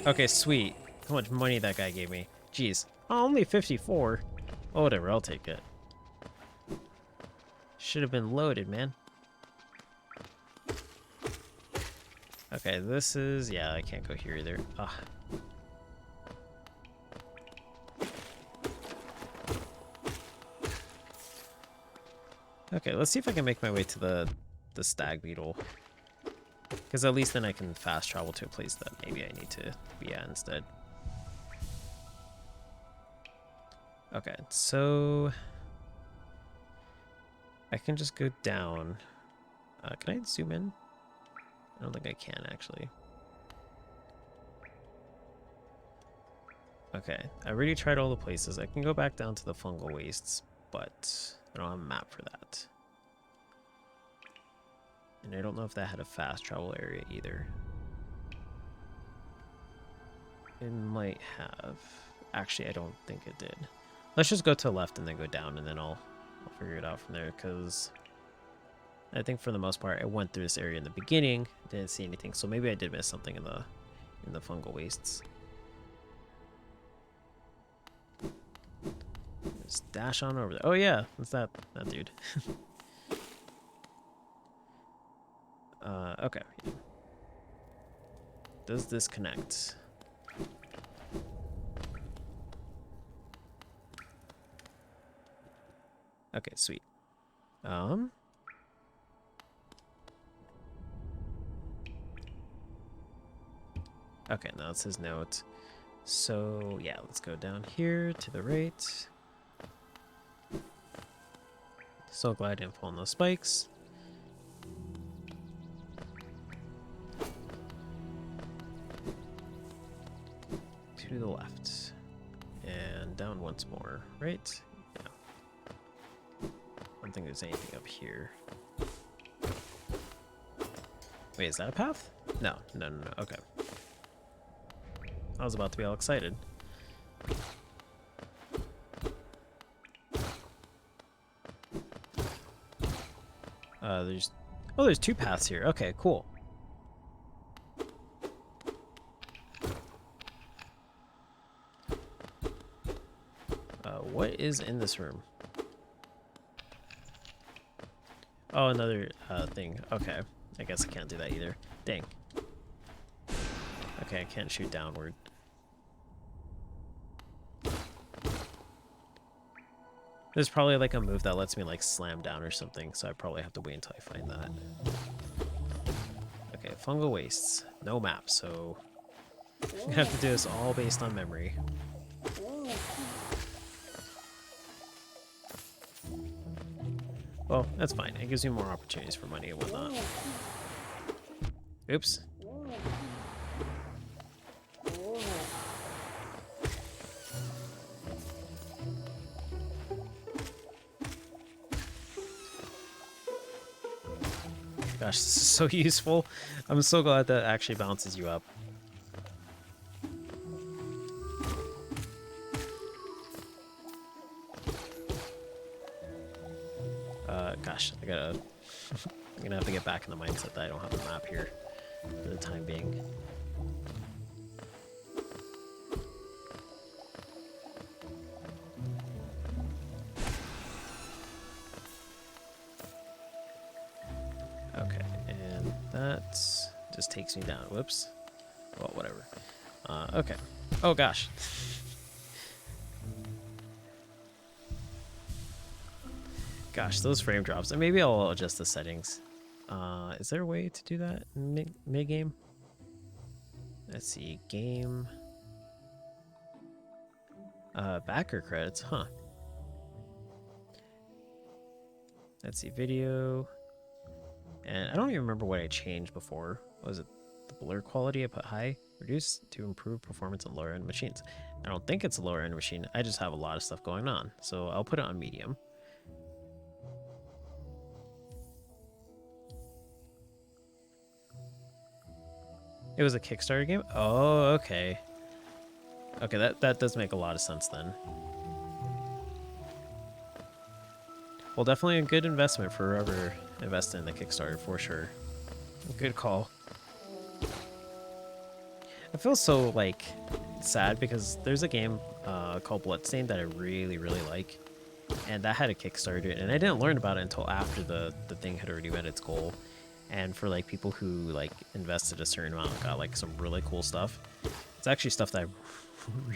Okay, sweet. How much money that guy gave me. Jeez. Oh, only 54. Oh, whatever, I'll take it. Should have been loaded, man. Okay, this is... Yeah, I can't go here either. Ah. Okay, let's see if I can make my way to the stag beetle. Because at least then I can fast travel to a place that maybe I need to be at instead. Okay, so... I can just go down. Can I zoom in? I don't think I can, actually. Okay, I already tried all the places. I can go back down to the fungal wastes, but I don't have a map for that. And I don't know if that had a fast travel area either. It might have. Actually, I don't think it did. Let's just go to the left and then go down, and then I'll figure it out from there, because I think for the most part, I went through this area in the beginning, didn't see anything, so maybe I did miss something in the fungal wastes. Just dash on over there. Oh yeah, that's that dude. Okay. Does this connect? Okay, sweet. Okay, now it's his note. So yeah, let's go down here to the right. So glad I didn't fall on those spikes. To the left. And down once more, right? Yeah. I don't think there's anything up here. Wait, is that a path? No, no, no, no. Okay. I was about to be all excited. There's two paths here. Okay, cool. What is in this room? Oh, another thing. Okay. I guess I can't do that either. Dang. Okay, I can't shoot downward. There's probably like a move that lets me like slam down or something, so I probably have to wait until I find that. Okay, fungal wastes. No map, so I'm gonna have to do this all based on memory. Well, that's fine. It gives me more opportunities for money and whatnot. Oops. Gosh, this is so useful. I'm so glad that actually bounces you up. Gosh, I'm gonna have to get back in the mindset that I don't have a map here for the time being. Okay, and that just takes me down. Whoops. Well, whatever. Okay. Oh gosh. Gosh, those frame drops. And maybe I'll adjust the settings. Is there a way to do that in mid-game? Let's see. Game. Backer credits. Huh. Let's see. Video. And I don't even remember what I changed before. Was it the blur quality I put high? Reduce to improve performance on lower end machines. I don't think it's a lower end machine. I just have a lot of stuff going on. So I'll put it on medium. It was a Kickstarter game? Oh, okay. Okay, that does make a lot of sense then. Well, definitely a good investment for whoever invested in the Kickstarter, for sure. Good call. I feel so, like, sad because there's a game called Bloodstained that I really, really like. And that had a Kickstarter, and I didn't learn about it until after the thing had already met its goal. And for like people who like invested a certain amount, got like some really cool stuff. It's actually stuff that I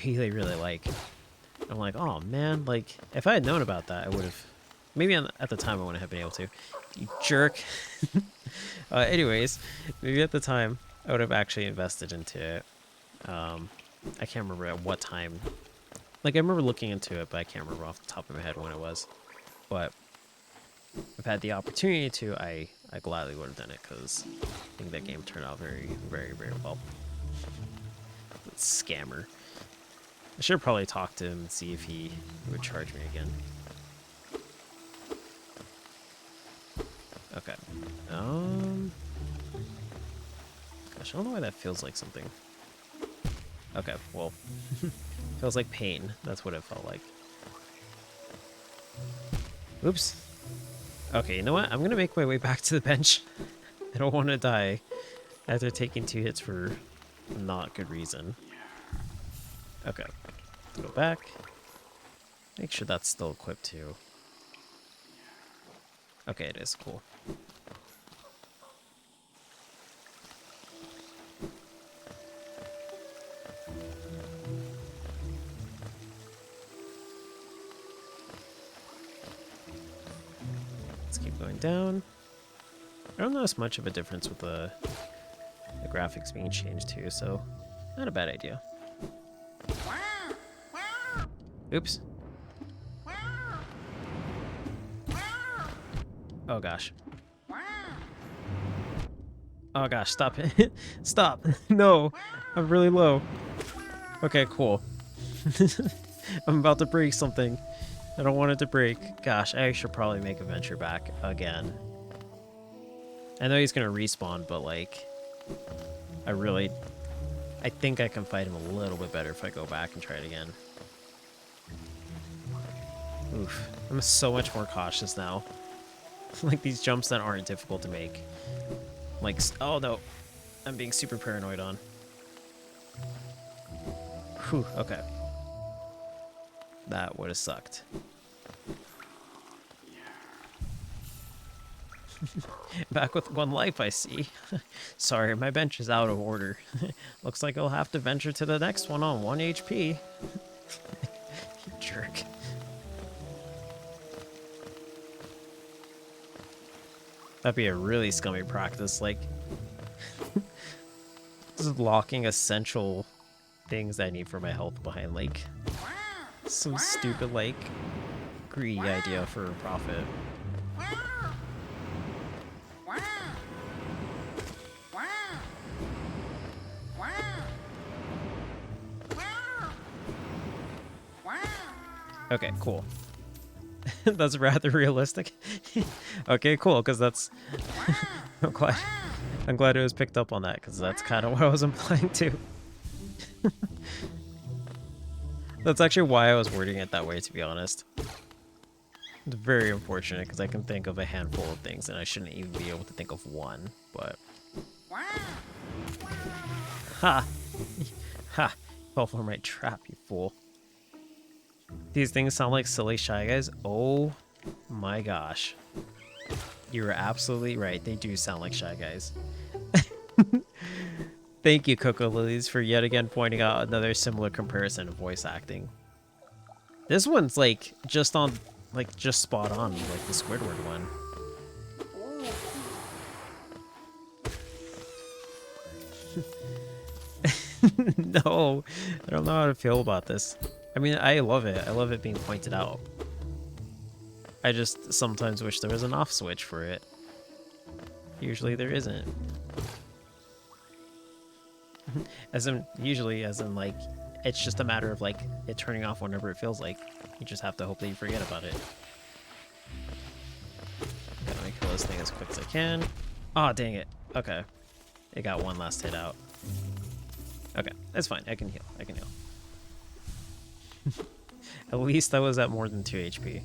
really, really like. I'm like, oh man, like if I had known about that, I would have. Maybe at the time I wouldn't have been able to. You jerk. Anyways, maybe at the time I would have actually invested into it. I can't remember at what time. Like I remember looking into it, but I can't remember off the top of my head when it was. But if I had the opportunity to, I gladly would have done it because I think that game turned out very, very, very well. Scammer. I should probably talk to him and see if he would charge me again. Okay. Gosh, I don't know why that feels like something. Okay, well, feels like pain. That's what it felt like. Oops. Okay, you know what? I'm gonna make my way back to the bench. I don't want to die after taking 2 hits for not good reason. Okay, let's go back. Make sure that's still equipped too. Okay, it is. Cool. Let's keep going down. I don't notice much of a difference with the graphics being changed too, so not a bad idea. Oops. Oh gosh. Oh gosh, stop it. Stop. No, I'm really low. Okay, cool. I'm about to break something. I don't want it to break. Gosh, I should probably make a venture back again. I know he's gonna respawn, but like, I think I can fight him a little bit better if I go back and try it again. Oof, I'm so much more cautious now. Like these jumps that aren't difficult to make. Like, oh no, I'm being super paranoid on. Whew, okay. That would have sucked. Back with 1 life, I see. Sorry, my bench is out of order. Looks like I'll have to venture to the next one on 1 HP. You jerk. That'd be a really scummy practice, like... just locking essential things I need for my health behind, like... some stupid, like, greedy idea for a profit. Okay, cool. That's rather realistic. Okay, cool, because that's... I'm glad it was picked up on that, because that's kind of what I was implying too. That's actually why I was wording it that way, to be honest. It's very unfortunate, because I can think of a handful of things, and I shouldn't even be able to think of one, but... Ha! Ha! Fell for my trap, you fool. These things sound like silly Shy Guys. Oh my gosh. You're absolutely right. They do sound like Shy Guys. Thank you, Coco Lilies, for yet again pointing out another similar comparison of voice acting. This one's like just spot on, like the Squidward one. No, I don't know how to feel about this. I mean, I love it. I love it being pointed out. I just sometimes wish there was an off switch for it. Usually there isn't. Usually as in like, it's just a matter of like it turning off whenever it feels like. You just have to hope that you forget about it. Gotta make kill this thing as quick as I can. Oh, dang it. Okay. It got 1 last hit out. Okay, that's fine. I can heal. I can heal. At least I was at more than 2 HP.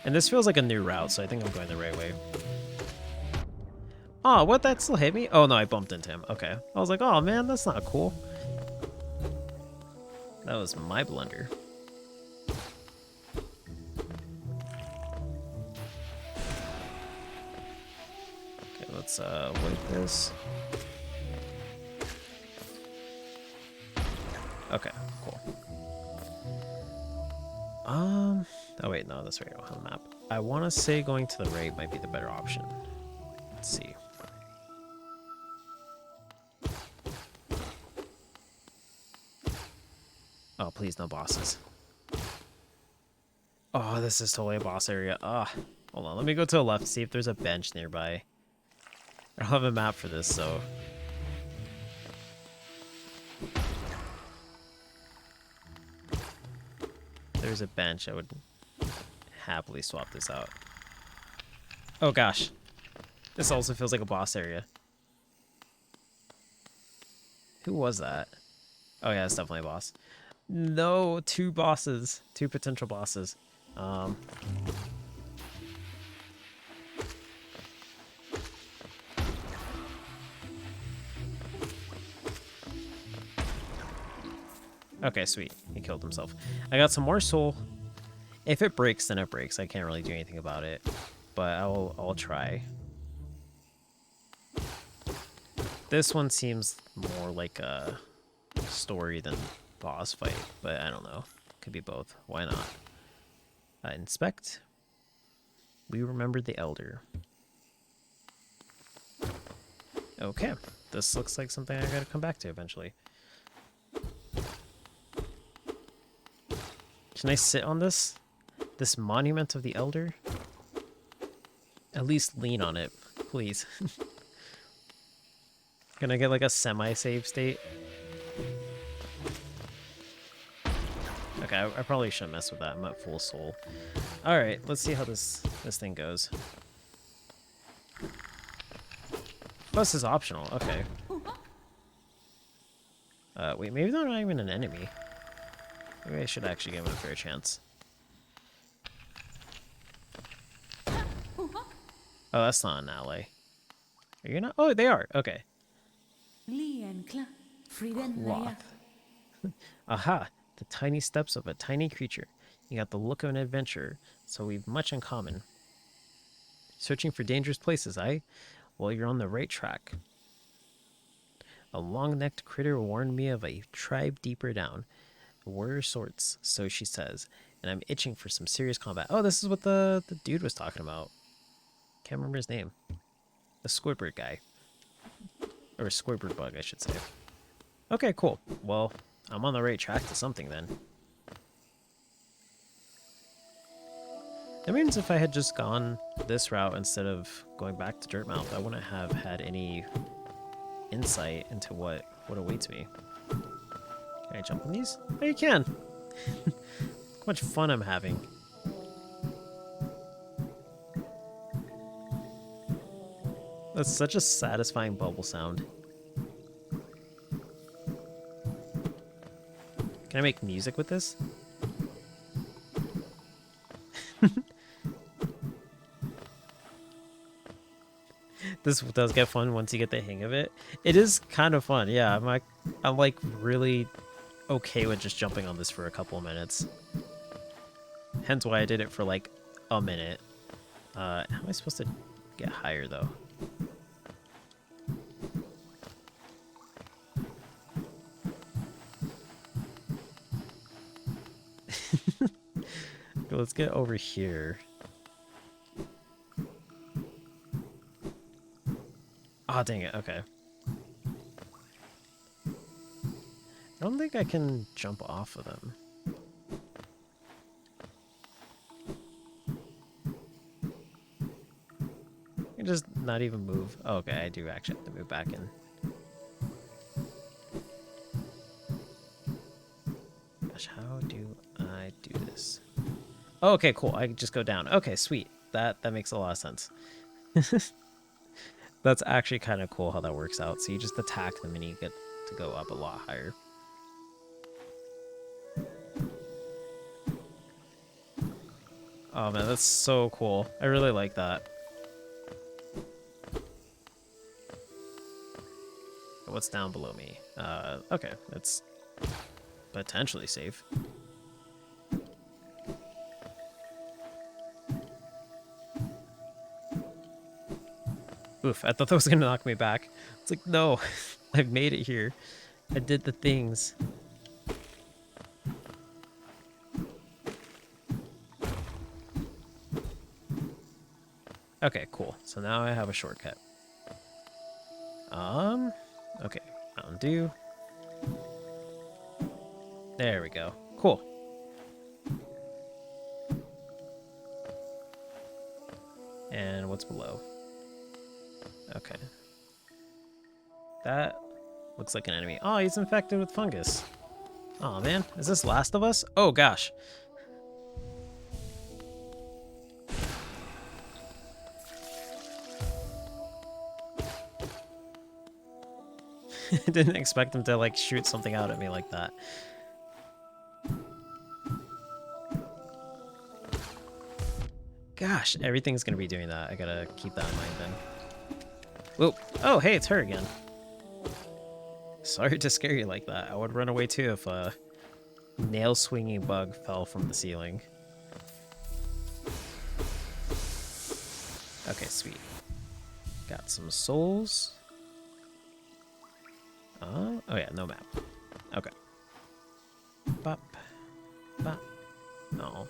And this feels like a new route, so I think I'm going the right way. Oh, what? That still hit me? Oh, no, I bumped into him. Okay. I was like, oh, man, that's not cool. That was my blunder. Okay, let's wipe this. Okay, cool. Oh wait, no, that's right, I don't have a map. I want to say going to the right might be the better option. Let's see. Oh, please, no bosses. Oh, this is totally a boss area. Ah, hold on, let me go to the left, see if there's a bench nearby. I don't have a map for this, so... If there's a bench, I would happily swap this out. Oh gosh. This also feels like a boss area. Who was that? Oh yeah, it's definitely a boss. No, 2 bosses. 2 potential bosses. Okay, sweet. He killed himself. I got some more soul. If it breaks, then it breaks. I can't really do anything about it. But I'll try. This one seems more like a story than boss fight, but I don't know. Could be both. Why not? Inspect. We remembered the elder. Okay. This looks like something I gotta come back to eventually. Can I sit on this? This monument of the elder? At least lean on it, please. Can I get like a semi-save state? Okay, I probably shouldn't mess with that. I'm at full soul. Alright, let's see how this thing goes. Oh, this is optional. Okay. Wait, maybe they're not even an enemy. Maybe I should actually give them a fair chance. Oh, that's not an ally. Are you not? Oh, they are. Okay. Cloth. Aha! The tiny steps of a tiny creature. You got the look of an adventurer, so we've much in common. Searching for dangerous places, eh? Well, you're on the right track. A long-necked critter warned me of a tribe deeper down. Warrior sorts, so she says, and I'm itching for some serious combat. Oh, this is what the dude was talking about. Can't remember his name. The Squidward guy. Or Squidward bug, I should say. Okay, cool. Well, I'm on the right track to something then. That means if I had just gone this route instead of going back to Dirtmouth, I wouldn't have had any insight into what awaits me. Can I jump on these? Oh, you can! Look how much fun I'm having. That's such a satisfying bubble sound. Can I make music with this? This does get fun once you get the hang of it. It is kind of fun, yeah. I'm like really okay with just jumping on this for a couple of minutes. Hence why I did it for like a minute. How am I supposed to get higher though? Let's get over here. Oh, dang it. Okay. I don't think I can jump off of them. I can just not even move. Oh, okay, I do actually have to move back in. Gosh, how do I do this? Oh, okay, cool. I can just go down. Okay, sweet. That makes a lot of sense. That's actually kind of cool how that works out. So you just attack them and you get to go up a lot higher. Oh man, that's so cool. I really like that. What's down below me? Okay, it's potentially safe. Oof, I thought that was gonna knock me back. It's like, no, I've made it here. I did the things. Okay, cool. So now I have a shortcut. Okay, Mountain Dew. There we go. Cool. And what's below? Okay. That looks like an enemy. Oh, he's infected with fungus. Oh man, is this Last of Us? Oh gosh. I didn't expect him to like shoot something out at me like that. Gosh, everything's gonna be doing that. I gotta keep that in mind then. Whoop. Oh, hey, it's her again. Sorry to scare you like that. I would run away too if nail swinging bug fell from the ceiling. Okay, sweet. Got some souls. Oh yeah, no map. Okay. Bop. Bop. No.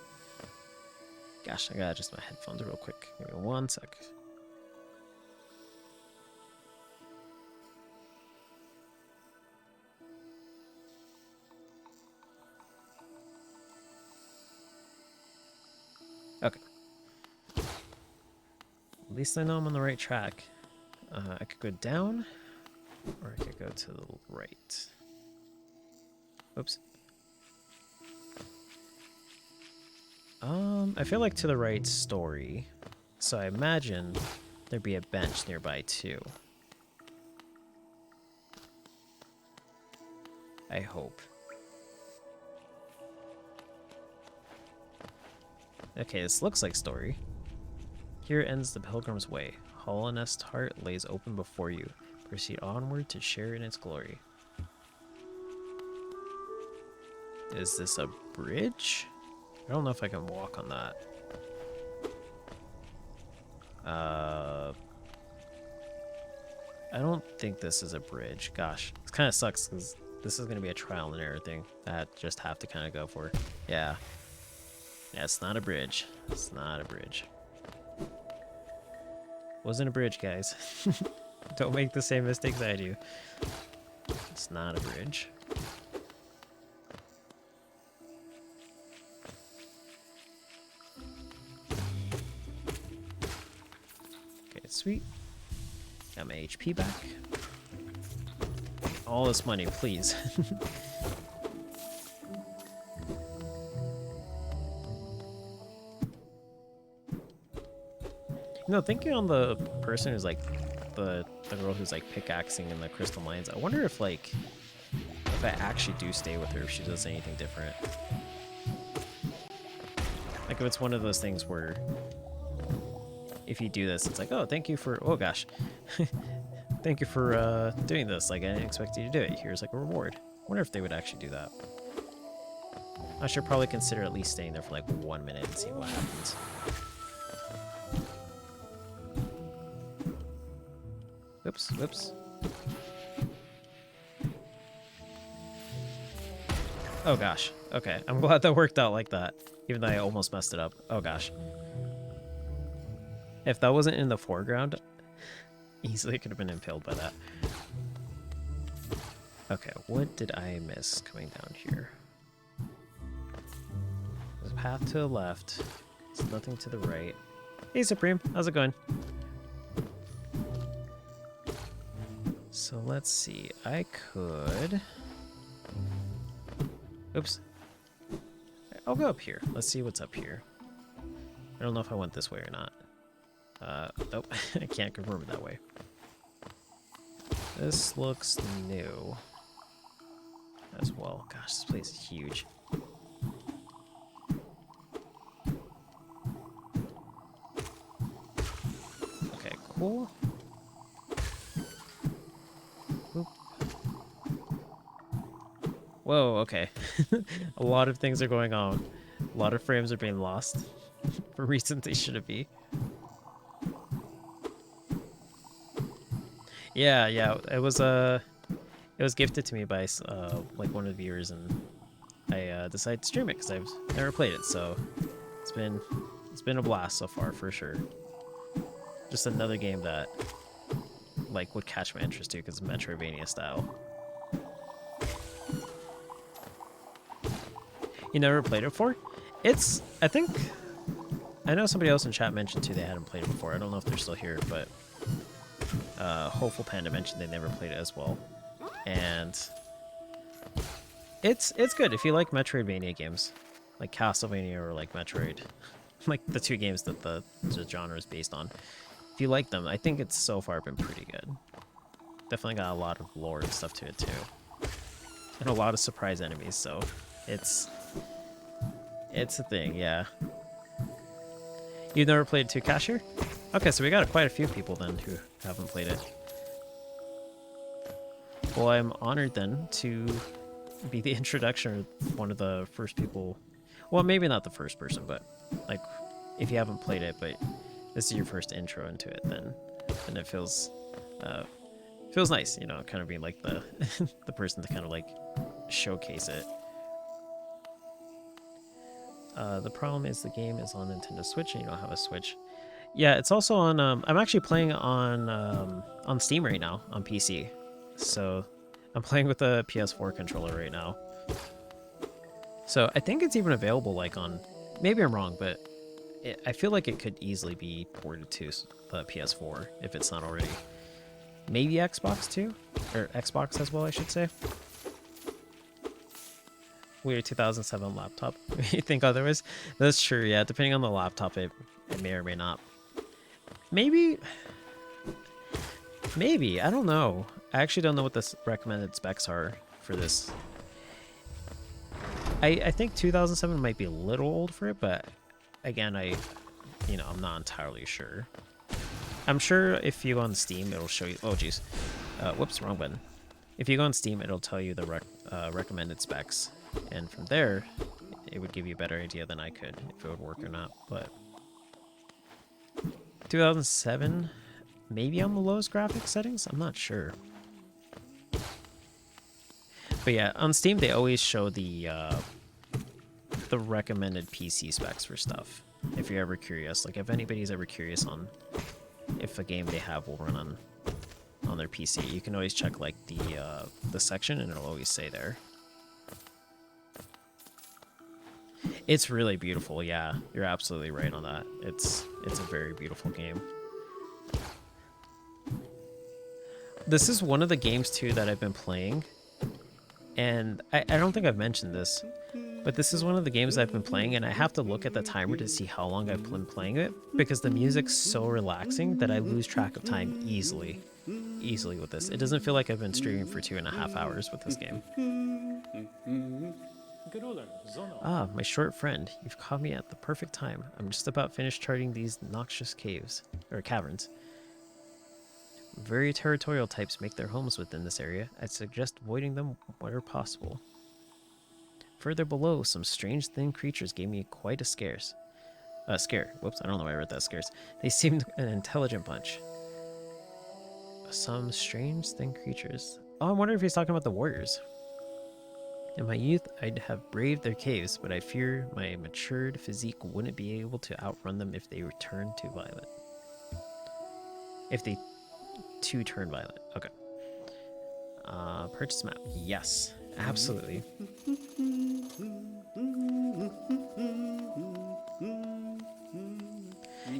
Gosh, I gotta adjust my headphones real quick. Give me 1 sec. Okay. At least I know I'm on the right track. I could go down, or I could go to the right. Oops. I feel like to the right story, so I imagine there'd be a bench nearby too. I hope. Okay, this looks like story. Here ends the pilgrim's way. Hollownest heart lays open before you. Proceed onward to share in its glory. Is this a bridge? I don't know if I can walk on that. I don't think this is a bridge. Gosh, it kind of sucks because this is going to be a trial and error thing that I just have to kind of go for. Yeah. Yeah, it's not a bridge. It's not a bridge. Wasn't a bridge, guys. Don't make the same mistakes I do. It's not a bridge. Okay, sweet. Got my HP back. All this money, please. You know, thinking on the person who's like the girl who's like pickaxing in the crystal mines, I wonder if like if I actually do stay with her, if she does anything different. Like if it's one of those things where if you do this, it's like, oh, thank you for, oh gosh, thank you for doing this. Like I didn't expect you to do it. Here's like a reward. I wonder if they would actually do that. I should probably consider at least staying there for like 1 minute and see what happens. Whoops, whoops. Oh gosh. Okay, I'm glad that worked out like that, even though I almost messed it up. Oh gosh. If that wasn't in the foreground, easily could have been impaled by that. Okay, what did I miss coming down here? There's a path to the left. There's nothing to the right. Hey Supreme, how's it going? So let's see, I could... Oops. I'll go up here. Let's see what's up here. I don't know if I went this way or not. Nope, I can't confirm it that way. This looks new as well. Gosh, this place is huge. Okay, cool. Boop. Whoa, okay. A lot of things are going on. A lot of frames are being lost for reasons they shouldn't be. Yeah, it was gifted to me by like one of the viewers, and I decided to stream it because I've never played it. So it's been a blast so far for sure. Just another game that like would catch my interest too because it's Metroidvania style. You never played it before? I know somebody else in chat mentioned too they hadn't played it before. I don't know if they're still here, but Hopeful Panda mentioned they never played it as well. And it's good if you like Metroidvania games, like Castlevania or like Metroid, like the two games that the genre is based on. If you like them, I think it's so far been pretty good. Definitely got a lot of lore and stuff to it too, and a lot of surprise enemies. So it's a thing, yeah. You've never played 2 Cashier? Okay, so we got quite a few people then who haven't played it. Well, I'm honored then to be the introduction or one of the first people. Well, maybe not the first person, but like if you haven't played it, but this is your first intro into it, then it feels nice, you know, kind of being like the the person to kind of like showcase it. The problem is the game is on Nintendo Switch and you don't have a Switch. Yeah, it's also on. I'm actually playing on Steam right now on PC, so I'm playing with the PS4 controller right now. So I think it's even available like on. Maybe I'm wrong, but I feel like it could easily be ported to the PS4 if it's not already. Maybe Xbox too, or Xbox as well, I should say. Weird 2007 laptop. You think otherwise? That's true. Yeah, depending on the laptop, it may or may not. Maybe I don't know. I actually don't know what the recommended specs are for this. I think 2007 might be a little old for it, but again, I'm not entirely sure. I'm sure if you go on Steam, it'll show you. Oh, geez. Whoops, wrong button. If you go on Steam, it'll tell you the recommended specs, and from there, it would give you a better idea than I could if it would work or not. But 2007, maybe on the lowest graphics settings. I'm not sure. But yeah, on Steam they always show the recommended PC specs for stuff. If you're ever curious, like if anybody's ever curious on if a game they have will run on their PC, you can always check like the section and it'll always say there. It's really beautiful. Yeah, you're absolutely right on that. It's a very beautiful game. This is one of the games too that I've been playing, and I don't think I've mentioned this, but this is one of the games I've been playing, and I have to look at the timer to see how long I've been playing it, because the music's so relaxing that I lose track of time easily with this. It doesn't feel like I've been streaming for 2.5 hours with this game. Ah, my short friend, you've caught me at the perfect time. I'm just about finished charting these noxious caverns. Very territorial types make their homes within this area. I'd suggest avoiding them where possible. Further below, some strange thin creatures gave me quite a scare. Whoops, I don't know why I read that, scares. They seemed an intelligent bunch. Some strange thin creatures. Oh, I wonder if he's talking about the warriors. In my youth, I'd have braved their caves, but I fear my matured physique wouldn't be able to outrun them if they returned to violent. If they turn violent. Okay. Purchase map. Yes, absolutely.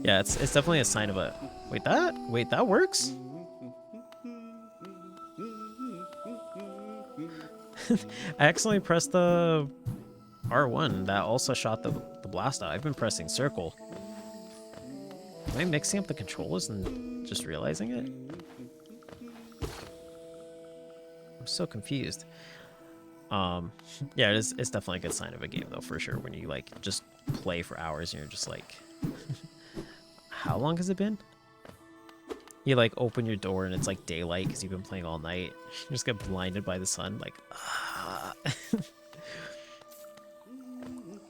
Yeah, it's definitely a sign of a. Wait, that works? I accidentally pressed the R1. That also shot the blast out. I've been pressing circle. Am I mixing up the controllers and just realizing it? I'm so confused. Yeah, it's definitely a good sign of a game though, for sure. When you like just play for hours and you're just like, how long has it been? You like open your door and it's like daylight because you've been playing all night. You just get blinded by the sun, like.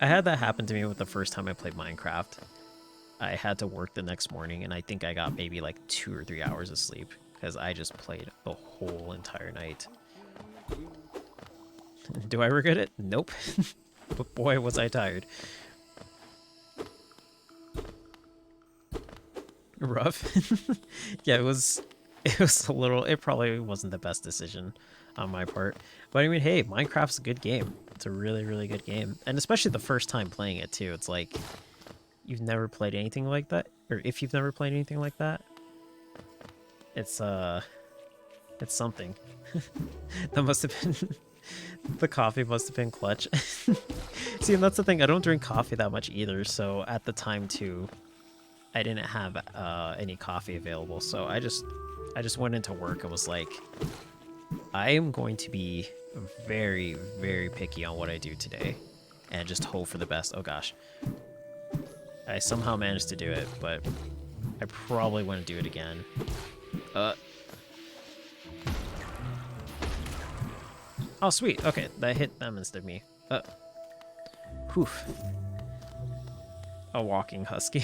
I had that happen to me with the first time I played Minecraft. I had to work the next morning, and I think I got maybe like 2 or 3 hours of sleep because I just played the whole entire night. Do I regret it? Nope. But boy, was I tired. Rough. Yeah, it was a little. It probably wasn't the best decision on my part, but I mean, hey, Minecraft's a good game. It's a really, really good game, and especially the first time playing it too. It's like you've never played anything like that, or if you've never played anything like that, it's something. That must have been the coffee must have been clutch. See, and that's the thing. I don't drink coffee that much either, so at the time too, I didn't have any coffee available, so I just went into work and was like, I am going to be very, very picky on what I do today and just hope for the best. Oh gosh. I somehow managed to do it, but I probably wouldn't do it again. Oh, sweet. Okay, that hit them instead of me. Whew. A walking husky.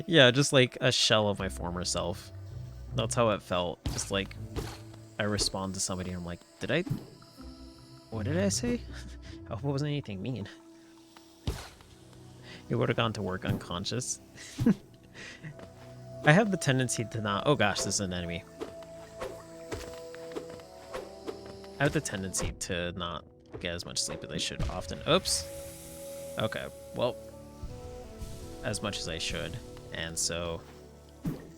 Yeah, just like a shell of my former self. That's how it felt. Just like I respond to somebody and I'm like, what did I say? I hope it wasn't anything mean. You would have gone to work unconscious. I have the tendency to not... Oh gosh, this is an enemy. I have the tendency to not get as much sleep as I should often. Oops. Okay, well, as much as I should. And so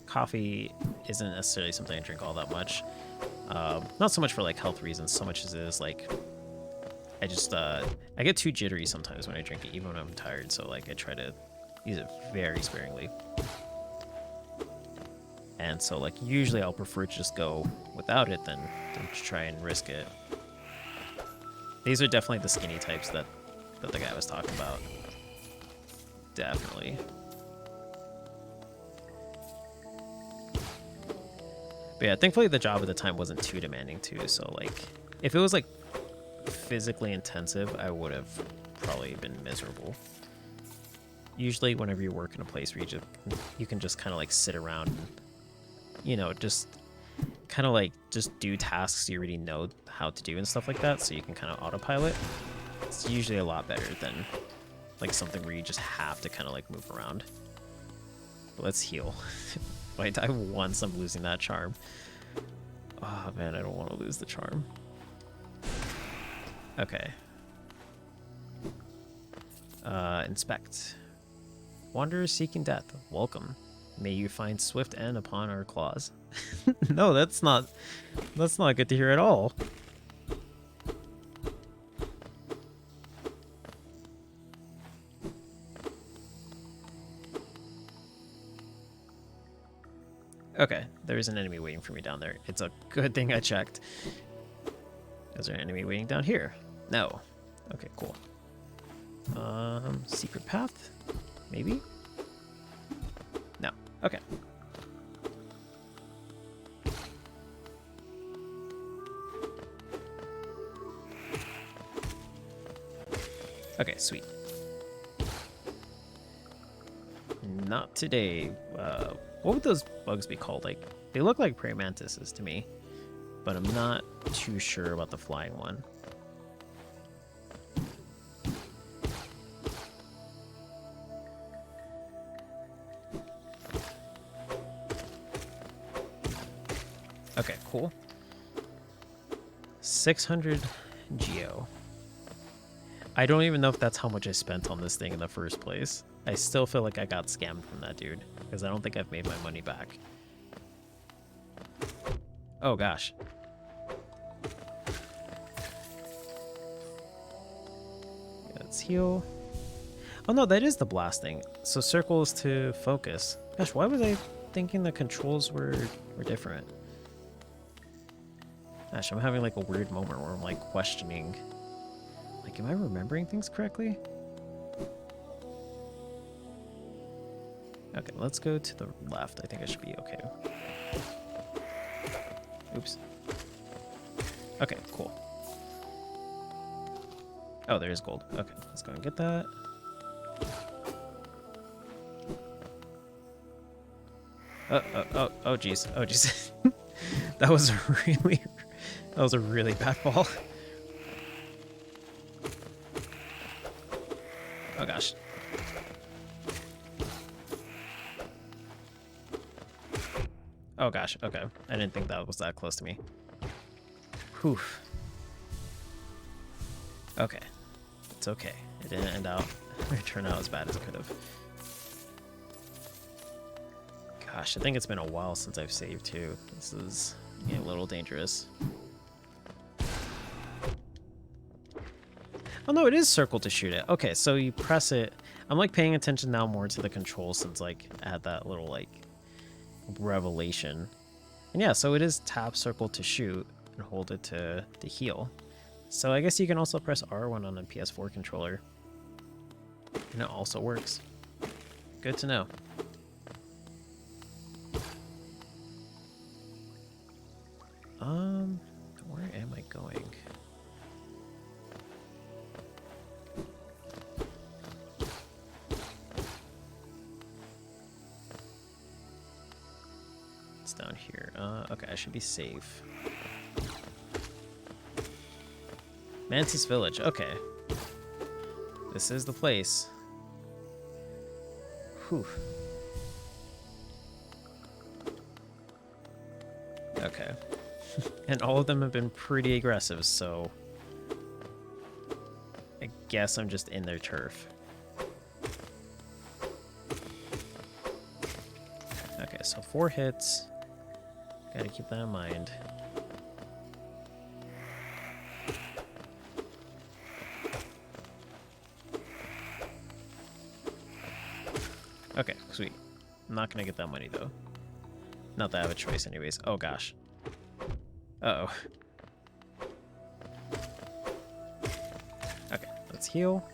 coffee isn't necessarily something I drink all that much. Not so much for like health reasons, so much as it is like I just I get too jittery sometimes when I drink it, even when I'm tired. So like I try to use it very sparingly. And so like usually I'll prefer to just go without it than to try and risk it. These are definitely the skinny types that the guy was talking about. Definitely. But yeah, thankfully the job at the time wasn't too demanding too. So like if it was like physically intensive, I would have probably been miserable. Usually whenever you work in a place where you can just kind of like sit around and, you know, just kind of like just do tasks you already know how to do and stuff like that, so you can kind of autopilot. It's usually a lot better than like something where you just have to kind of like move around. But let's heal. If I die once, I'm losing that charm. Oh man, I don't want to lose the charm. Okay. Inspect. Wanderers seeking death, welcome. May you find swift end upon our claws. No, that's not good to hear at all. Okay, there's an enemy waiting for me down there. It's a good thing I checked. Is there an enemy waiting down here? No. Okay, cool. Secret path? Maybe? No. Okay. Okay, sweet. Not today. What would those bugs be called? Like, they look like praying mantises to me, but I'm not too sure about the flying one. Okay, cool. 600 geo. I don't even know if that's how much I spent on this thing in the first place. I still feel like I got scammed from that dude, because I don't think I've made my money back. Oh gosh. Let's heal. Oh no, that is the blast thing. So circle is to focus. Gosh, why was I thinking the controls were different? Gosh, I'm having like a weird moment where I'm like questioning, like, am I remembering things correctly? Okay, let's go to the left. I think I should be okay. Oops. Okay, cool. Oh, there is gold. Okay, let's go and get that. Oh, jeez. Oh, jeez. That was a really bad fall. Oh gosh. Oh gosh, okay. I didn't think that was that close to me. Whew. Okay. It's okay. It didn't turn out as bad as it could have. Gosh, I think it's been a while since I've saved too. This is getting a little dangerous. Oh no, it is circle to shoot it. Okay, so you press it. I'm like paying attention now more to the controls since like I had that little like revelation. And yeah, so it is tap circle to shoot and hold it to heal. So I guess you can also press R1 on a PS4 controller. And it also works. Good to know. Where am I going? What's down here? Okay, I should be safe. Mantis Village. Okay. This is the place. Whew. Okay. And all of them have been pretty aggressive, so I guess I'm just in their turf. Okay, so 4 hits. Gotta keep that in mind. Okay, sweet. I'm not gonna get that money, though. Not that I have a choice anyways. Oh, gosh. Uh-oh. Okay, let's heal.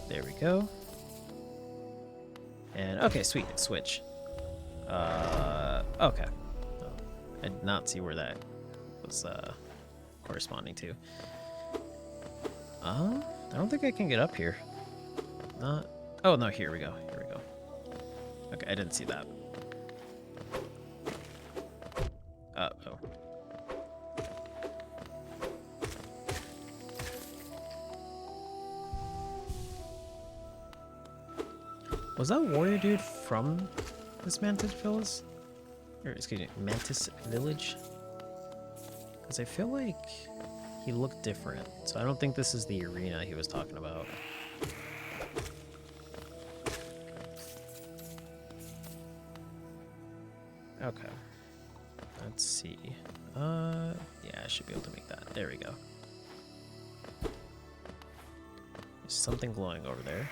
There we go. And, okay, sweet. Switch. Okay. Oh, I did not see where that was, corresponding to. I don't think I can get up here. Not... Oh, no, here we go. Here we go. Okay, I didn't see that. Uh-oh. Was that warrior dude from this Mantis Village? Or, excuse me, Mantis Village? Because I feel like he looked different. So I don't think this is the arena he was talking about. Okay. Let's see. Yeah, I should be able to make that. There we go. There's something glowing over there.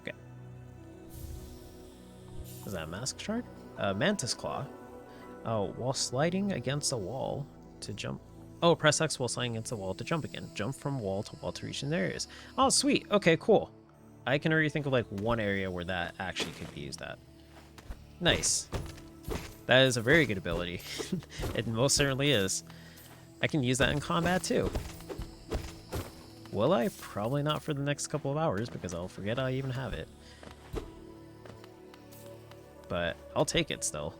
Okay. Is that a mask shard? Mantis Claw. Oh, while sliding against a wall to jump. Oh, press X while sliding against the wall to jump again. Jump from wall to wall to reach in areas. Oh, sweet. Okay, cool. I can already think of like one area where that actually could be used at. Nice. That is a very good ability. It most certainly is. I can use that in combat too. Will I? Probably not for the next couple of hours because I'll forget I even have it. But I'll take it still.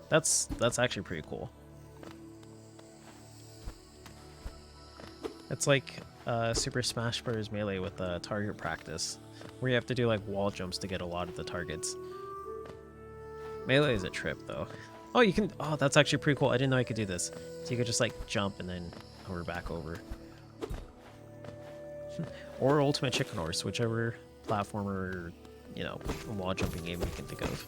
That's actually pretty cool. It's like Super Smash Bros. Melee with target practice, where you have to do like wall jumps to get a lot of the targets. Melee is a trip though. Oh, you can. Oh, that's actually pretty cool. I didn't know I could do this. So you could just like jump and then hover back over. Or Ultimate Chicken Horse, whichever platformer, you know, wall jumping game you can think of.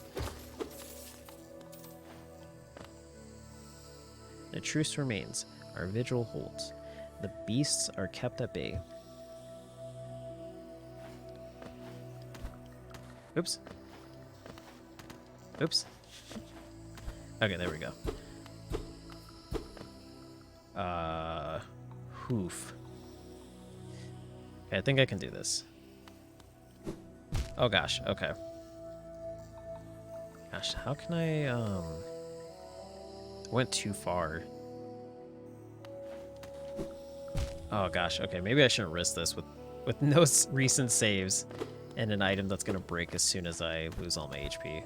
The truce remains. Our vigil holds. The beasts are kept at bay. Oops. Oops. Okay, there we go. Hoof. Okay, I think I can do this. Oh gosh, okay. Gosh, how can I, went too far. Oh gosh, okay, maybe I shouldn't risk this with no recent saves and an item that's gonna break as soon as I lose all my HP.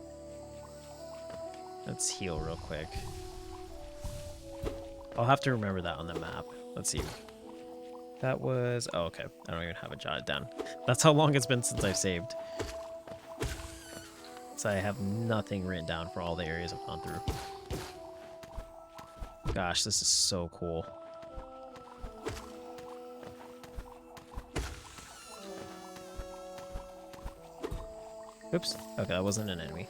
Let's heal real quick. I'll have to remember that on the map. Let's see. That was... Oh, okay. I don't even have it jotted down. That's how long it's been since I've saved. So I have nothing written down for all the areas I've gone through. Gosh, this is so cool. Oops. Okay, that wasn't an enemy.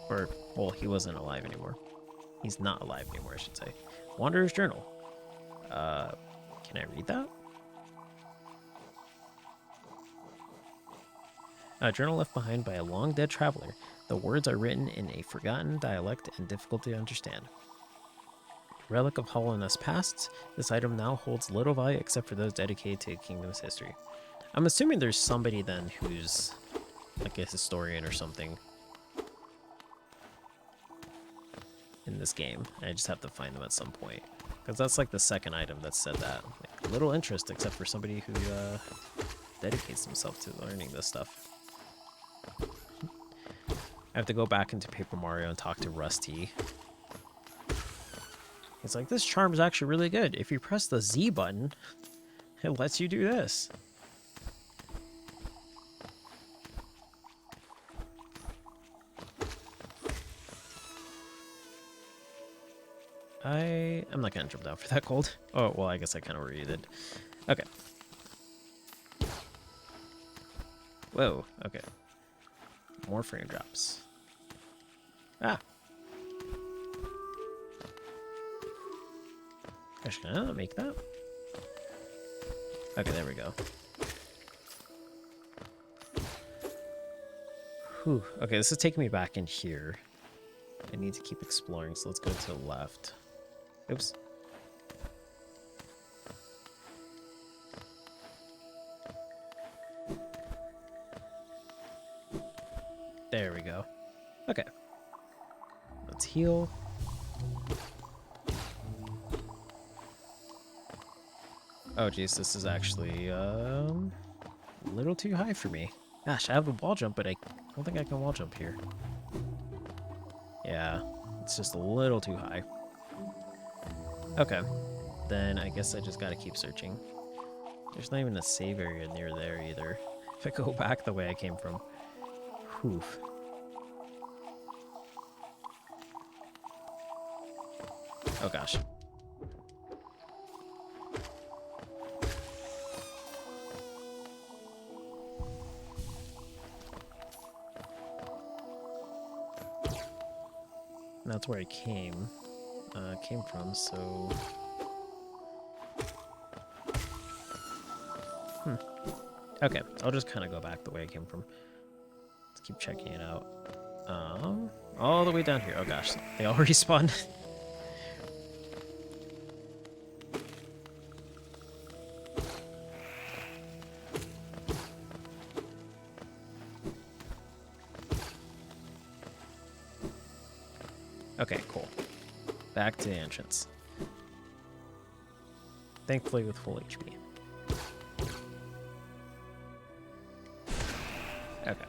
Or, well, he wasn't alive anymore. He's not alive anymore, I should say. Wanderer's Journal. Can I read that? A journal left behind by a long-dead traveler. The words are written in a forgotten dialect and difficult to understand. Relic of hollowness past, this item now holds little value except for those dedicated to the kingdom's history. I'm assuming there's somebody then who's like a historian or something in this game. I just have to find them at some point. Because that's like the second item that said that. Like, little interest except for somebody who dedicates himself to learning this stuff. I have to go back into Paper Mario and talk to Rusty. It's like, this charm is actually really good. If you press the Z button, it lets you do this. I'm not gonna jump down for that gold. Oh, well, I guess I kind of already did. Okay. Whoa, okay. More frame drops. Ah. Gosh, can I not make that? Okay, there we go. Whew. Okay, this is taking me back in here. I need to keep exploring, so let's go to the left. Oops. There we go. Okay. Let's heal. Oh geez, this is actually a little too high for me. Gosh, I have a wall jump, but I don't think I can wall jump here. Yeah, it's just a little too high. Okay, then I guess I just gotta keep searching. There's not even a save area near there either. If I go back the way I came from. Whew. Oh gosh. That's where I came from, so... Okay, I'll just kind of go back the way I came from. Let's keep checking it out. All the way down here. Oh gosh, they all respawned. Okay, cool. Back to the entrance. Thankfully with full HP. Okay.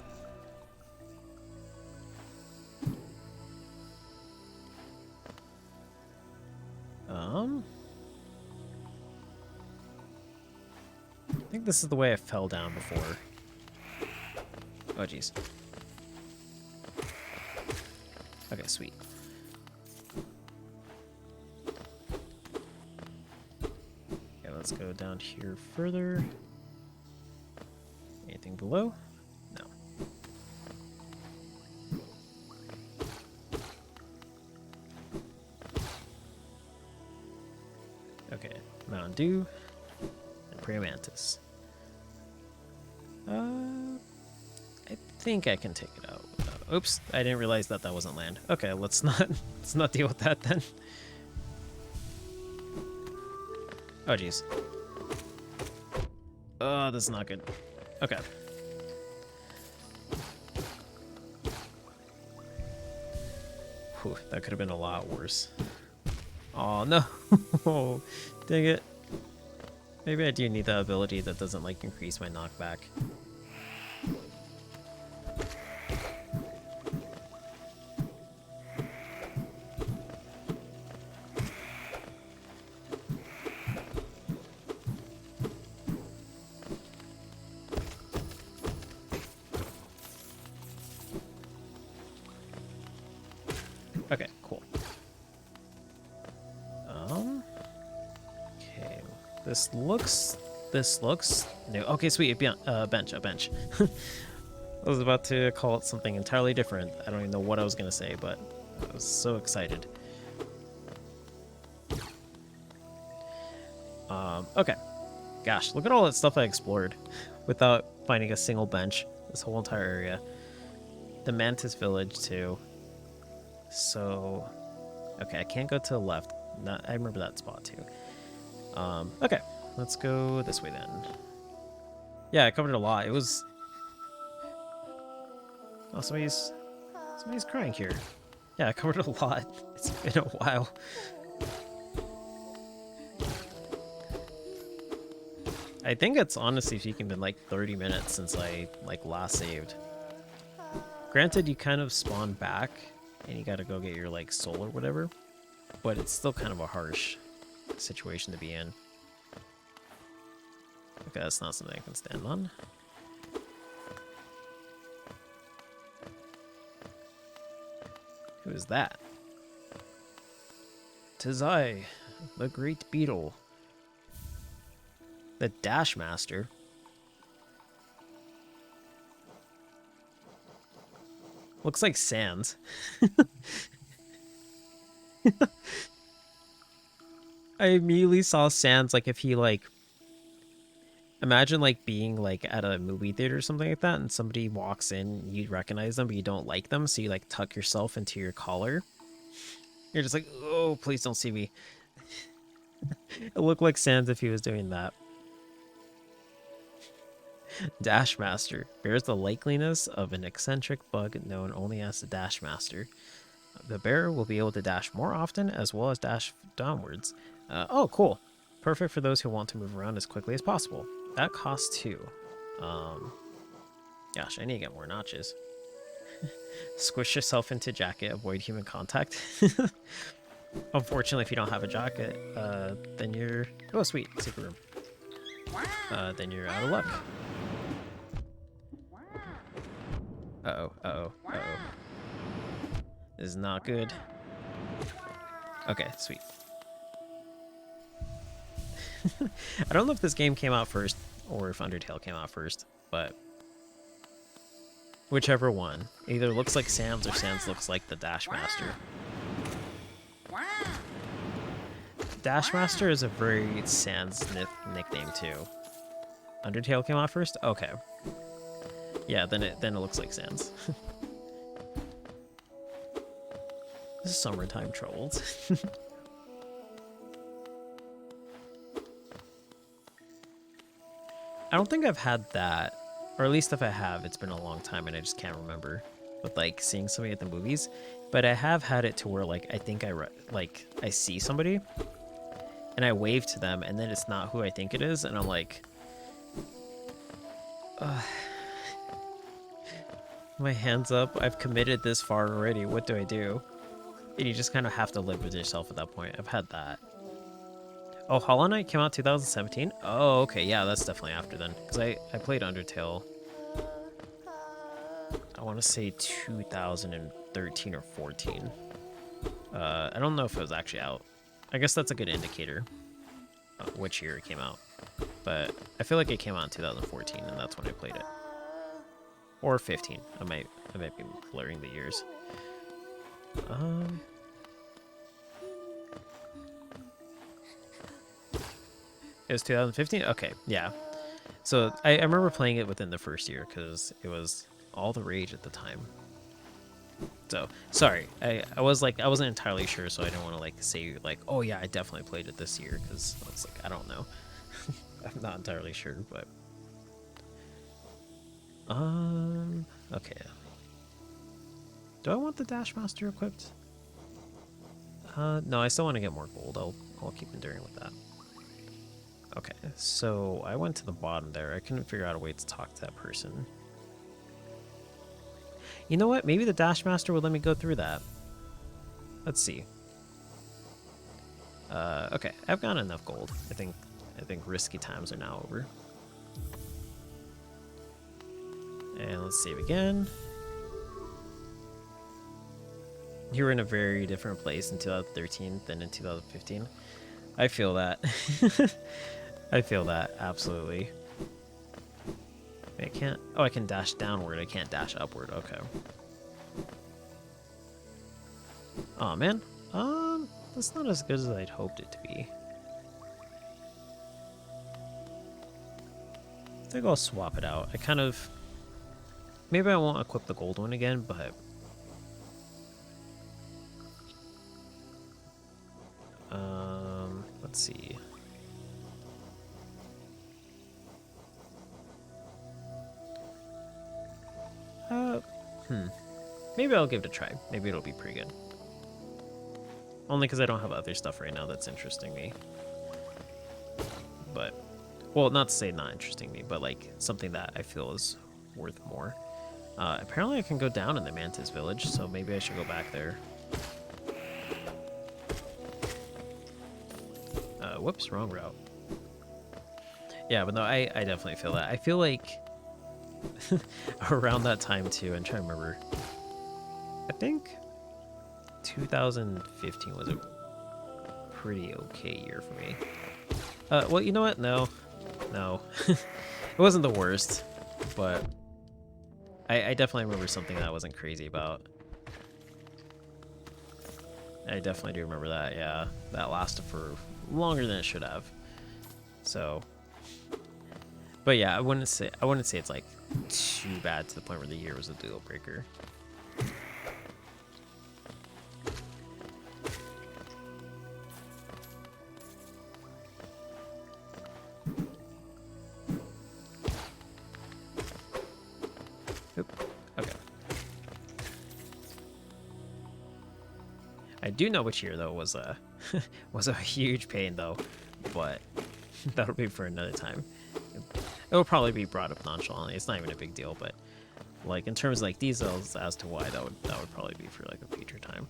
I think this is the way I fell down before. Oh, jeez. Okay, sweet. Okay, let's go down here further. Anything below? No. Okay, Mountain Dew and Praying Mantis. I think I can take it out. Oops, I didn't realize that wasn't land. Okay, let's not deal with that then. Oh jeez. Oh, this is not good. Okay. Whew, that could have been a lot worse. Oh no. Dang it. Maybe I do need that ability that doesn't like increase my knockback. Okay, cool. Okay, this looks new. Okay, sweet, a bench. I was about to call it something entirely different. I don't even know what I was gonna say, but I was so excited. Okay. Gosh, look at all that stuff I explored without finding a single bench. This whole entire area. The Mantis Village, too. So, okay, I can't go to the left. I remember that spot, too. Okay, let's go this way, then. Yeah, I covered a lot. It was... Oh, somebody's crying here. Yeah, I covered a lot. It's been a while. I think it's honestly speaking been like 30 minutes since I like last saved. Granted, you kind of spawn back and you gotta go get your like soul or whatever, but it's still kind of a harsh situation to be in. Okay, that's not something I can stand on. Who is that? 'Tis I, the great beetle. The Dash Master. Looks like Sans. I immediately saw Sans like if he like imagine like being like at a movie theater or something like that and somebody walks in, you recognize them but you don't like them, so you like tuck yourself into your collar. You're just like, oh, please don't see me. It looked like Sans if he was doing that. Dash Master bears the likeliness of an eccentric bug known only as the Dash Master. The bearer will be able to dash more often as well as dash downwards. Oh, cool. Perfect for those who want to move around as quickly as possible. That costs 2. Gosh, I need to get more notches. Squish yourself into jacket, avoid human contact. Unfortunately, if you don't have a jacket, then you're... Oh, sweet, secret room. Then you're out of luck. Uh-oh, uh-oh, uh-oh. This is not good. Okay, sweet. I don't know if this game came out first or if Undertale came out first, but whichever one. Either looks like Sans or Sans looks like the Dash Master. Dash Master is a very Sans nickname too. Undertale came out first? Okay. Yeah, then it looks like Sans. Summertime troubles. I don't think I've had that, or at least if I have, it's been a long time and I just can't remember. With like seeing somebody at the movies, but I have had it to where like I think I see somebody and I wave to them and then it's not who I think it is, and I'm like, my hands up. I've committed this far already. What do I do? And you just kind of have to live with yourself at that point. I've had that. Oh, Hollow Knight came out 2017? Oh, okay. Yeah, that's definitely after then. Because I played Undertale, I want to say 2013 or 14. I don't know if it was actually out. I guess that's a good indicator which year it came out. But I feel like it came out in 2014, and that's when I played it. Or 15. I might be blurring the years. It was 2015? Okay, yeah. So I remember playing it within the first year because it was all the rage at the time. So sorry, I wasn't entirely sure, so I didn't want to like say like, oh yeah, I definitely played it this year, because it's like I don't know. I'm not entirely sure, but okay. Do I want the Dash Master equipped? No, I still want to get more gold. I'll keep enduring with that. Okay, so I went to the bottom there. I couldn't figure out a way to talk to that person. You know what? Maybe the Dash Master would let me go through that. Let's see. Okay, I've got enough gold. I think risky times are now over. And let's save again. You were in a very different place in 2013 than in 2015. I feel that. I feel that, absolutely. I can't... Oh, I can dash downward. I can't dash upward. Okay. Oh man. That's not as good as I'd hoped it to be. I think I'll swap it out. I kind of... Maybe I won't equip the gold one again, but... Let's see. Maybe I'll give it a try. Maybe it'll be pretty good. Only because I don't have other stuff right now that's interesting me. But Well, not to say not interesting me, but like something that I feel is worth more. Apparently I can go down in the Mantis village, so maybe I should go back there. Whoops, wrong route. Yeah, but no, I definitely feel that. I feel like around that time too, I'm trying to remember. I think 2015 was a pretty okay year for me. Well, you know what? No. It wasn't the worst, but I definitely remember something that I wasn't crazy about. I definitely do remember that, yeah. That lasted for longer than it should have. So, but yeah, I wouldn't say it's like too bad to the point where the year was a deal breaker. Oop. Okay. I do know which year though was a was a huge pain though, but that'll be for another time. It will probably be brought up nonchalantly. It's not even a big deal, but like in terms of like details as to why, that would probably be for like a future time.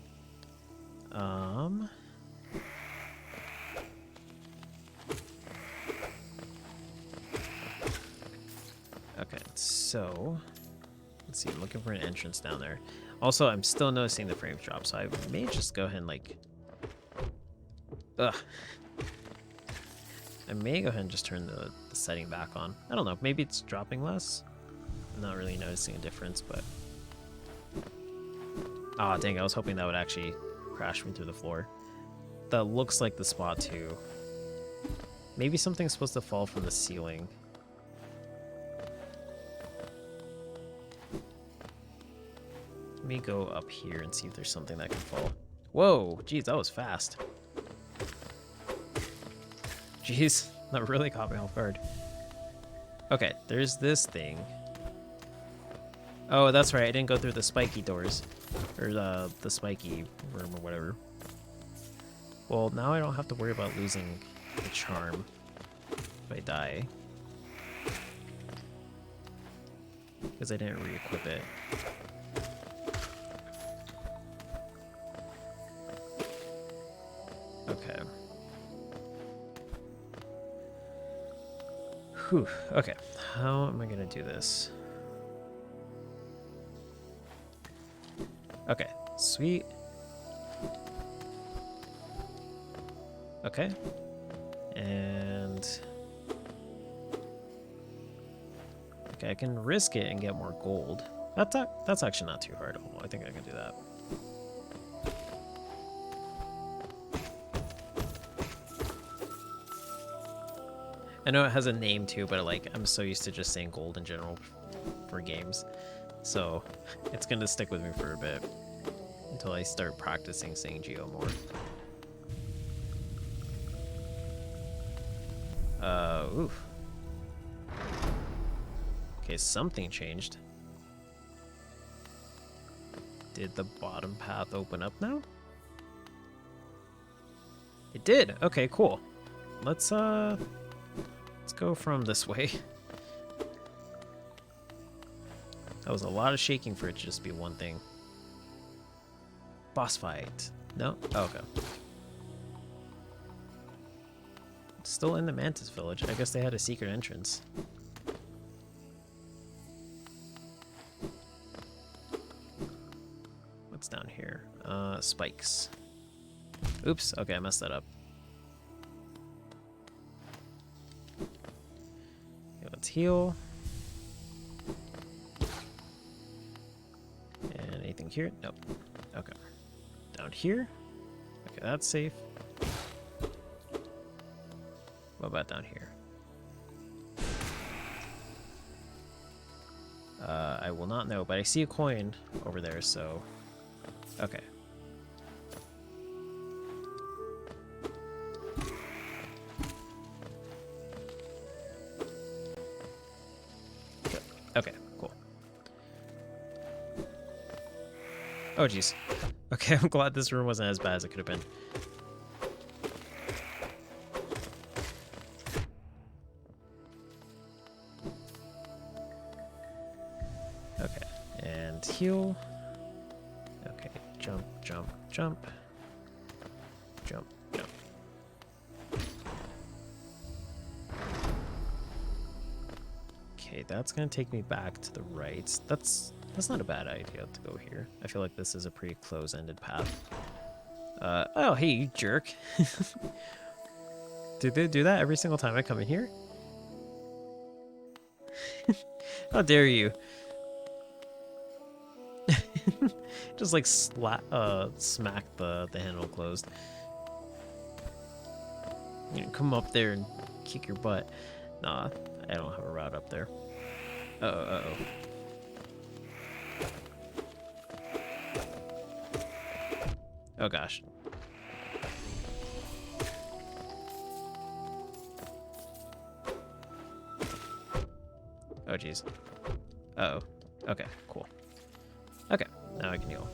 Okay, so let's see. I'm looking for an entrance down there. Also, I'm still noticing the frames drop, so I may just go ahead and like. Ugh. I may go ahead and just turn the setting back on. I don't know. Maybe it's dropping less. I'm not really noticing a difference, but. Ah, dang! I was hoping that would actually crash me through the floor. That looks like the spot too. Maybe something's supposed to fall from the ceiling. Let me go up here and see if there's something that can fall. Whoa! Jeez, that was fast. Jeez, that really caught me off guard. Okay, there's this thing. Oh, that's right. I didn't go through the spiky doors. Or the spiky room or whatever. Well, now I don't have to worry about losing the charm if I die. Because I didn't re-equip it. Okay. Whew. Okay. How am I going to do this? Okay. Sweet. Okay. And okay, I can risk it and get more gold. That's actually not too hard. Oh, I think I can do that. I know it has a name too, but like I'm so used to just saying gold in general for games, so it's gonna stick with me for a bit until I start practicing saying geo more. Oof. Okay, something changed. Did the bottom path open up now? It did. Okay, cool. Let's go from this way. That was a lot of shaking for it to just be one thing. Boss fight. No? Oh, okay. Still in the Mantis village. I guess they had a secret entrance. What's down here? Spikes. Oops. Okay, I messed that up. Okay, let's heal. And anything here? Nope. Okay. Down here? Okay, that's safe. What about down here? I will not know, but I see a coin over there, so... Okay. Okay, cool. Oh, jeez. Okay, I'm glad this room wasn't as bad as it could have been. heal. Okay, jump, jump, jump. Jump, jump. Okay, that's gonna take me back to the right. That's not a bad idea to go here. I feel like this is a pretty close-ended path. Oh, hey, you jerk. Do they do that every single time I come in here? How dare you? Just like smack the handle closed. You know, come up there and kick your butt. Nah, I don't have a route up there. Uh-oh. Oh gosh. Oh jeez. Uh-oh. Okay, cool. Okay, now I can heal.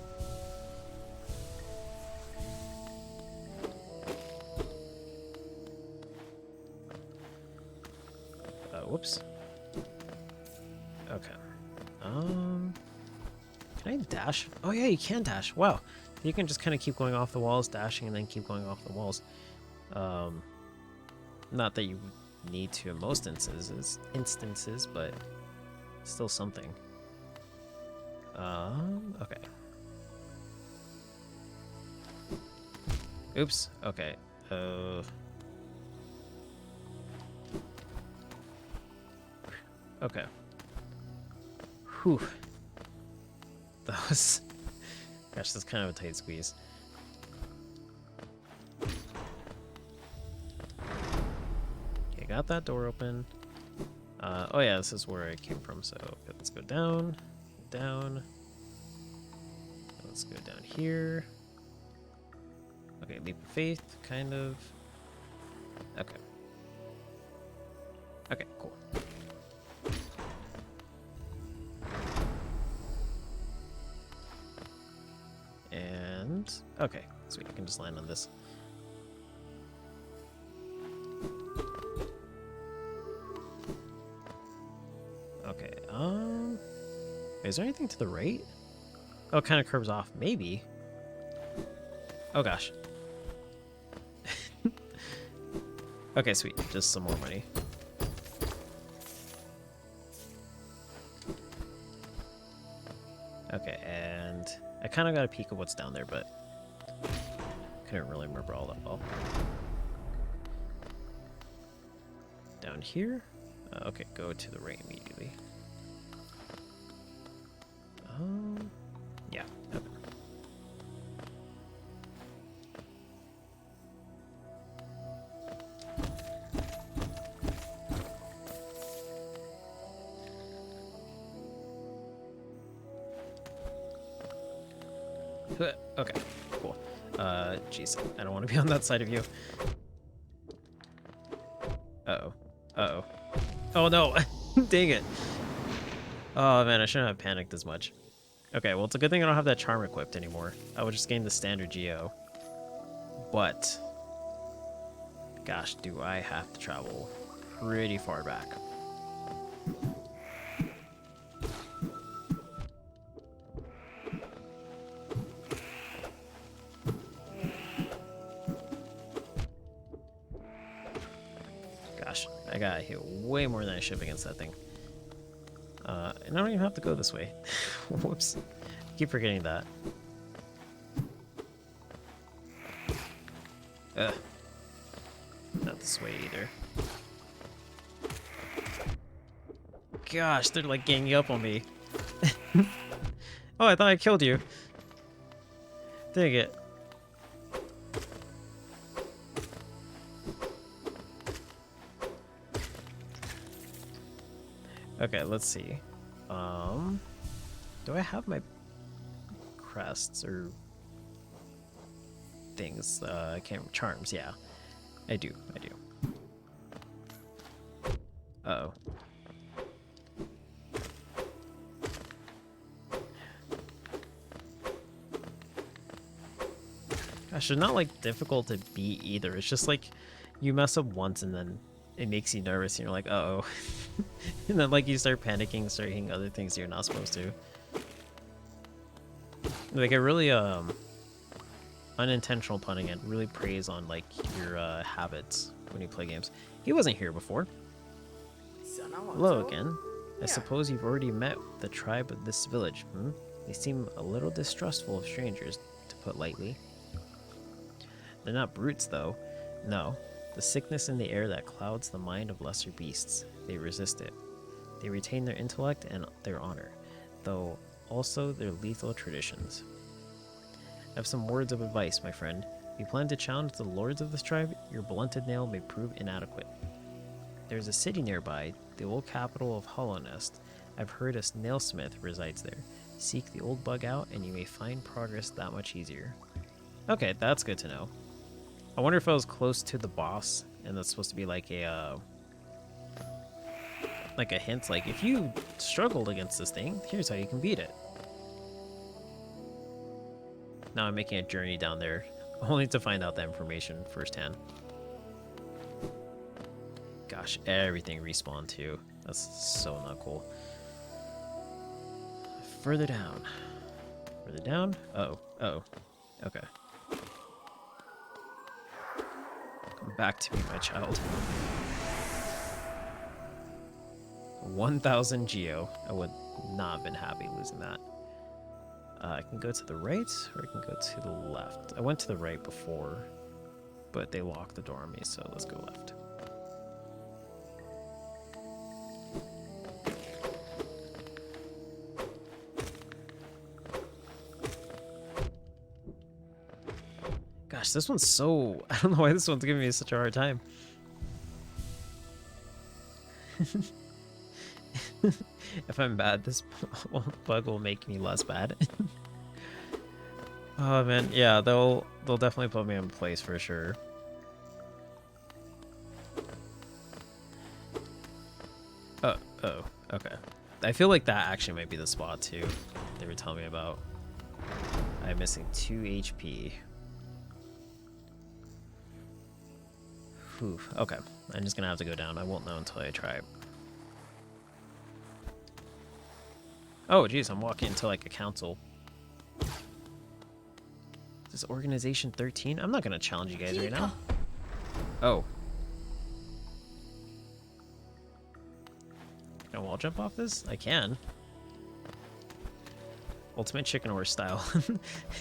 Whoops. Okay. Can I dash? Oh yeah, you can dash. Wow. You can just kind of keep going off the walls, dashing, and then keep going off the walls. Not that you need to in most instances, but still something. Okay. Oops. Okay. Okay. Whew. That was... Gosh, that's kind of a tight squeeze. Okay, got that door open. Oh yeah, this is where I came from, so okay, let's go down, down. Let's go down here. Okay, leap of faith, kind of. Okay. Okay, cool. And, okay, sweet, I can just land on this. Okay, is there anything to the right? Oh, it kind of curves off, maybe. Oh gosh. Okay, sweet, just some more money. Okay, and I kind of got a peek of what's down there, but couldn't really remember all that well. Down here? Okay, go to the right immediately. Yeah, okay. Okay, cool. Jeez, I don't want to be on that side of you. Uh-oh. Uh-oh. Oh no! Dang it. Oh man, I shouldn't have panicked as much. Okay, well it's a good thing I don't have that charm equipped anymore. I would just gain the standard Geo. But, gosh, do I have to travel pretty far back. Gosh, I got hit way more than I should against that thing. And I don't even have to go this way. Whoops. I keep forgetting that. Ugh. Not this way either. Gosh, they're like ganging up on me. Oh, I thought I killed you. Dang it. Okay, let's see. Do I have my crests or things? I can't... Charms, yeah. I do. Uh-oh. Gosh, they're not, like, difficult to beat either. It's just, like, you mess up once and then it makes you nervous and you're like, uh-oh. And then, like, you start panicking, start hitting other things you're not supposed to. Like, it really, unintentional punning, it really preys on, like, your, habits when you play games. He wasn't here before. Hello again. I suppose you've already met the tribe of this village, hmm? They seem a little distrustful of strangers, to put lightly. They're not brutes, though. No. The sickness in the air that clouds the mind of lesser beasts. They resist it. They retain their intellect and their honor, though also their lethal traditions. I have some words of advice, my friend. If you plan to challenge the lords of this tribe, your blunted nail may prove inadequate. There's a city nearby, the old capital of Hollow Nest. I've heard a nailsmith resides there. Seek the old bug out, and you may find progress that much easier. Okay, that's good to know. I wonder if I was close to the boss, and that's supposed to be like a hint, like, if you struggled against this thing, here's how you can beat it. Now I'm making a journey down there, only to find out that information firsthand. Gosh, everything respawned too. That's so not cool. Further down. Further down? Oh. Okay. Come back to me, my child. 1,000 Geo. I would not have been happy losing that. I can go to the right, or I can go to the left. I went to the right before, but they locked the door on me, so let's go left. Gosh, this one's so... I don't know why this one's giving me such a hard time. If I'm bad, this bug will make me less bad. Oh man, yeah, they'll definitely put me in place for sure. Oh, okay. I feel like that actually might be the spot too. They were telling me about. I'm missing 2 HP. Whew, okay. I'm just gonna have to go down. I won't know until I try. Oh, geez, I'm walking into like a council. Is this Organization 13? I'm not gonna challenge you guys right now. Oh. Can I wall jump off this? I can. Ultimate chicken horse style.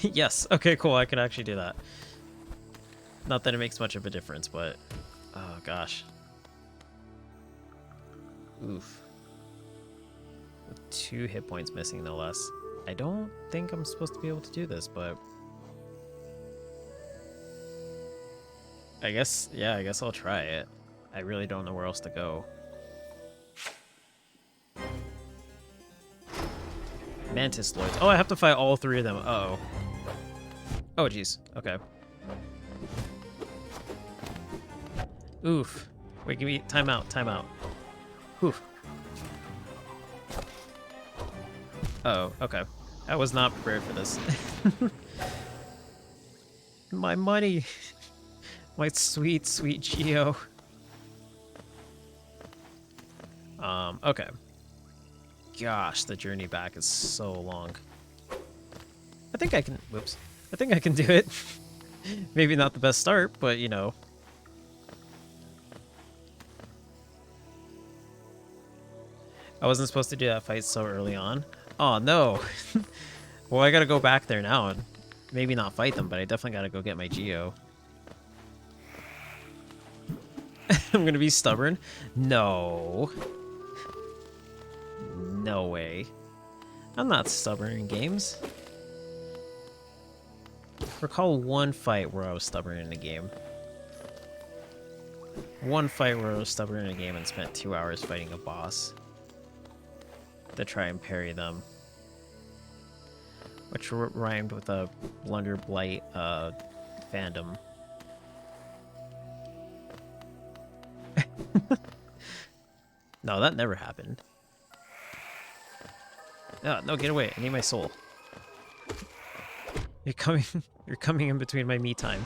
Yes, okay, cool, I can actually do that. Not that it makes much of a difference, but... Oh, gosh. Oof. With 2 hit points missing, no less. I don't think I'm supposed to be able to do this, but... I guess I'll try it. I really don't know where else to go. Mantis Lords. Oh, I have to fight all 3 of them. Uh-oh. Oh, jeez. Okay. Oof. Wait, give me... Time out. Oof. Uh-oh, okay. I was not prepared for this. My money! My sweet, sweet Geo. Okay. Gosh, the journey back is so long. I think I can... Whoops. I think I can do it. Maybe not the best start, but, you know... I wasn't supposed to do that fight so early on. Oh, no. Well, I gotta go back there now and maybe not fight them, but I definitely gotta go get my Geo. I'm gonna be stubborn? No. No way. I'm not stubborn in games. Recall one fight where I was stubborn in a game. One fight where I was stubborn in a game and spent 2 hours fighting a boss to try and parry them. Which rhymed with a Blunder Blight fandom. No, that never happened. No, get away. I need my soul. You're coming in between my me time.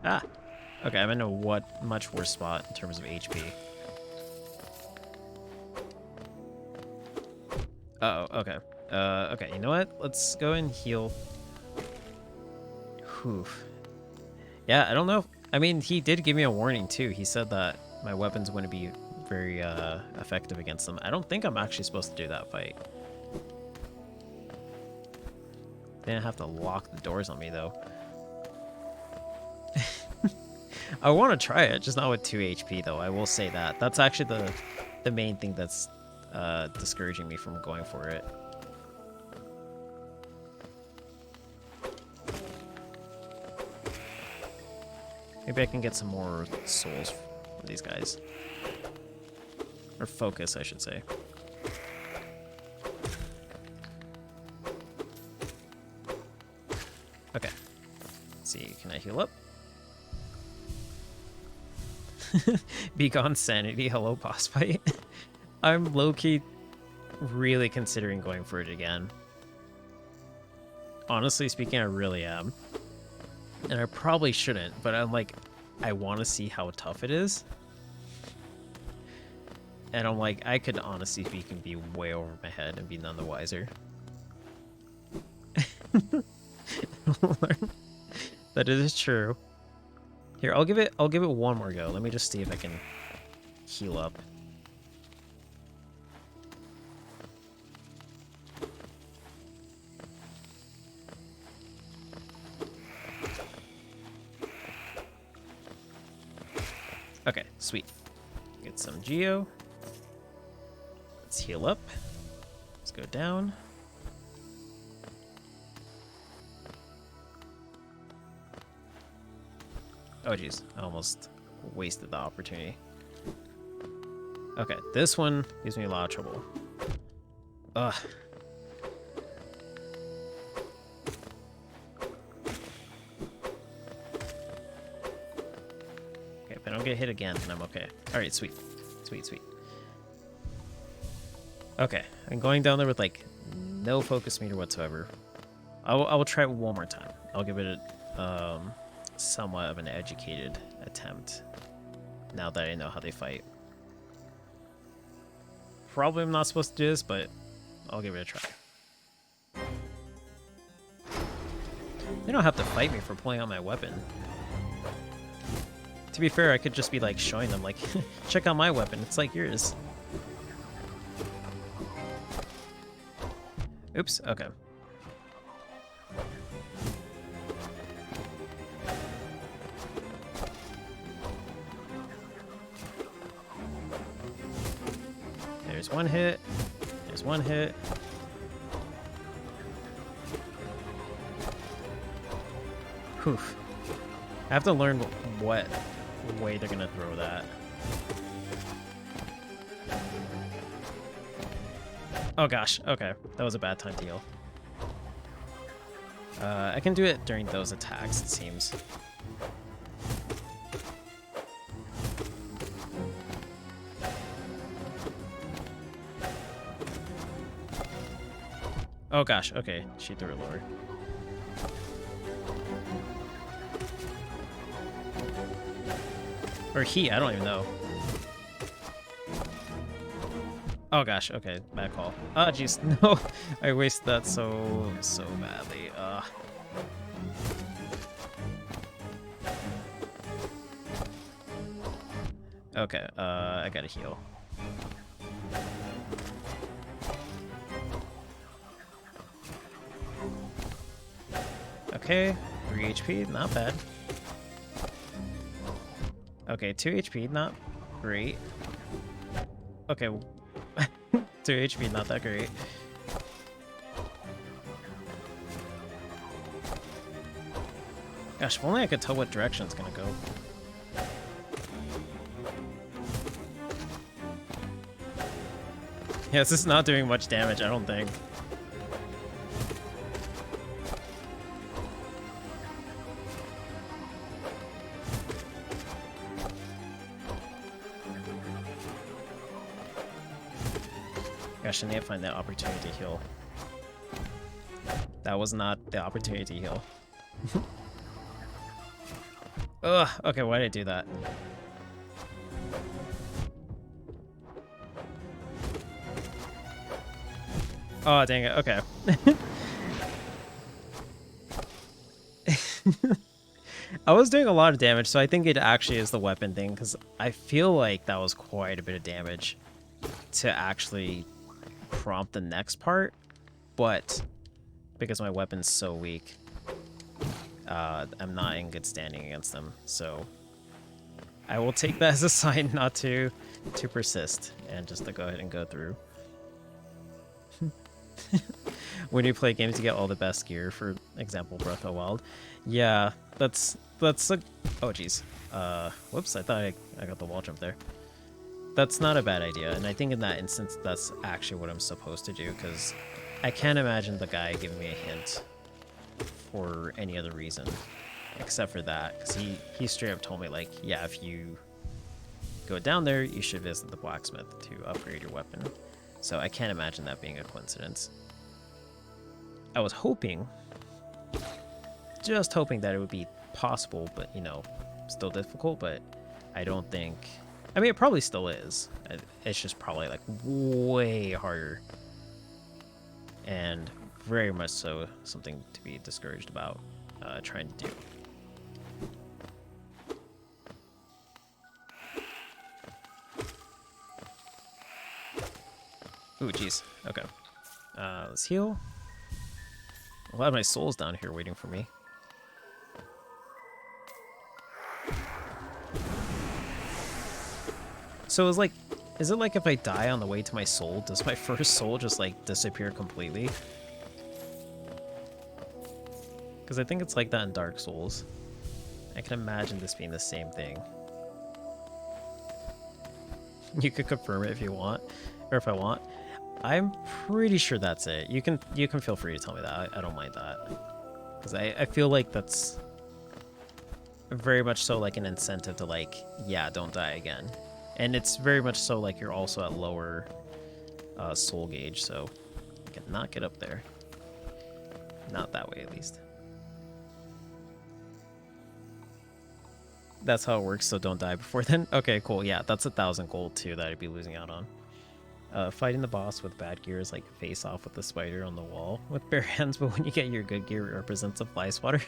Ah! Okay, I'm in a much worse spot in terms of HP. Uh oh, okay. Okay, you know what? Let's go and heal. Whew. Yeah, I don't know. I mean, he did give me a warning too. He said that my weapons wouldn't be very effective against them. I don't think I'm actually supposed to do that fight. They didn't have to lock the doors on me though. I want to try it, just not with 2 HP though. I will say that. That's actually the main thing that's discouraging me from going for it. Maybe I can get some more souls from these guys. Or focus, I should say. Okay. Let's see, can I heal up? Be gone sanity, hello boss fight. I'm low-key really considering going for it again. Honestly speaking, I really am. And I probably shouldn't, but I'm like, I want to see how tough it is. And I'm like, I could honestly speaking be way over my head and be none the wiser. That is true. Here, I'll give it one more go. Let me just see if I can heal up. Okay, sweet. Get some Geo. Let's heal up. Let's go down. Oh jeez, I almost wasted the opportunity. Okay, this one gives me a lot of trouble. Ugh. Okay, if I don't get hit again, then I'm okay. Alright, sweet. Sweet, sweet. Okay, I'm going down there with, like, no focus meter whatsoever. I will try it one more time. I'll give it a, somewhat of an educated attempt now that I know how they fight. Probably I'm not supposed to do this, but I'll give it a try. They don't have to fight me for pulling out my weapon. To be fair, I could just be like showing them like, check out my weapon, it's like yours. Oops, okay. There's one hit. There's one hit. Whew. I have to learn what way they're gonna throw that. Oh gosh, okay. That was a bad time to heal. I can do it during those attacks, it seems. Oh gosh, okay. She threw it lower. Or he, I don't even know. Oh gosh, okay, bad call. Oh jeez, no, I wasted that so badly. Okay, I gotta heal. Okay, 3 HP, not bad. Okay, 2 HP, not great. Okay, 2 HP, not that great. Gosh, if only I could tell what direction it's gonna go. Yeah, this is not doing much damage, I don't think. Gosh, I need to find that opportunity to heal. That was not the opportunity to heal. Ugh, okay, why did I do that? Oh, dang it. Okay. I was doing a lot of damage, so I think it actually is the weapon thing, because I feel like that was quite a bit of damage to actually prompt the next part, but because my weapon's so weak, I'm not in good standing against them, so I will take that as a sign not to persist and just to go ahead and go through. When you play games, you get all the best gear. For example, Breath of the Wild. Yeah, that's like, oh jeez. Whoops! I thought I got the wall jump there. That's not a bad idea, and I think in that instance, that's actually what I'm supposed to do, because I can't imagine the guy giving me a hint for any other reason except for that, because he straight up told me, like, yeah, if you go down there, you should visit the blacksmith to upgrade your weapon. So I can't imagine that being a coincidence. I was hoping, just hoping that it would be possible, but, you know, still difficult, but I don't think... I mean, it probably still is. It's just probably, like, way harder. And very much so something to be discouraged about trying to do. Ooh, jeez. Okay. Let's heal. A lot of my soul's down here waiting for me. So is it like if I die on the way to my soul, does my first soul just like disappear completely? Because I think it's like that in Dark Souls. I can imagine this being the same thing. You could confirm it if you want, or if I want. I'm pretty sure that's it. You can feel free to tell me that. I don't mind that. Because I feel like that's very much so like an incentive to, like, yeah, don't die again. And it's very much so like you're also at lower soul gauge, so you cannot get up there. Not that way, at least. That's how it works, so don't die before then? Okay, cool. Yeah, that's 1,000 gold, too, that I'd be losing out on. Fighting the boss with bad gear is like face off with the spider on the wall with bare hands, but when you get your good gear, it represents a fly swatter.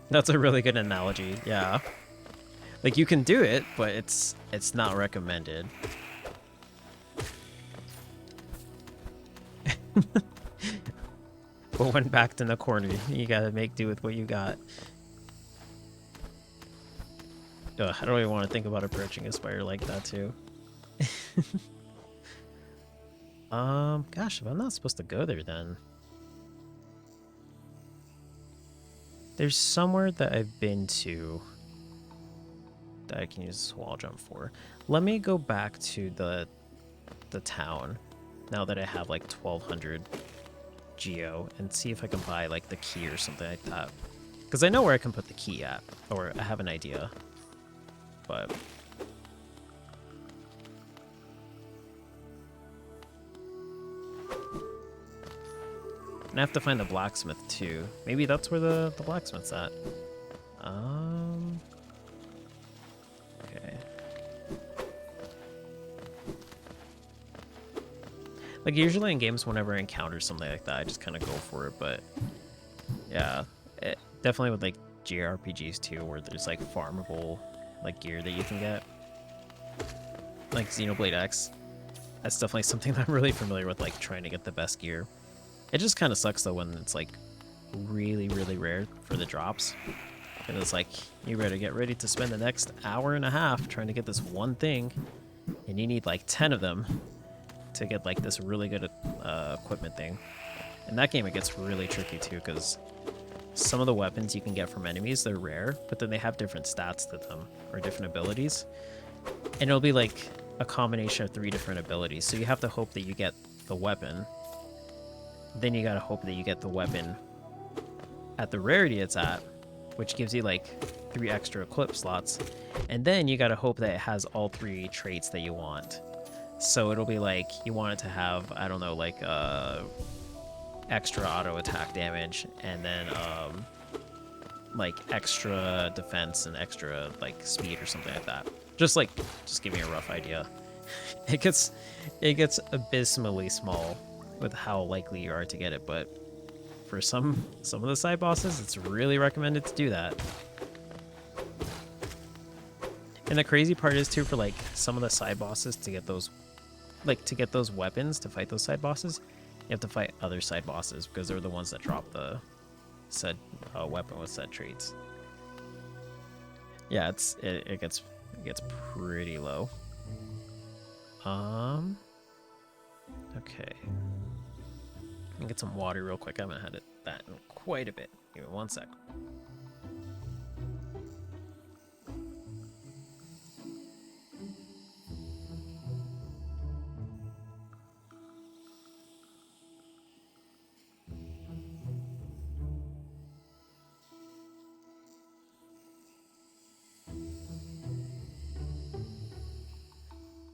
That's a really good analogy, yeah. Like, you can do it, but it's not recommended. But when backed in the corner, you gotta make do with what you got. Ugh, I don't even want to think about approaching a spider like that, too. Gosh, if I'm not supposed to go there, then... There's somewhere that I've been to that I can use this wall jump for. Let me go back to the town, now that I have, like, 1,200 geo, and see if I can buy, like, the key or something like that. Because I know where I can put the key at, or I have an idea. But... And I have to find the blacksmith, too. Maybe that's where the blacksmith's at. Okay. Like, usually in games, whenever I encounter something like that, I just kind of go for it, but... Yeah. Definitely with, like, JRPGs, too, where there's, like, farmable, like, gear that you can get. Like Xenoblade X. That's definitely something that I'm really familiar with, like, trying to get the best gear. It just kind of sucks, though, when it's, like, really, really rare for the drops. And it's like, you better get ready to spend the next hour and a half trying to get this one thing, and you need, like, 10 of them to get, like, this really good equipment thing. In that game, it gets really tricky, too, because some of the weapons you can get from enemies, they're rare, but then they have different stats to them, or different abilities. And it'll be, like, a combination of 3 different abilities, so you have to hope that you get the weapon. Then you gotta hope that you get the weapon at the rarity it's at, which gives you like 3 extra equip slots. And then you gotta hope that it has all 3 traits that you want. So it'll be like, you want it to have, I don't know, like extra auto attack damage, and then like extra defense and extra like speed or something like that. Just give me a rough idea. It gets abysmally small with how likely you are to get it, but for some of the side bosses, it's really recommended to do that. And the crazy part is too, for like some of the side bosses, to get those weapons to fight those side bosses, you have to fight other side bosses because they're the ones that drop the said weapon with said traits. Yeah, it gets pretty low. Okay. Let me get some water real quick. I haven't had that in quite a bit. Give me 1 sec.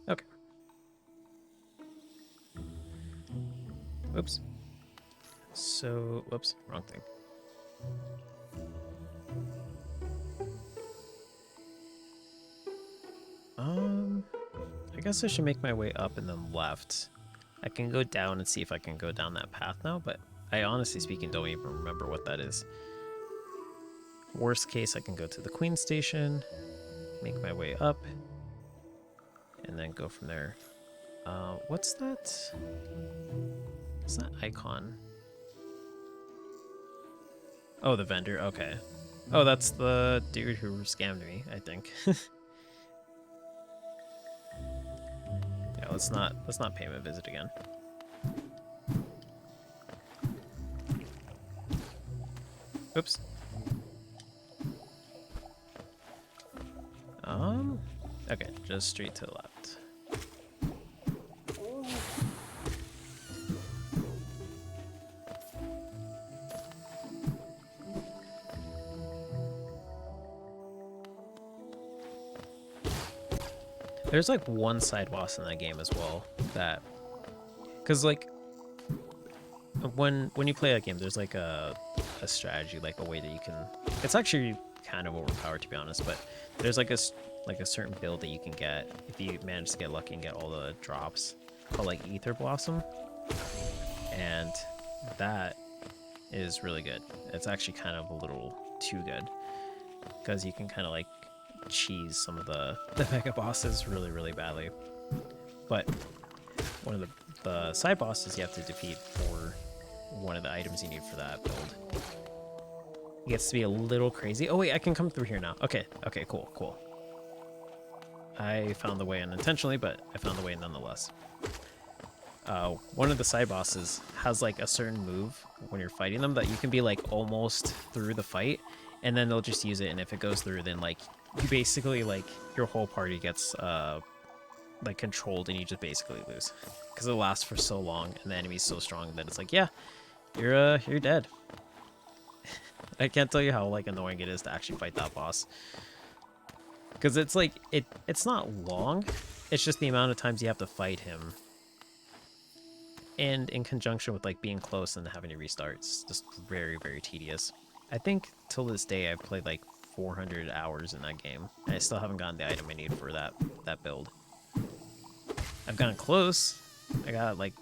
Okay. Oops. So, whoops, wrong thing. I guess I should make my way up and then left. I can go down and see if I can go down that path now, but I honestly speaking don't even remember what that is. Worst case, I can go to the Queen Station, make my way up, and then go from there. What's that? What's that icon? Oh, the vendor, okay. Oh, that's the dude who scammed me, I think. Yeah, let's not pay him a visit again. Oops. Okay, just straight to the left. There's like one side boss in that game as well that, cause like when you play that game, there's like a strategy, like a way that you can. It's actually kind of overpowered to be honest, but there's like a certain build that you can get if you manage to get lucky and get all the drops, called like Ether Blossom, and that is really good. It's actually kind of a little too good because you can kind of like cheese some of the mega bosses really badly. But one of the side bosses you have to defeat for one of the items you need for that build. It gets to be a little crazy. Oh wait, I can come through here now. Okay, cool. I found the way unintentionally, but I found the way nonetheless. One of the side bosses has like a certain move when you're fighting them that you can be like almost through the fight, and then they'll just use it, and if it goes through, then like you basically like your whole party gets like controlled, and you just basically lose because it lasts for so long, and the enemy's so strong that it's like, yeah, you're dead. I can't tell you how like annoying it is to actually fight that boss. Because it's like, it's not long, it's just the amount of times you have to fight him. And in conjunction with like being close and having to restart, it's just very tedious. I think till this day I've played like 400 hours in that game, and I still haven't gotten the item I need for that build. I've gotten close. I got like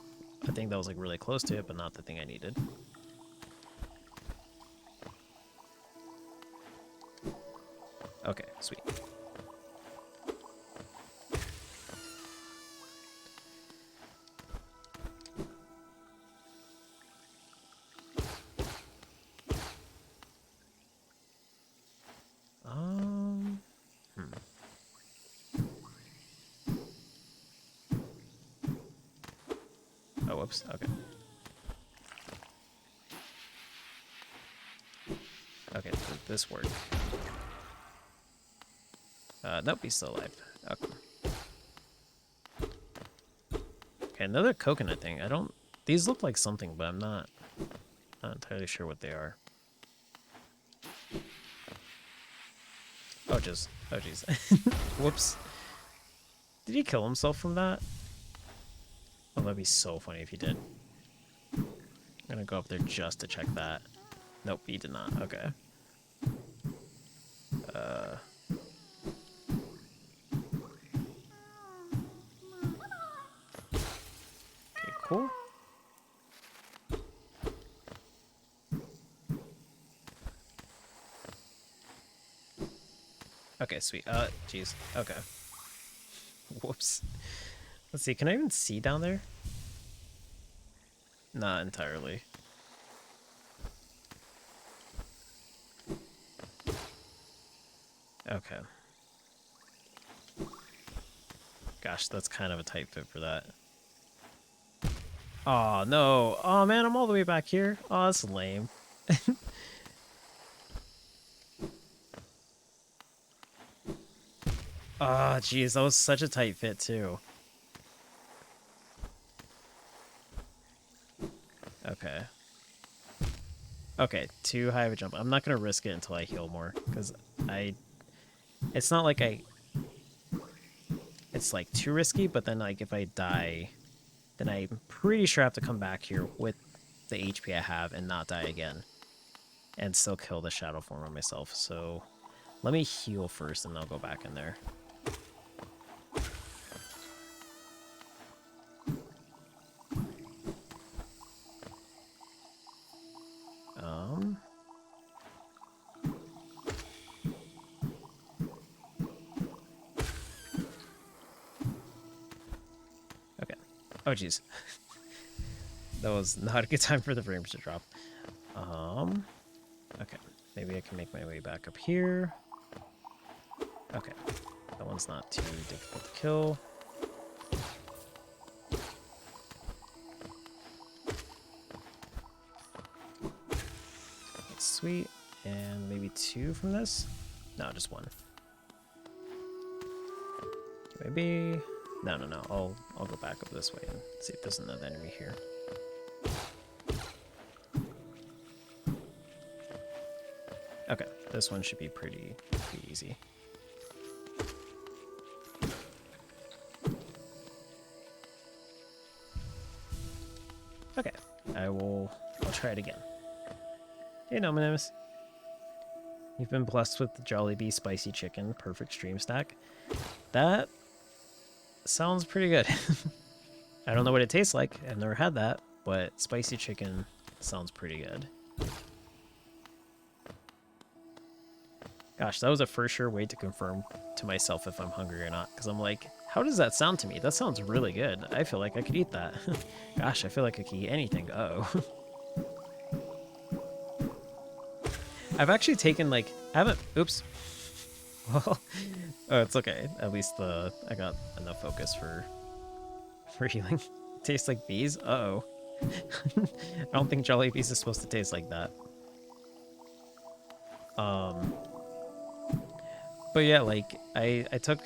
a thing that was like really close to it, but not the thing I needed. Okay, sweet. Oh, whoops. Okay. Okay, this worked. Nope, he's still alive. Okay. Okay, another coconut thing. These look like something, but I'm not entirely sure what they are. Oh, jeez. Whoops. Did he kill himself from that? Oh, that'd be so funny if he did. I'm gonna go up there just to check that. Nope, he did not. Okay. Okay, cool. Okay, sweet. Jeez. Okay. Whoops. Let's see. Can I even see down there? Not entirely. Okay. Gosh, that's kind of a tight fit for that. Oh, no. Oh, man, I'm all the way back here. Oh, that's lame. Oh, jeez, that was such a tight fit, too. Okay. Okay, too high of a jump. I'm not going to risk it until I heal more, because I... It's not like I... It's, like, too risky, but then, like, if I die, then I'm pretty sure I have to come back here with the HP I have and not die again. And still kill the shadow form on myself, so... Let me heal first, and I'll go back in there. Okay. Oh, jeez. That was not a good time for the frames to drop. Okay. Maybe I can make my way back up here. Okay. That one's not too difficult to kill. That's sweet. And maybe 2 from this? No, just 1. Maybe... No. I'll go back up this way and see if there's another enemy here. Okay, this one should be pretty easy. Okay, I'll try it again. Hey, Nominus. You've been blessed with the Jollibee Spicy Chicken Perfect Stream Stack. That sounds pretty good. I don't know what it tastes like. I've never had that, but spicy chicken sounds pretty good. Gosh, that was a for sure way to confirm to myself if I'm hungry or not. Because I'm like, how does that sound to me? That sounds really good. I feel like I could eat that. Gosh, I feel like I could eat anything. Uh-oh. I've actually taken, like, I haven't... Oops. Well, oh, it's okay. At least I got enough focus for healing. Tastes like bees? Uh-oh. I don't think Jollibees is supposed to taste like that. But yeah, like, I took...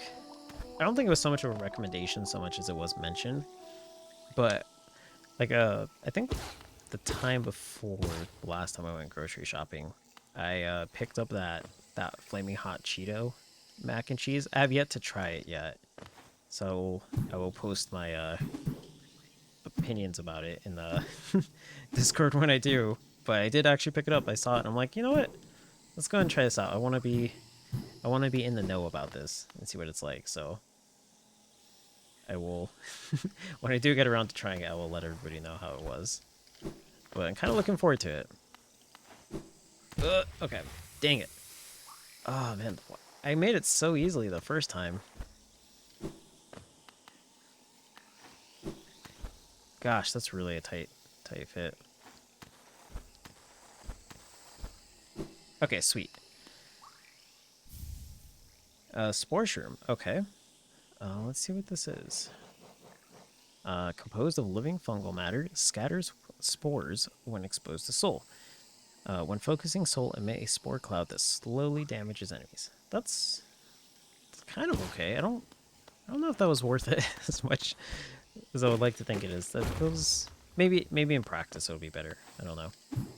I don't think it was so much of a recommendation so much as it was mentioned. But, like, I think the time before the last time I went grocery shopping, I picked up that Flaming Hot Cheeto mac and cheese. I have yet to try it yet. So I will post my opinions about it in the Discord when I do. But I did actually pick it up. I saw it and I'm like, you know what? Let's go ahead and try this out. I want to be in the know about this and see what it's like. So I will, when I do get around to trying it, I will let everybody know how it was. But I'm kind of looking forward to it. Okay, dang it. Oh man, I made it so easily the first time. Gosh, that's really a tight fit. Okay, sweet. Spore shroom. Okay. Let's see what this is. Composed of living fungal matter, scatters spores when exposed to soul. When focusing soul, emit a spore cloud that slowly damages enemies. That's kind of okay. I don't know if that was worth it as much as I would like to think it is. That was maybe in practice it would be better. I don't know,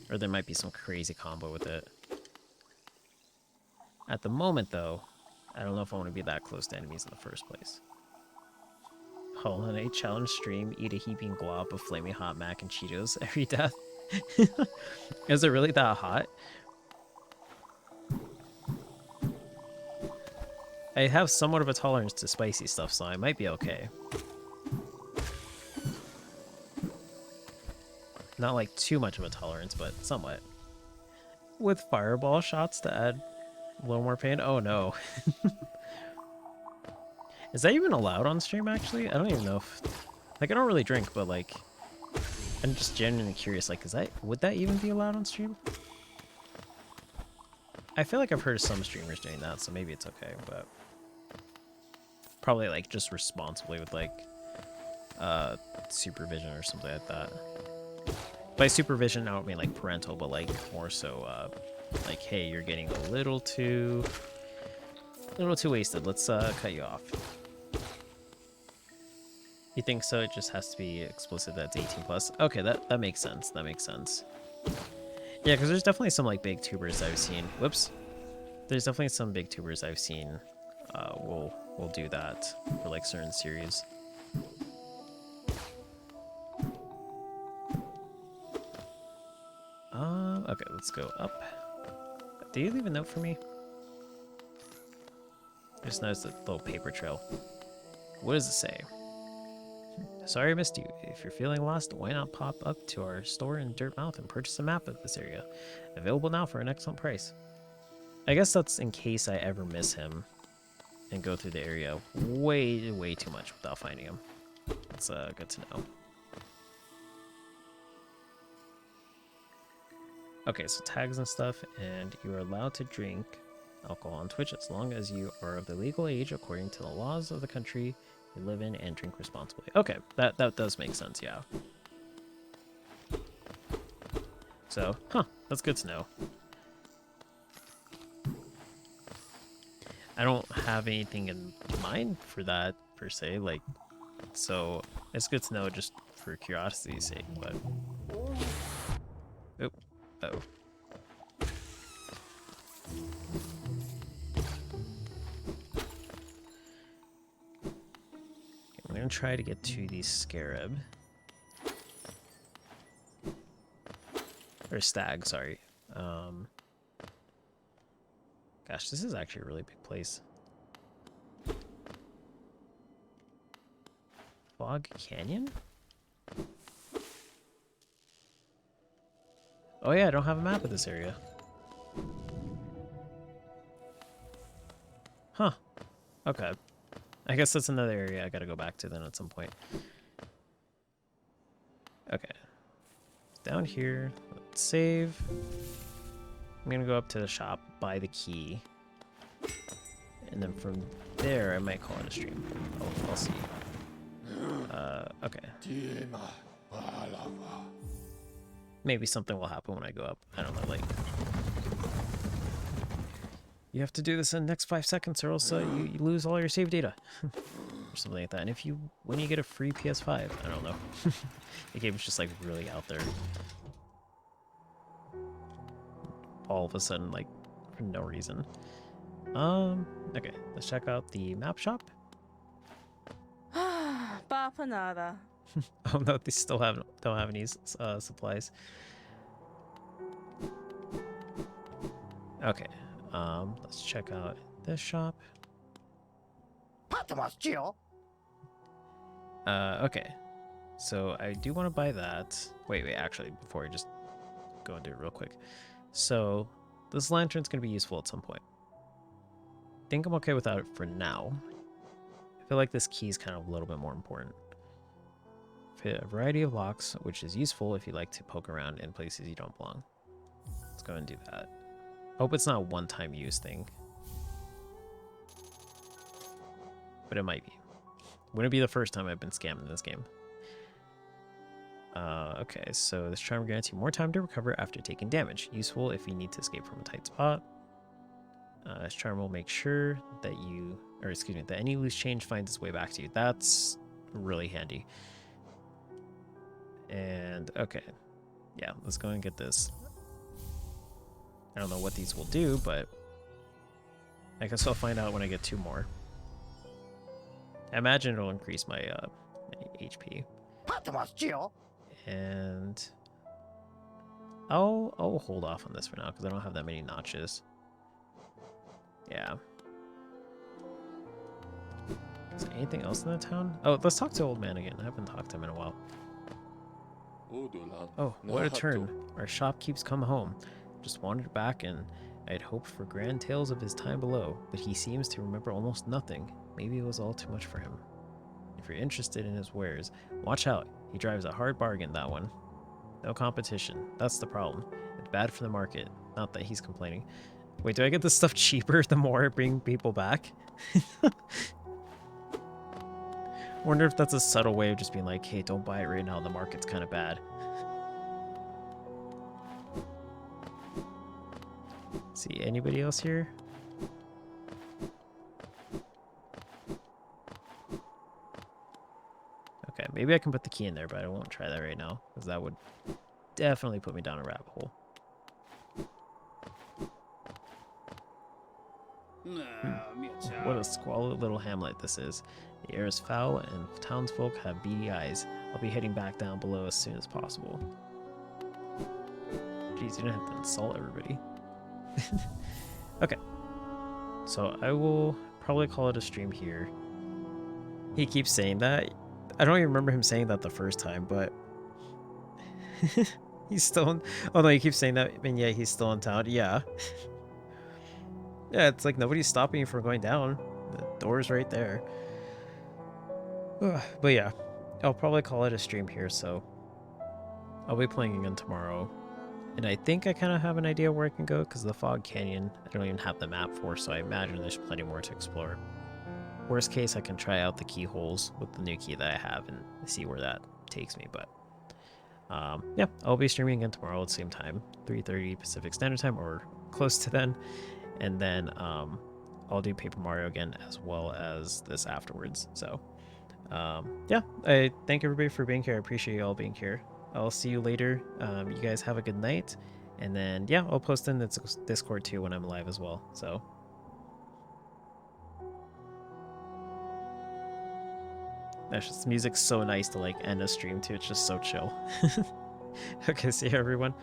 or there might be some crazy combo with it. At the moment, though, I don't know if I want to be that close to enemies in the first place. Hull in a challenge stream, eat a heaping glob of flaming hot mac and Cheetos every death. Is it really that hot? I have somewhat of a tolerance to spicy stuff, so I might be okay. Not like too much of a tolerance, but somewhat. With fireball shots to add A little more pain? Oh no. Is that even allowed on stream, actually? I don't even know if... Like, I don't really drink, but, like... I'm just genuinely curious, like, would that even be allowed on stream? I feel like I've heard of some streamers doing that, so maybe it's okay, but... Probably, like, just responsibly with, like, supervision or something like that. By supervision, I don't mean, like, parental, but, like, more so, like, hey, you're getting a little too wasted. Let's, cut you off. You think so? It just has to be explicit that it's 18 plus. Okay, that makes sense. That makes sense. Yeah, because there's definitely some like big tubers I've seen. Whoops. There's definitely some big tubers I've seen. Will do that for like certain series. Okay, let's go up. Did you leave a note for me? I just noticed a little paper trail. What does it say? Sorry I missed you. If you're feeling lost, why not pop up to our store in Dirtmouth and purchase a map of this area. Available now for an excellent price. I guess that's in case I ever miss him and go through the area way, way too much without finding him. That's good to know. Okay, so tags and stuff, and you are allowed to drink alcohol on Twitch as long as you are of the legal age according to the laws of the country you live in and drink responsibly. Okay, that does make sense, yeah. So, that's good to know. I don't have anything in mind for that, per se, like, so it's good to know just for curiosity's sake, but... Oop. Uh-oh. I'm gonna try to get to the scarab. Or stag, sorry. Gosh, this is actually a really big place. Fog Canyon? Oh yeah, I don't have a map of this area. Huh. Okay. I guess that's another area I gotta go back to then at some point. Okay. Down here, let's save. I'm gonna go up to the shop, buy the key. And then from there, I might call it a stream. I'll see. Okay. Maybe something will happen when I go up. I don't know, like... You have to do this in the next 5 seconds or else you lose all your save data. Or something like that. And when you get a free PS5, I don't know. The game's just like really out there. All of a sudden, like, for no reason. Okay, let's check out the map shop. Bapanada. Oh no, they still don't have any supplies. Okay, let's check out this shop. Okay, so I do want to buy that. Wait, actually, before I just go and do it real quick. So this lantern's gonna be useful at some point. I think I'm okay without it for now. I feel like this key is kind of a little bit more important. Fit a variety of locks, which is useful if you like to poke around in places you don't belong. Let's go and do that. Hope it's not a one-time use thing. But it might be. Wouldn't be the first time I've been scammed in this game. Okay, so this charm grants you more time to recover after taking damage. Useful if you need to escape from a tight spot. This charm will make sure that that any loose change finds its way back to you. That's really handy. And, okay. Yeah, let's go and get this. I don't know what these will do, but I guess I'll find out when I get 2 more. I imagine it'll increase my, my HP. And I'll hold off on this for now because I don't have that many notches. Yeah. Is there anything else in the town? Oh, let's talk to Old Man again. I haven't talked to him in a while. Oh, what a turn. Our shop keeps coming home. Just wandered back and I had hoped for grand tales of his time below, but he seems to remember almost nothing. Maybe it was all too much for him. If you're interested in his wares, watch out. He drives a hard bargain, that one. No competition. That's the problem. It's bad for the market. Not that he's complaining. Wait, do I get this stuff cheaper the more I bring people back? Wonder if that's a subtle way of just being like, hey, don't buy it right now. The market's kind of bad. See anybody else here? Okay, maybe I can put the key in there, but I won't try that right now because that would definitely put me down a rabbit hole. What a squalid little hamlet this is. The air is foul and townsfolk have beady eyes. I'll be heading back down below as soon as possible. Jeez, you don't have to insult everybody. Okay. So I will probably call it a stream here. He keeps saying that. I don't even remember him saying that the first time, but he's still in... Oh no, he keeps saying that, and yeah, he's still in town. Yeah. Yeah, it's like nobody's stopping you from going down. The door's right there. But yeah, I'll probably call it a stream here, so I'll be playing again tomorrow. And I think I kind of have an idea where I can go, because the Fog Canyon, I don't even have the map for, so I imagine there's plenty more to explore. Worst case, I can try out the keyholes with the new key that I have and see where that takes me, but yeah, I'll be streaming again tomorrow at the same time, 3:30 Pacific Standard Time, or close to then. And then I'll do Paper Mario again as well as this afterwards. So yeah, I thank everybody for being here. I appreciate you all being here. I'll see you later. You guys have a good night. And then yeah, I'll post in the Discord too when I'm live as well. So that's just, music's so nice to like end a stream too. It's just so chill. Okay, see you everyone.